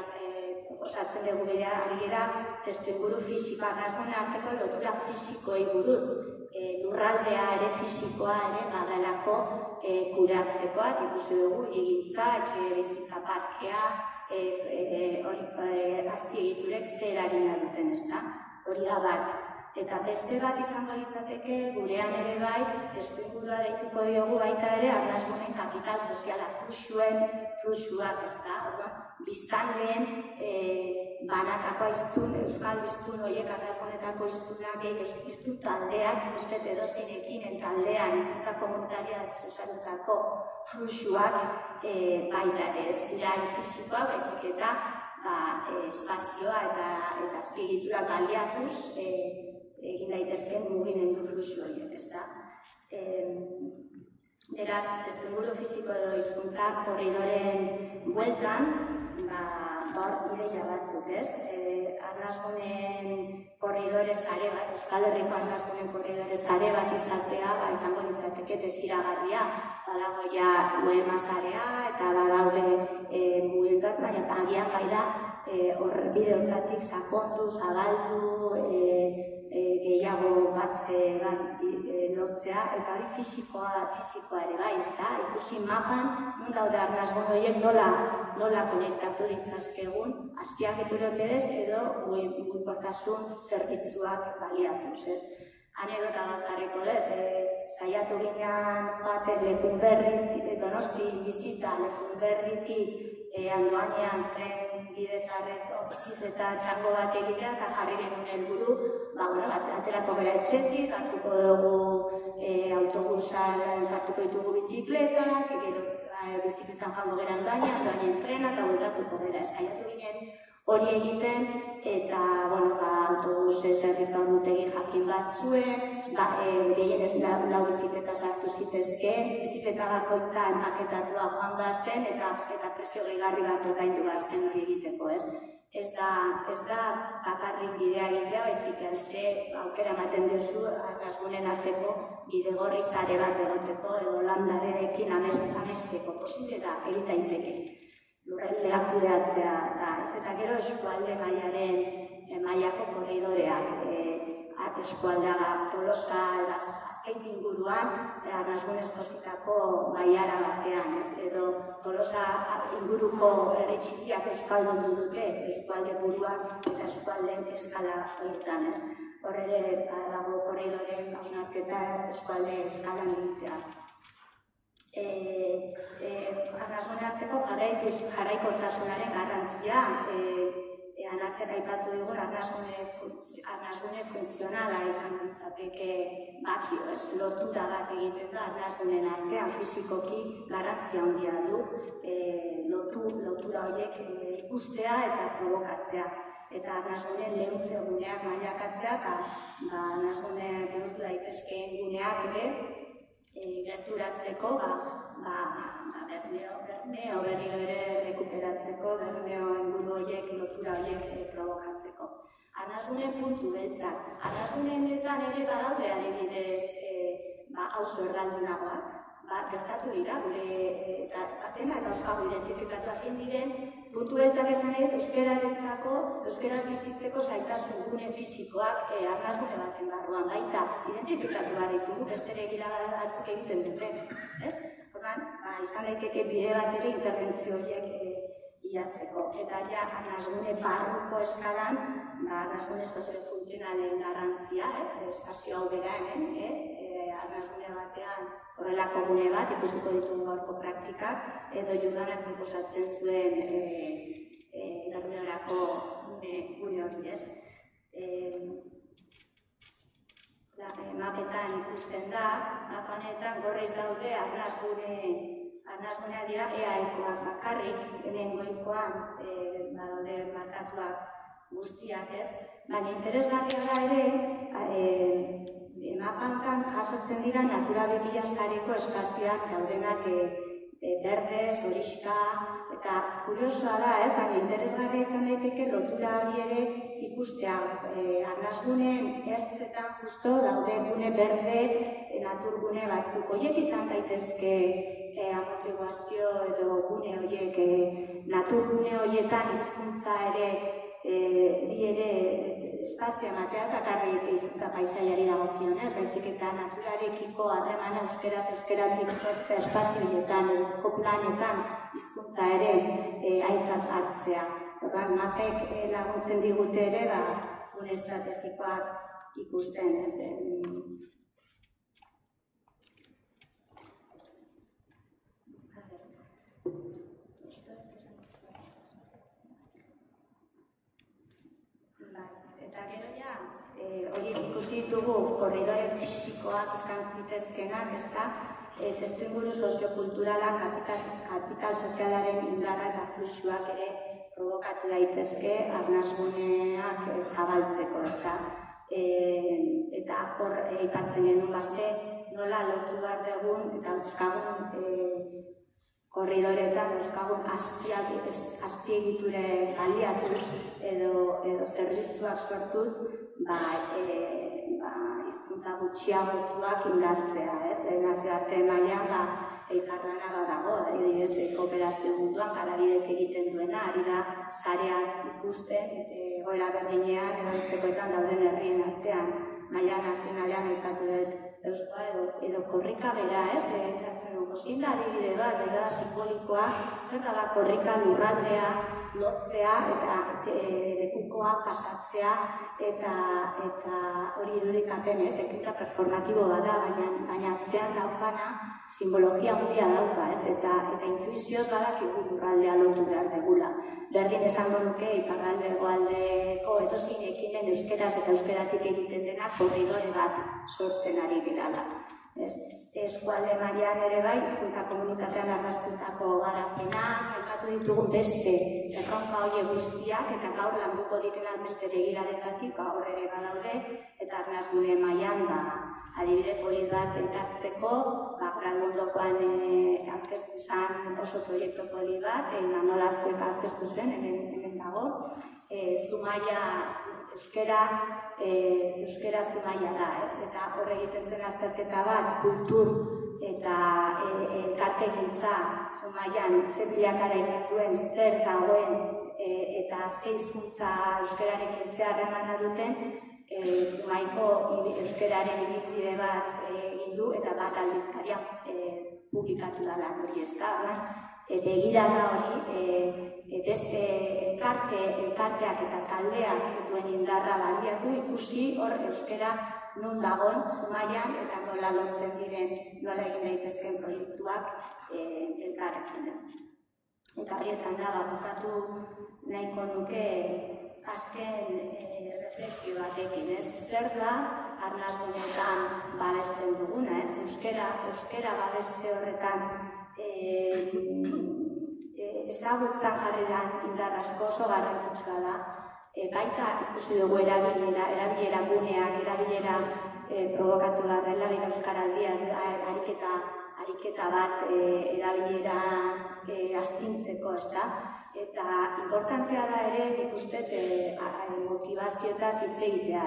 osatzen dugu bidea ari gera, testuinguru fisikoa, arnasgune arteko lotura fisikoei buruz, lurraldea ere fisikoa ere badalako kudeatzekoa, ikusi dugu, egintza, etxebizitza parkea, azpiegiturek zer eragina duten, ezta? Hori da bat. Eta beste bat izango litzateke, gurean ere bai, testuingurua deituko diogu baita ere, arnasgunen kapital soziala, fluxuak, ez da, biztanleen banakako iztun, euskal iztun horiek, arnasgunetako iztunak, iztun taldeak, uste edozinekin taldean, iztuta komunitaria zuzatutako fluxuak baita ez dira fizikoa, baizik eta espazioa eta azpiegitura baliatuz egin daitezken mugimendu fluxu horiek, ez da. Beraz, testuinguru fisiko edo hizkuntza korridoren bueltan, hor ideia batzuk, ez? Arnasgunen korridore sare bat, Euskal Herriko arnasgunen korridore sare bat izatea, izango litzateke desiragarria, badago ja UEMA sarea eta badaude mugimenduak, baina agian bai da bide hortatik sakondu, zabaldu, gehiago batze bat lotzea, eta hori fisikoa ere bai, ez da? Ikusi mapan, non daude arnasgun horiek nola konektatu ditzazkegun, azpiagiturok berez edo mugikortasun zerbitzuak baliatuz, ez? Anekdota bat jarriko dut, saiatu ginean joaten Lekunberritik, Donosti bizita Lekunberritik Andoanean tren bidezarreko bizikleta txango bat egitea eta jarri genuen helburu, aterako gara etxetik, hartuko dugu autobusan sartuko ditugu bizikletak, gero bizikletan joango gara Andoanean trena eta bueltatuko gara. Saiatu ginen hori egiten eta autobus zerbitzu handutegi jakin bat zuen, gehienez lau bizikleta sartu zitezkeen, bizikleta bakoitza enpaketatua joan behar zen eta presio gehigarri bat ordaindu behar zen hori egiteko, ez? Ez da bakarrik bidea egitea, baizik ze aukera ematen duzu arnasgunen arteko bidegorri sare bat egoteko edo landareekin amesteko posible da egin daiteke. Lurraldeak kudeatzea da, ez eta gero eskualde mailako korridoreak, eskualdea Tolosa, azkein inguruan, arnasgunez jositako baiara batean, edo Tolosa inguruko herri txikiak euskaldundu dute, eskualde buruak eta eskualdeen eskala horietan, ez? Horre dago korridoren hausnarketa eskualde eskalan egitea. Arnasgune arteko jarraikortasunaren garrantzia, anartzek aipatu dugun arnasgune funtzionala izan ditzateke bakio, lotura bat egiten da arnasgunen artean fizikoki garrantzia handia du lotura horiek ikustea eta provokatzea. Eta arnasgunen lehuntze guneak mailakatzea eta arnasgunen lehuntu daitezkeen guneak ere gerturatzeko, Bermeo berriro ere rekuperatzeko, Bermeo inguru horiek, lotura horiek provokatzeko. Arnasgunen puntu beltzak. Arnasgunenetan ere badaude adibidez auzo erraldunagoak. Gertatu dira, gure atena eta euskago identifikatu hazien diren, puntu beltzak esan edo euskaraz bizitzeko zaitasun gune fizikoak arnasgune baten barruan baita identifikatu behar ditugu, bestere egira batzuk egiten dute. Izan daiteke bide bat ere interbentzio horiek bilatzeko. Eta ja arnasgune barruko eskalan, arnasgune soziofuntzionalen garrantzia, espazio hau bera hemen, arnasgune batean horrelako gune bat, ikusiko ditugu gaurko praktikak, edo Judanak proposatzen zuen irarrunerako gune hori, ez? Mapetan ikusten da, mapanetan gorreiz daude arnasgunea dira EAEkoak bakarrik, lehengoikoan badaude markatuak guztiak, ez? Baina interesgarria da ere, mapantan jasotzen dira Natura 2000 sareko espazioak daudenak berdez, horixka, eta kuriosoa da, ez? Baina interesgarria izan daiteke lotura hori ere ikustea. Arnasgunen ertzetan justo daude gune berde, naturgune batzuk. Horiek izan daitezke amortiguazio edo gune horiek, naturgune horietan hizkuntza ere di ere espazio ematea ez bakarrik hizkuntza paisaiari dagokionez, baizik eta naturarekiko harremana euskeratik sortzea espazio horietan, planetan hizkuntza ere aintzat hartzea. Mapek laguntzen digute ere gure estrategikoak ikusten ez den. ikusi ditugu korridore fisikoak izan zitezkenak, testuinguru soziokulturala, kapital sozialaren indarra eta fluxuak ere provokatu daitezke arnasguneak zabaltzeko, eta hor aipatzen genuen nola lortu behar dugun eta euskagun korridoretan euskagun azpiegiture baliatuz edo zerbitzuak sortuz hizkuntza gutxiagotuak indartzea, nazioarte mailan elkarlana badago, adibidez kooperazio munduan Karabidek egiten duena, ari da sareak ikusten, egoera berdinean edo antzekoetan dauden herrien artean, maila nazionalean aipatu dut euskoa edo korrika bera, esatzen dugu, zein da adibide bat, begirada simbolikoa, zer da korrika lurraldea lotzea eta lekukoa pasatzea eta hori irudikapen, ekintza performatibo bada, baina atzean daukana simbologia handia dauka, eta intuizioz badakigu lurraldea lotu behar degula. Berdin esango nuke iparralde hegoaldeko edozein ekimen euskeraz eta euskeratik egiten dena korridore bat sortzen ari girala. Eskualde mailan ere bai, hizkuntza komunitatean argaztutako garapenak, aipatu ditugun beste erronka horiek guztiak, eta gaur landuko ditenan beste begiradetatik hor ere badaude, eta arnasgune mailan adibide polit bat ekartzeko, Gran Mundokoan aurkeztu zen oso proiektu polit bat, Manolazkoek aurkeztu zuen, hemen dago, Zumaia euskera Zumaia da, eta hor egiten zen azterketa bat, kultur eta elkartegintza Zumaian zer bilakara izan duen, zer dagoen eta ze hizkuntza euskerarekin ze harremana duten, Zumaiko euskeraren ibilbide bat egin du eta bat aldizkarian publikatu dela hori begirada hori beste elkarteak eta taldeak duen indarra baliatu ikusi hor euskera non dagoen Zumaian eta nola lotzen diren, nola egin daitezken proiektuak elkarrekin ez. Eta hori esan da, bukatu nahiko nuke azken reflexio batekin, zer da arnasgunetan babesten duguna, euskera babeste horretan ezagutzan jarreran indar asko oso garrantzitsua da, baita ikusi dugu erabilera guneak, erabilera provokatu garrela, eta euskaraldia ariketa bat erabilera astintzeko, eta importantea da ere, nik uste, motivazioetaz hitz egitea,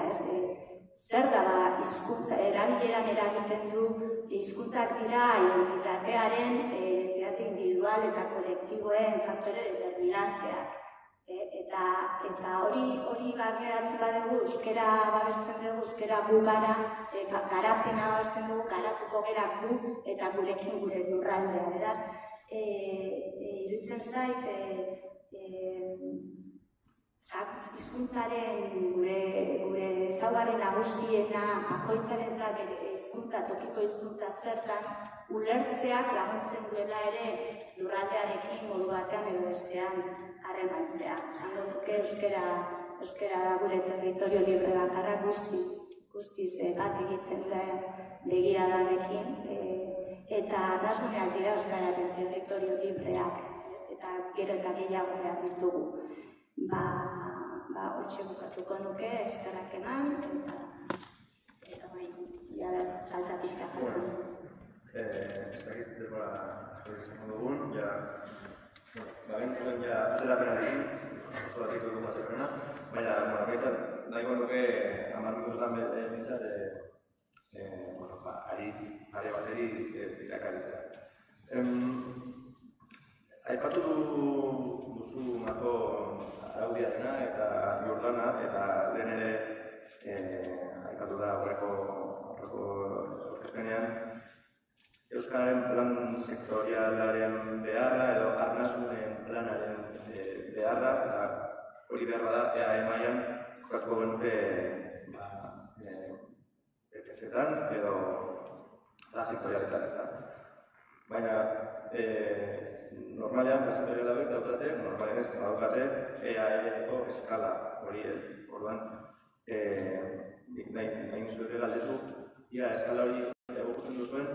zer da hizkuntza erabileran eragiten du hizkuntzak dira identitatearen, identitate individual eta kolektiboen faktore determinanteak. Eta hori barneratzen badugu, euskera babesten dugu, euskera gu gara, garapena babesten dugu, garatuko gera gu eta gurekin gure lurraldea. Beraz, iruditzen zait, hizkuntzaren gure ezaugarri nagusiena bakoitzarentzat hizkuntza, tokiko hizkuntza zertan ulertzeak laguntzen duela ere lurraldearekin modu batean edo bestean harremantzea. Esango nuke euskera da gure territorio libre bakarra guztiz bat egiten da begiradarekin eta arnasguneak dira euskararen territorio libreak eta gero eta gehiago behar ditugu. Hortxe bukatuko nuke, eskerrak eman, eta saltza pixka jartzen. Ez dakit denbora izango dugun, behintzen atzerapenarekin, oso dakiko dugu atzerapena, baina behintzat nahiko nuke 10 minututan behintzat are bateri irakaritea. Aipatu duzu mako araudiarena eta Jordana, eta lehen ere aipatu da horreko aurkezpenean Euskararen plan sektorialaren beharra edo arnasgunen planaren beharra, eta hori behar bada EAE mailan kokatuko genuke ETS-etan edo sektorialetan. Baina normalean sektorial hauek daukate, normalean ez daukate EAE-ko eskala hori ez. Orduan, nahi zuek galdetu, ia eskala hori egokutzen duzuen,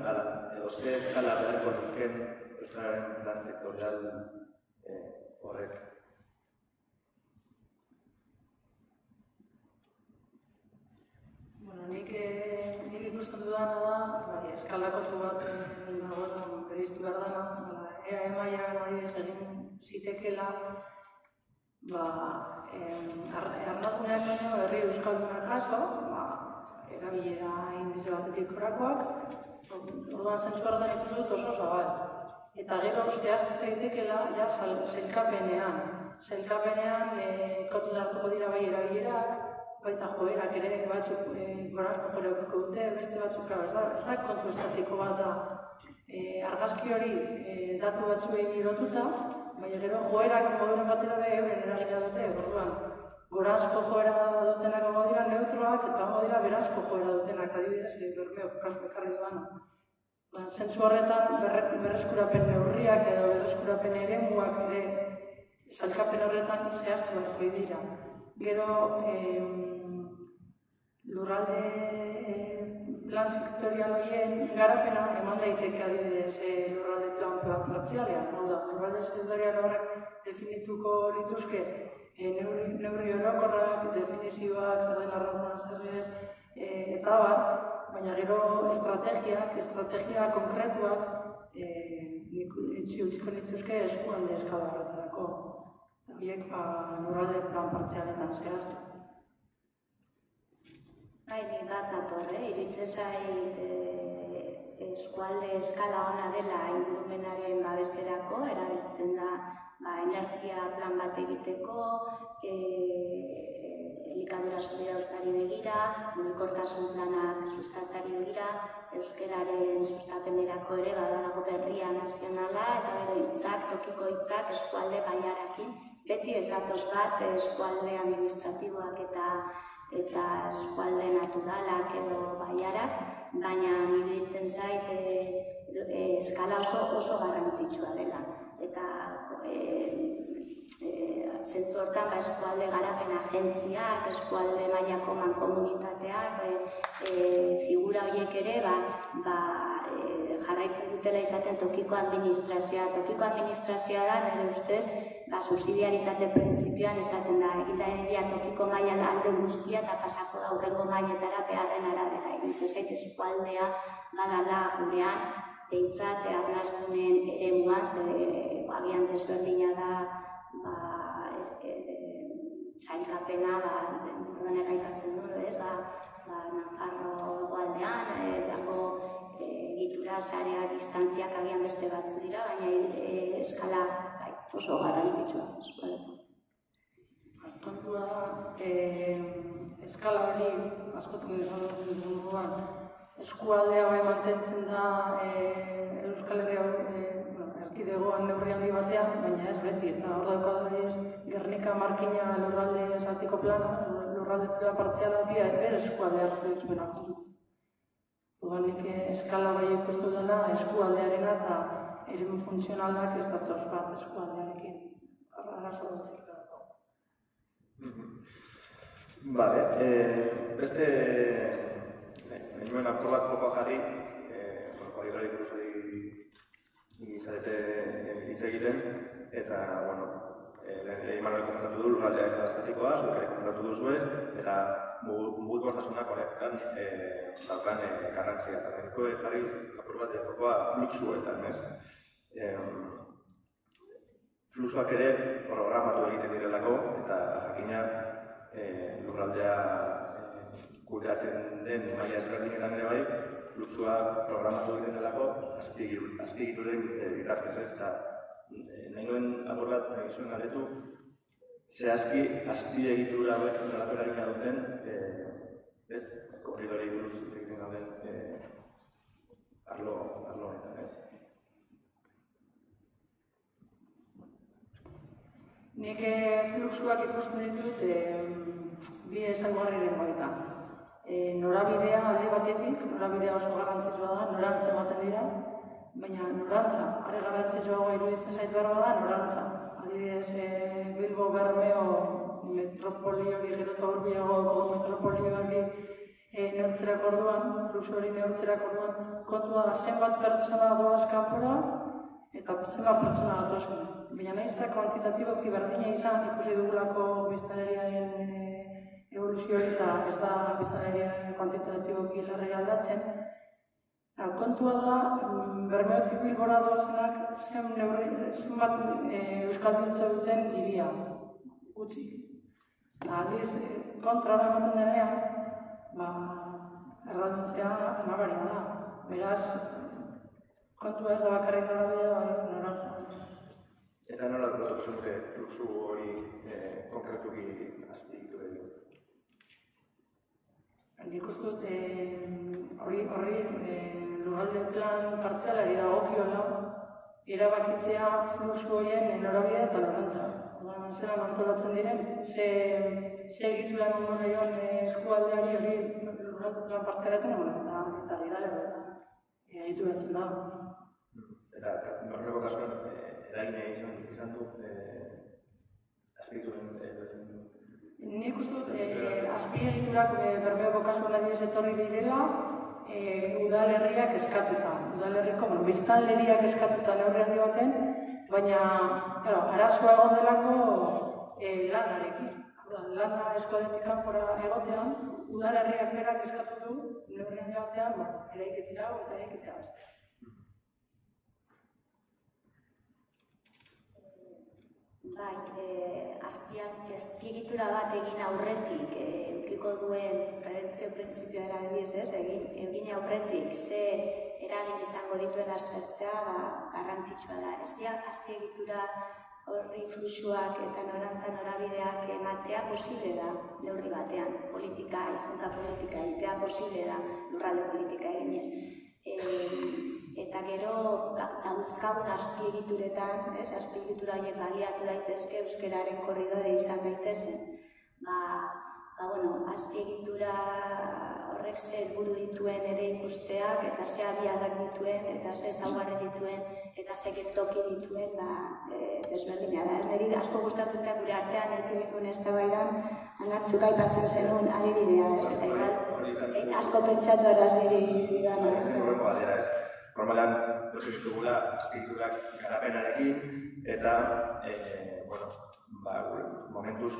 edo ze eskala beharko nuken euskararen plan sektorial horrek. Nik ikusten dudana da, eskala kontu bat dagoen beriztu behar dena, EAE mailan adibidez egin zitekeela, arnazuneak baino herri euskaldunak jaso, erabilera indize batetik korakoak, orduan zentzu hartan ikusten dut oso zabal. Eta gero zehaztu daitekeela, zelkapenean kontutan hartuko dira bai erabilerak, baita joerak ere batzuk gorazko jore aurriko dute, beste batzuk ez da kontu estatiko bat da. Argazki hori datu batzuei lotuta, baina gero joerak moduren batera be euren eragina dute, orduan gorazko joera dutenak ongo dira neutroak eta ongo dira berazko joera dutenak, adibidez, bermeo kasu ekarri duan. Zentzu horretan berreskurapen neurriak edo berreskurapen eremuak ere zailkapen horretan zehaztu beharko dira. Gero lurralde plan sektorial horien garapena eman daiteke adibidez lurralde plan partzialean. Lurralde sektorial horrek definituko lituzke neurri orokorrak, definizioak, zer den arrazona zerrez, eta bat, baina gero estrategia konkretuak utziko lituzke eskualde eskala horretarako. Horiek lurralde plan partzialetan zehaztu. Nik bat datorre, iritze zait eskualde eskala ona dela ingurumenaren babeserako, erabiltzen da energia plan bat egiteko, elikadura subirautzeari begira, mugikortasun planak sustatzeari begira, euskararen sustapenerako ere badago berria nazionala, eta gero hitzak, tokiko hitzak eskualde baiarakin, beti ez datoz bat eskualde administratiboak eta eskualde naturalak edo baiarak, baina iruditzen zait eskala oso garrantzitsua dela. Eta zentzu hortan eskualde garapen agentziak, eskualde mailako mankomunitateak, figura horiek ere jarraitzen dutela izaten tokiko administrazioa. Tokiko administrazioa da, nire ustez, subsidiaritate printzipioan esaten da, egitaria tokiko mailan alde guztia eta pasako da hurrengo mailetara beharren arabera. Iruditzen zait eskualdea badala gurean, behintzat arnasgunen eremuan, agian desberdina da zailkapena, ordenek aipatzen du, Nafarro hegoaldean, dago egitura sarea distantziak agian beste batzu dira, baina eskala oso garrantzitsua eskualeko. Kontua da, eskala hori askotan izan duten munduan, eskualdea bai mantentzen da Euskal Herria erkidegoan neurri handi batean, baina ez beti, eta hor dauka Gernika markina lurralde esatiko plana, lurralde plana partziala bere eskualde hartzen dituena kontut. Nik eskala bai ikustu dela eskualdearena eta eremu funtzionalak ez datoz bat eskualdearekin. Arazo dutzik dago. Bale, beste nuen apur bat fokoa jarri, hori buruzari izatete hitz egiten, eta, lehen Manuel komentatu du, lurraldea ez da estatikoa, zuekare komentatu duzue, eta mugikortasunak horretan daukan garrantzia. Eta nireko jarri apur bat fokoa fluxuetan, ez? Fluxuak ere programatu egiten direlako, eta jakina lurraldea kudeatzen den maila ezberdinetan ere bai, fluxua programatu egiten delako azpiegituren bitartez, ez? Eta nahi nuen apur bat nahi zuen galdetu, zehazki azpiegitura hauek zelako eragina duten, ez? Korridori buruz egiten gauden arlo honetan, ez? Nik fluxuak ikusten ditut bi ezaugarriren baitan. Norabidea alde batetik, norabidea oso garrantzitsua da, norantza ematen dira, baina norantza, are garrantzitsua iruditzen zait behar da, norantza. Adibidez, Bilbo Bermeo metropoli hori gero eta urbiago metropoli hori neurtzerak orduan, fluxu hori neurtzerak orduan, kontua da zenbat pertsona doaz kanpora eta zenbat pertsona datozkuna. Baina nahiz eta kuantitatiboki berdina izan, ikusi dugulako biztanleriaren evoluzioa eta ez da biztanleriaren kuantitatiboki larri aldatzen. Kontua da, Bermeotik Bilbora doazenak zenbat euskalduntza duten hiria gutxi. Aldiz, kontrara ematen denean, erralduntzea nabaria da. Beraz, kontua ez da bakarrik norabidea, norantza. Eta nola dutu zure fluxu hori konkretuki azpigitu edo? Nik uste dut horri lurralde plan partzialari dagokiola erabakitzea fluxu horien norabidea eta norantza. Zera mantolatzen diren, ze egitura emango zaion eskualdeari hori lurralde plan partzialetan eta gira egituratzen da. Eta norreko kasuan eragina izan du azpigituen? Nik uste dut azpiegiturak Bermeoko kasuan adibidez etorri direla udalerriak eskatuta. Udalerriko, biztanleriak eskatuta neurri handi baten, baina arazoa egon delako lanarekin. Lana eskualdetik kanpora egotean, udalerriak berak eskatu du neurri handi batean eraikitzea eta eraikitzea. Bai, azpiegitura bat egin aurretik, edukiko duen prebentzio printzipioa erabiliz, egin aurretik, ze eragin izango dituen aztertzea garrantzitsua da. Azpiegitura horri fluxuak eta norantza norabideak ematea posible da neurri batean. Politika, hizkuntza politika egitea posible da lurralde politika eginez. Eta gero, dauzkagun azpiegituretan, azpiegitura horiek baliatu daitezke euskararen korridore izan daitezen. Azpiegitura horrek ze helburu dituen ere ikusteak, eta ze abiadak dituen, eta ze ezaugarri dituen, eta ze geltoki dituen, desberdina da. Niri asko gustatzen da gure artean elkebikun eztabaidan, anatzuk aipatzen zenuen adibidea, eta asko pentsatu araziri gana. Normalean, lotzen ditugula azpiegiturak garapenarekin eta momentuz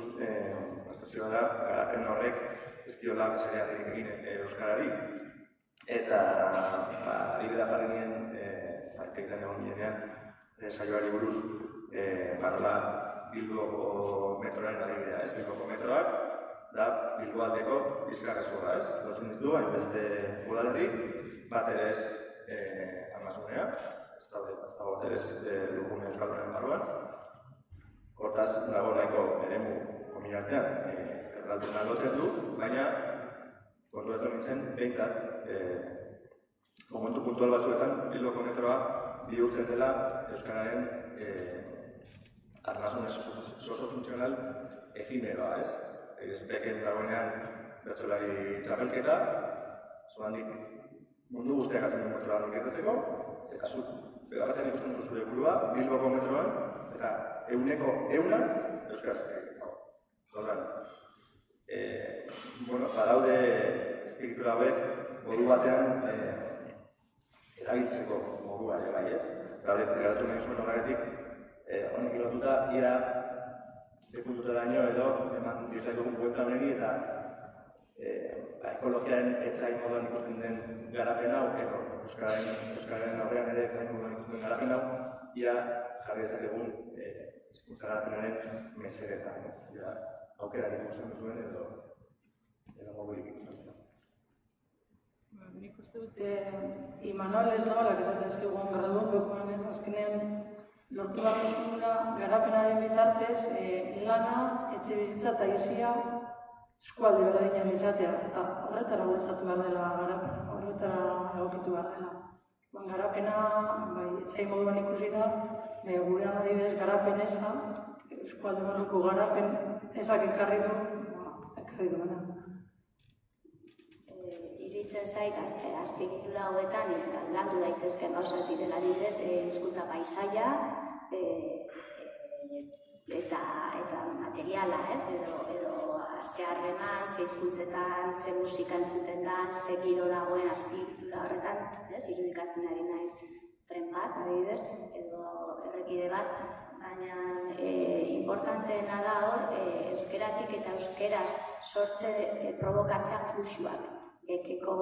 prestazioa da garapen horrek ez diola bezareatik egin euskarari. Eta adibidea jarri nien, arkitektan egon ginean, saioari buruz parola Bilboko metroaren adibidea. Bilboko metroak da Bilboaldeko bizkarrezurra ez. Lotzen ditu, hainbeste udalerri, bat ere ez armasunea, ez dago bat ere ez lurgune euskaldunen barruan. Hortaz, dago nahiko eremu kominartean erdalduna lotzen du, baina konturatu nintzen behintzat momentu puntual batzuetan Bilboko metroa bihurtzen dela euskararen armasun sozio-funtzional efimeroa, ez? Ez beken dagoenean bertsolari txapelketa, zoandik mundu guztiak atzen duen metroa gertatzeko, eta zuk begarraten ikusten duzu zure burua Bilboko metroan, eta euneko euskaraz egiteko. Zorran, badaude azpiegitura hauek modu batean erabiltzeko modua ere bai ez. Garatu nahi zuen horregatik, honek lotuta ia sekunduta daño edo eman dizaiko buelta honegi eta ekologiaren etzai moduan ikusten den garapen hau, edo euskararen aurrean ere etzai moduan ikusten den garapen hau, ia jarri dezakegun hizkuntza garapenaren mesedetan. Aukera ikusten duzuen edo modurik ikusten duzuen. Nik uste dut Imanol ez dagoelak esaten zaigun graduondokoan azkenean lortu bat duzula garapenaren bitartez lana, etxebizitza eta izia eskualde berdinen izatea, eta horretara bultzatu behar dela garapena, horretara egokitu behar dela. Garapena, etzai moduan ikusi da, gurean adibidez garapen eza, eskualde barruko garapen ezak ekarri du bena. Iruditzen zait, azpiegitura hauetan landu daitezken gauzak direla adibidez, hizkuntza paisaia, eta materiala, edo zeharreman, ze hizkuntzetan, ze musika entzuten da, ze giro dagoen azpiegitura horretan, irudikatzen ari naiz tren bat, adibidez, edo errepide bat, baina importanteena da hor, euskeratik eta euskeraz sortze provokatzea fluxuak. Ekeko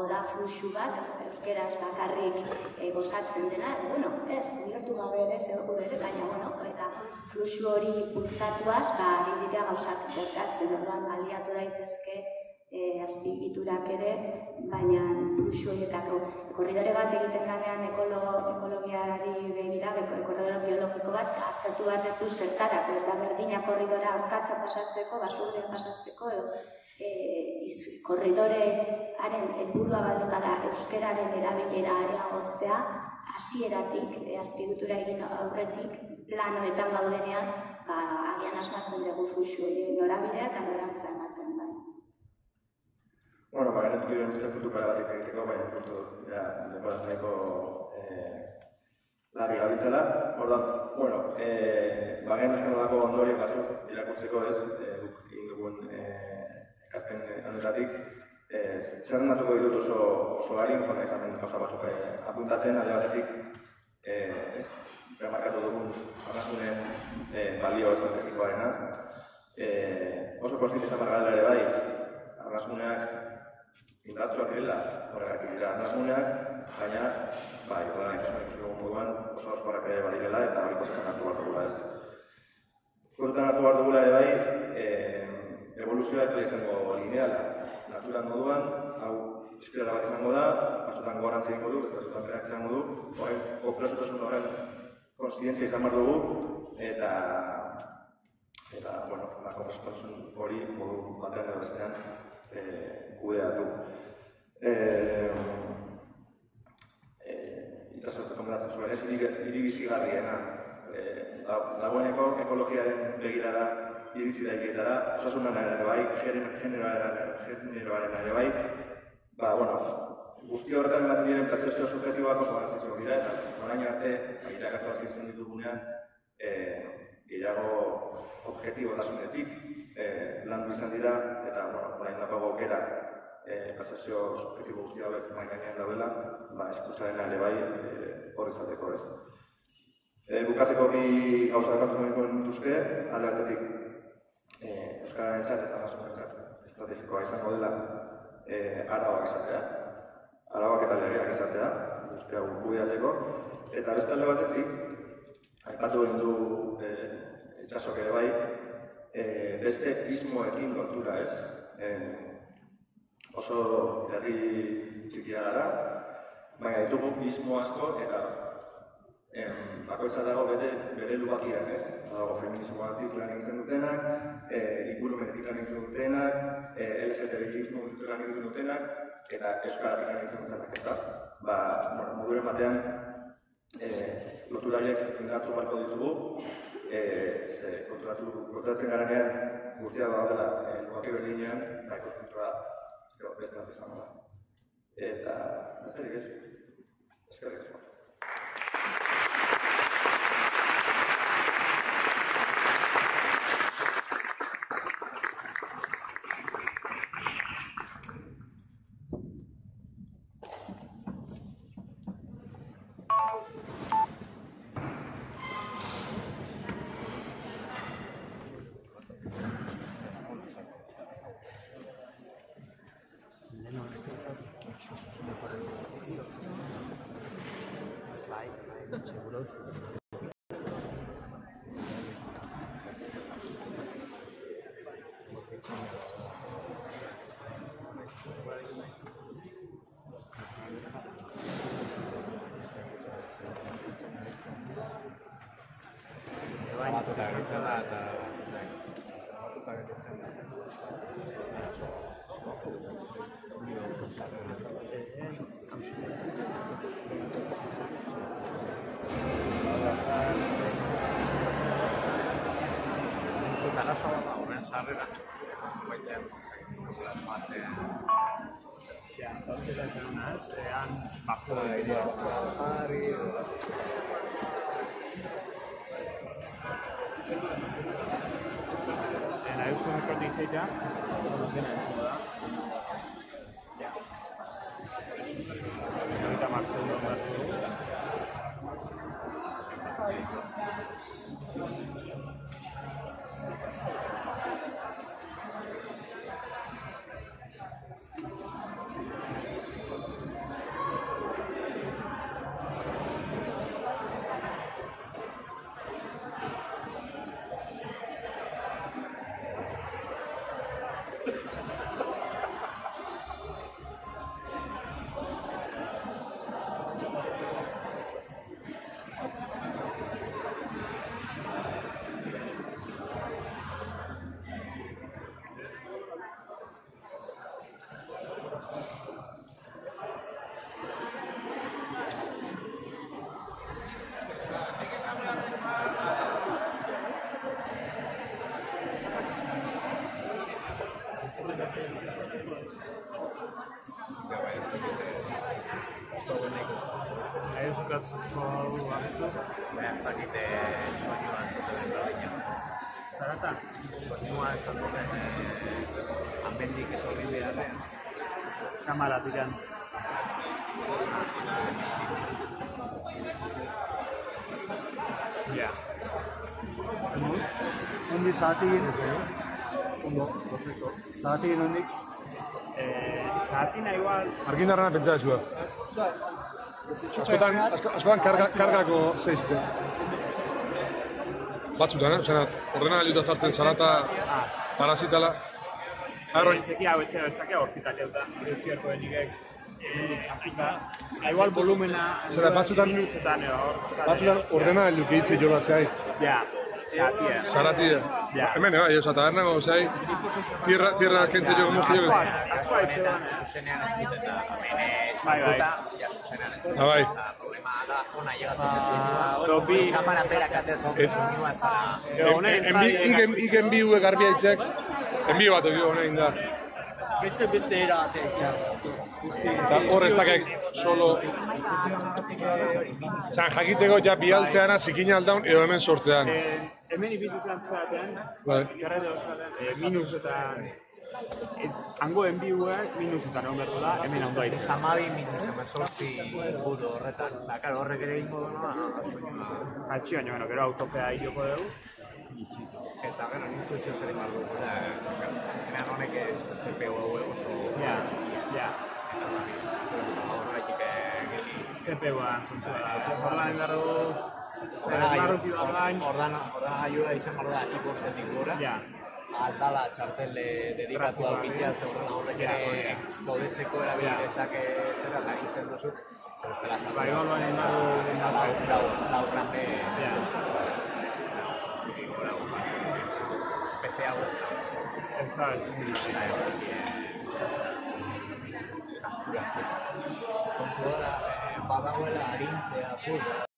da fluxu bat, euskeraz bakarrik gozatzen dena, ulertu gabe ere, baina, eta fluxu hori bultzatuaz, dira gauzak gertatzen, orduan baliatu daitezke azpiegiturak ere, baina fluxu horietako korridore bat egiten ganean ekologiari begira, korridore biologiko bat, aztertu bat ez du zertarako, ez da berdina korridora aurkatza pasatzeko, basurdea pasatzeko, korridorearen helburua baldin bada euskararen erabilera areagotzea, hasieratik, azpiegitura egin aurretik, planoetan gaudenean, agian asmatzen dugu fluxu hori norabidea eta norantza ematen bai. Bueno, gainatu diren beste puntu para bat egiteko, baina puntu, dekorazioneko larri gabitzela. Orduan, bagen euskal dako ondorio batzuk irakurtzeko ez, egin dugun ekarpen honetatik, zerrendatuko ditut oso harin, izamen gauza batzuk apuntatzen, alde batetik, remarkatu dugun arrazunen balio estrategikoarena. Oso konstitu izan barra ere bai, arrazuneak indartsuak direla, horregatik dira arrazuneak, baina, igual itxasunak dugun moduan oso oskorrak ere badirela eta hori kontutan hartu behar dugula ez. Kontutan hartu behar dugula ere bai, evoluzioa ez da izango lineala. Naturan moduan, hau espirala bat izango da, batzutan gorantz egingo du, batzutan berak izango du, komplexutasun horren konstientzia izan behar dugu, eta komplexutasun hori modu batean edo bestean kudeatu. Itxasotu komentatu zuen ez, hiri bizigarriena. Dagoeneko ekologiaren begirada iritsi daiketara, osasunaren ere bai, generoaren ere bai, guzti horretan ematen diren pertzepzio subjetiboak oso garrantzitsuak dira, eta orain arte, irakatu hartzen izan ditugunean, gehiago objektibotasunetik landu izan dira, eta orain dago aukera pertzepzio subjetibo guzti hauek mahai gainean daudela, eskutzaren ere bai hor izateko ez. Bukatzeko bi gauza dakatu nahiko duzke, alde batetik Euskararen txat eta Arrasunen estrategikoa izango dela arauak izatea, arauak eta legeak izatea, guztia kudeatzeko, eta beste alde batetik, aipatu egin du itxasok ere bai, beste ismoekin lotura ez. Oso herri txikia gara, baina ditugu ismo asko eta bakoitza dago bere lubakian ez. Dago feminismoatik lan egiten dutenak, ingurumenetik lan egiten dutenak, LGTBI-tik lan egiten dutenak, eta euskaratik lan egiten dutenak eta. Moduren batean, loturaiek indartu barko ditugu, konturatzen garanean guztia daudela lubaki berdinean, eta kontura beste bat izango da. Eta, besterik ez? Eskerrik asko. Nahi duzu mikrotik zeitea? Dena entzun da. Eta Marcelo ondartu du. Ez dakite soinua ez duten da baina. Zarata? Soinua ez duten hanbendik etorri beharrean. Kamara tiran. Ja. Zemuz? Ondi zahategin? Ondo, perfecto. Zahategin ondik? Zahatina igual... Argindarrana pentsa ezua. Askotan kargako zeizte. Batzutan, ordenagailuta sartzen zarata, parasitala. Etzekia hau etzekia hortitak euta, iruzkiarko denikek. Igual volumena... Batzutan ordenagailuke hitzi jola zehai. Ja, zahatia. Zaratia. Hemen, eta tabernako zehai, tierra kentze joko mozti jogu. Zuzenean entzuten da. Hemen zuzenean entzuten da. Bai. Problema da, ona llegatzen da soinua. Kamara berak atetzen du soinua ez da. Iken bi hue garbia hitzek, enbio bat egin honein da. Beste era atekia. Eta hor ez dakek solo... Zan jakiteko ja bialtzeana zikina aldaun edo hemen sortzean. Hemen ipitzu zantzaten, garrete osaten, minusetan... Hango enbiuak minusetan egon berdu da, hemen ondo haitu. Zamabi minus, emezortzi buru horretan. Karo, horrek ere ingo duna, soinua. Atxi, baina, gero autopea hiloko dugu. Eta, gero, influzio zer egin bardu. Azkenean honek CPU oso... Ja. Horretik geti... CPU-a. Horrean endarru... Ordenagailua izan bardu da ipostetik gora. Aldala txartel dedikatu aurkitzea, zegoen horrek ere godetzeko erabili dezake zerra lagintzen duzu. Zer ez dela Bai, golban endarru... Laurran be... PC hau ez da. Ez da, Kontua da, badagoela arintzea,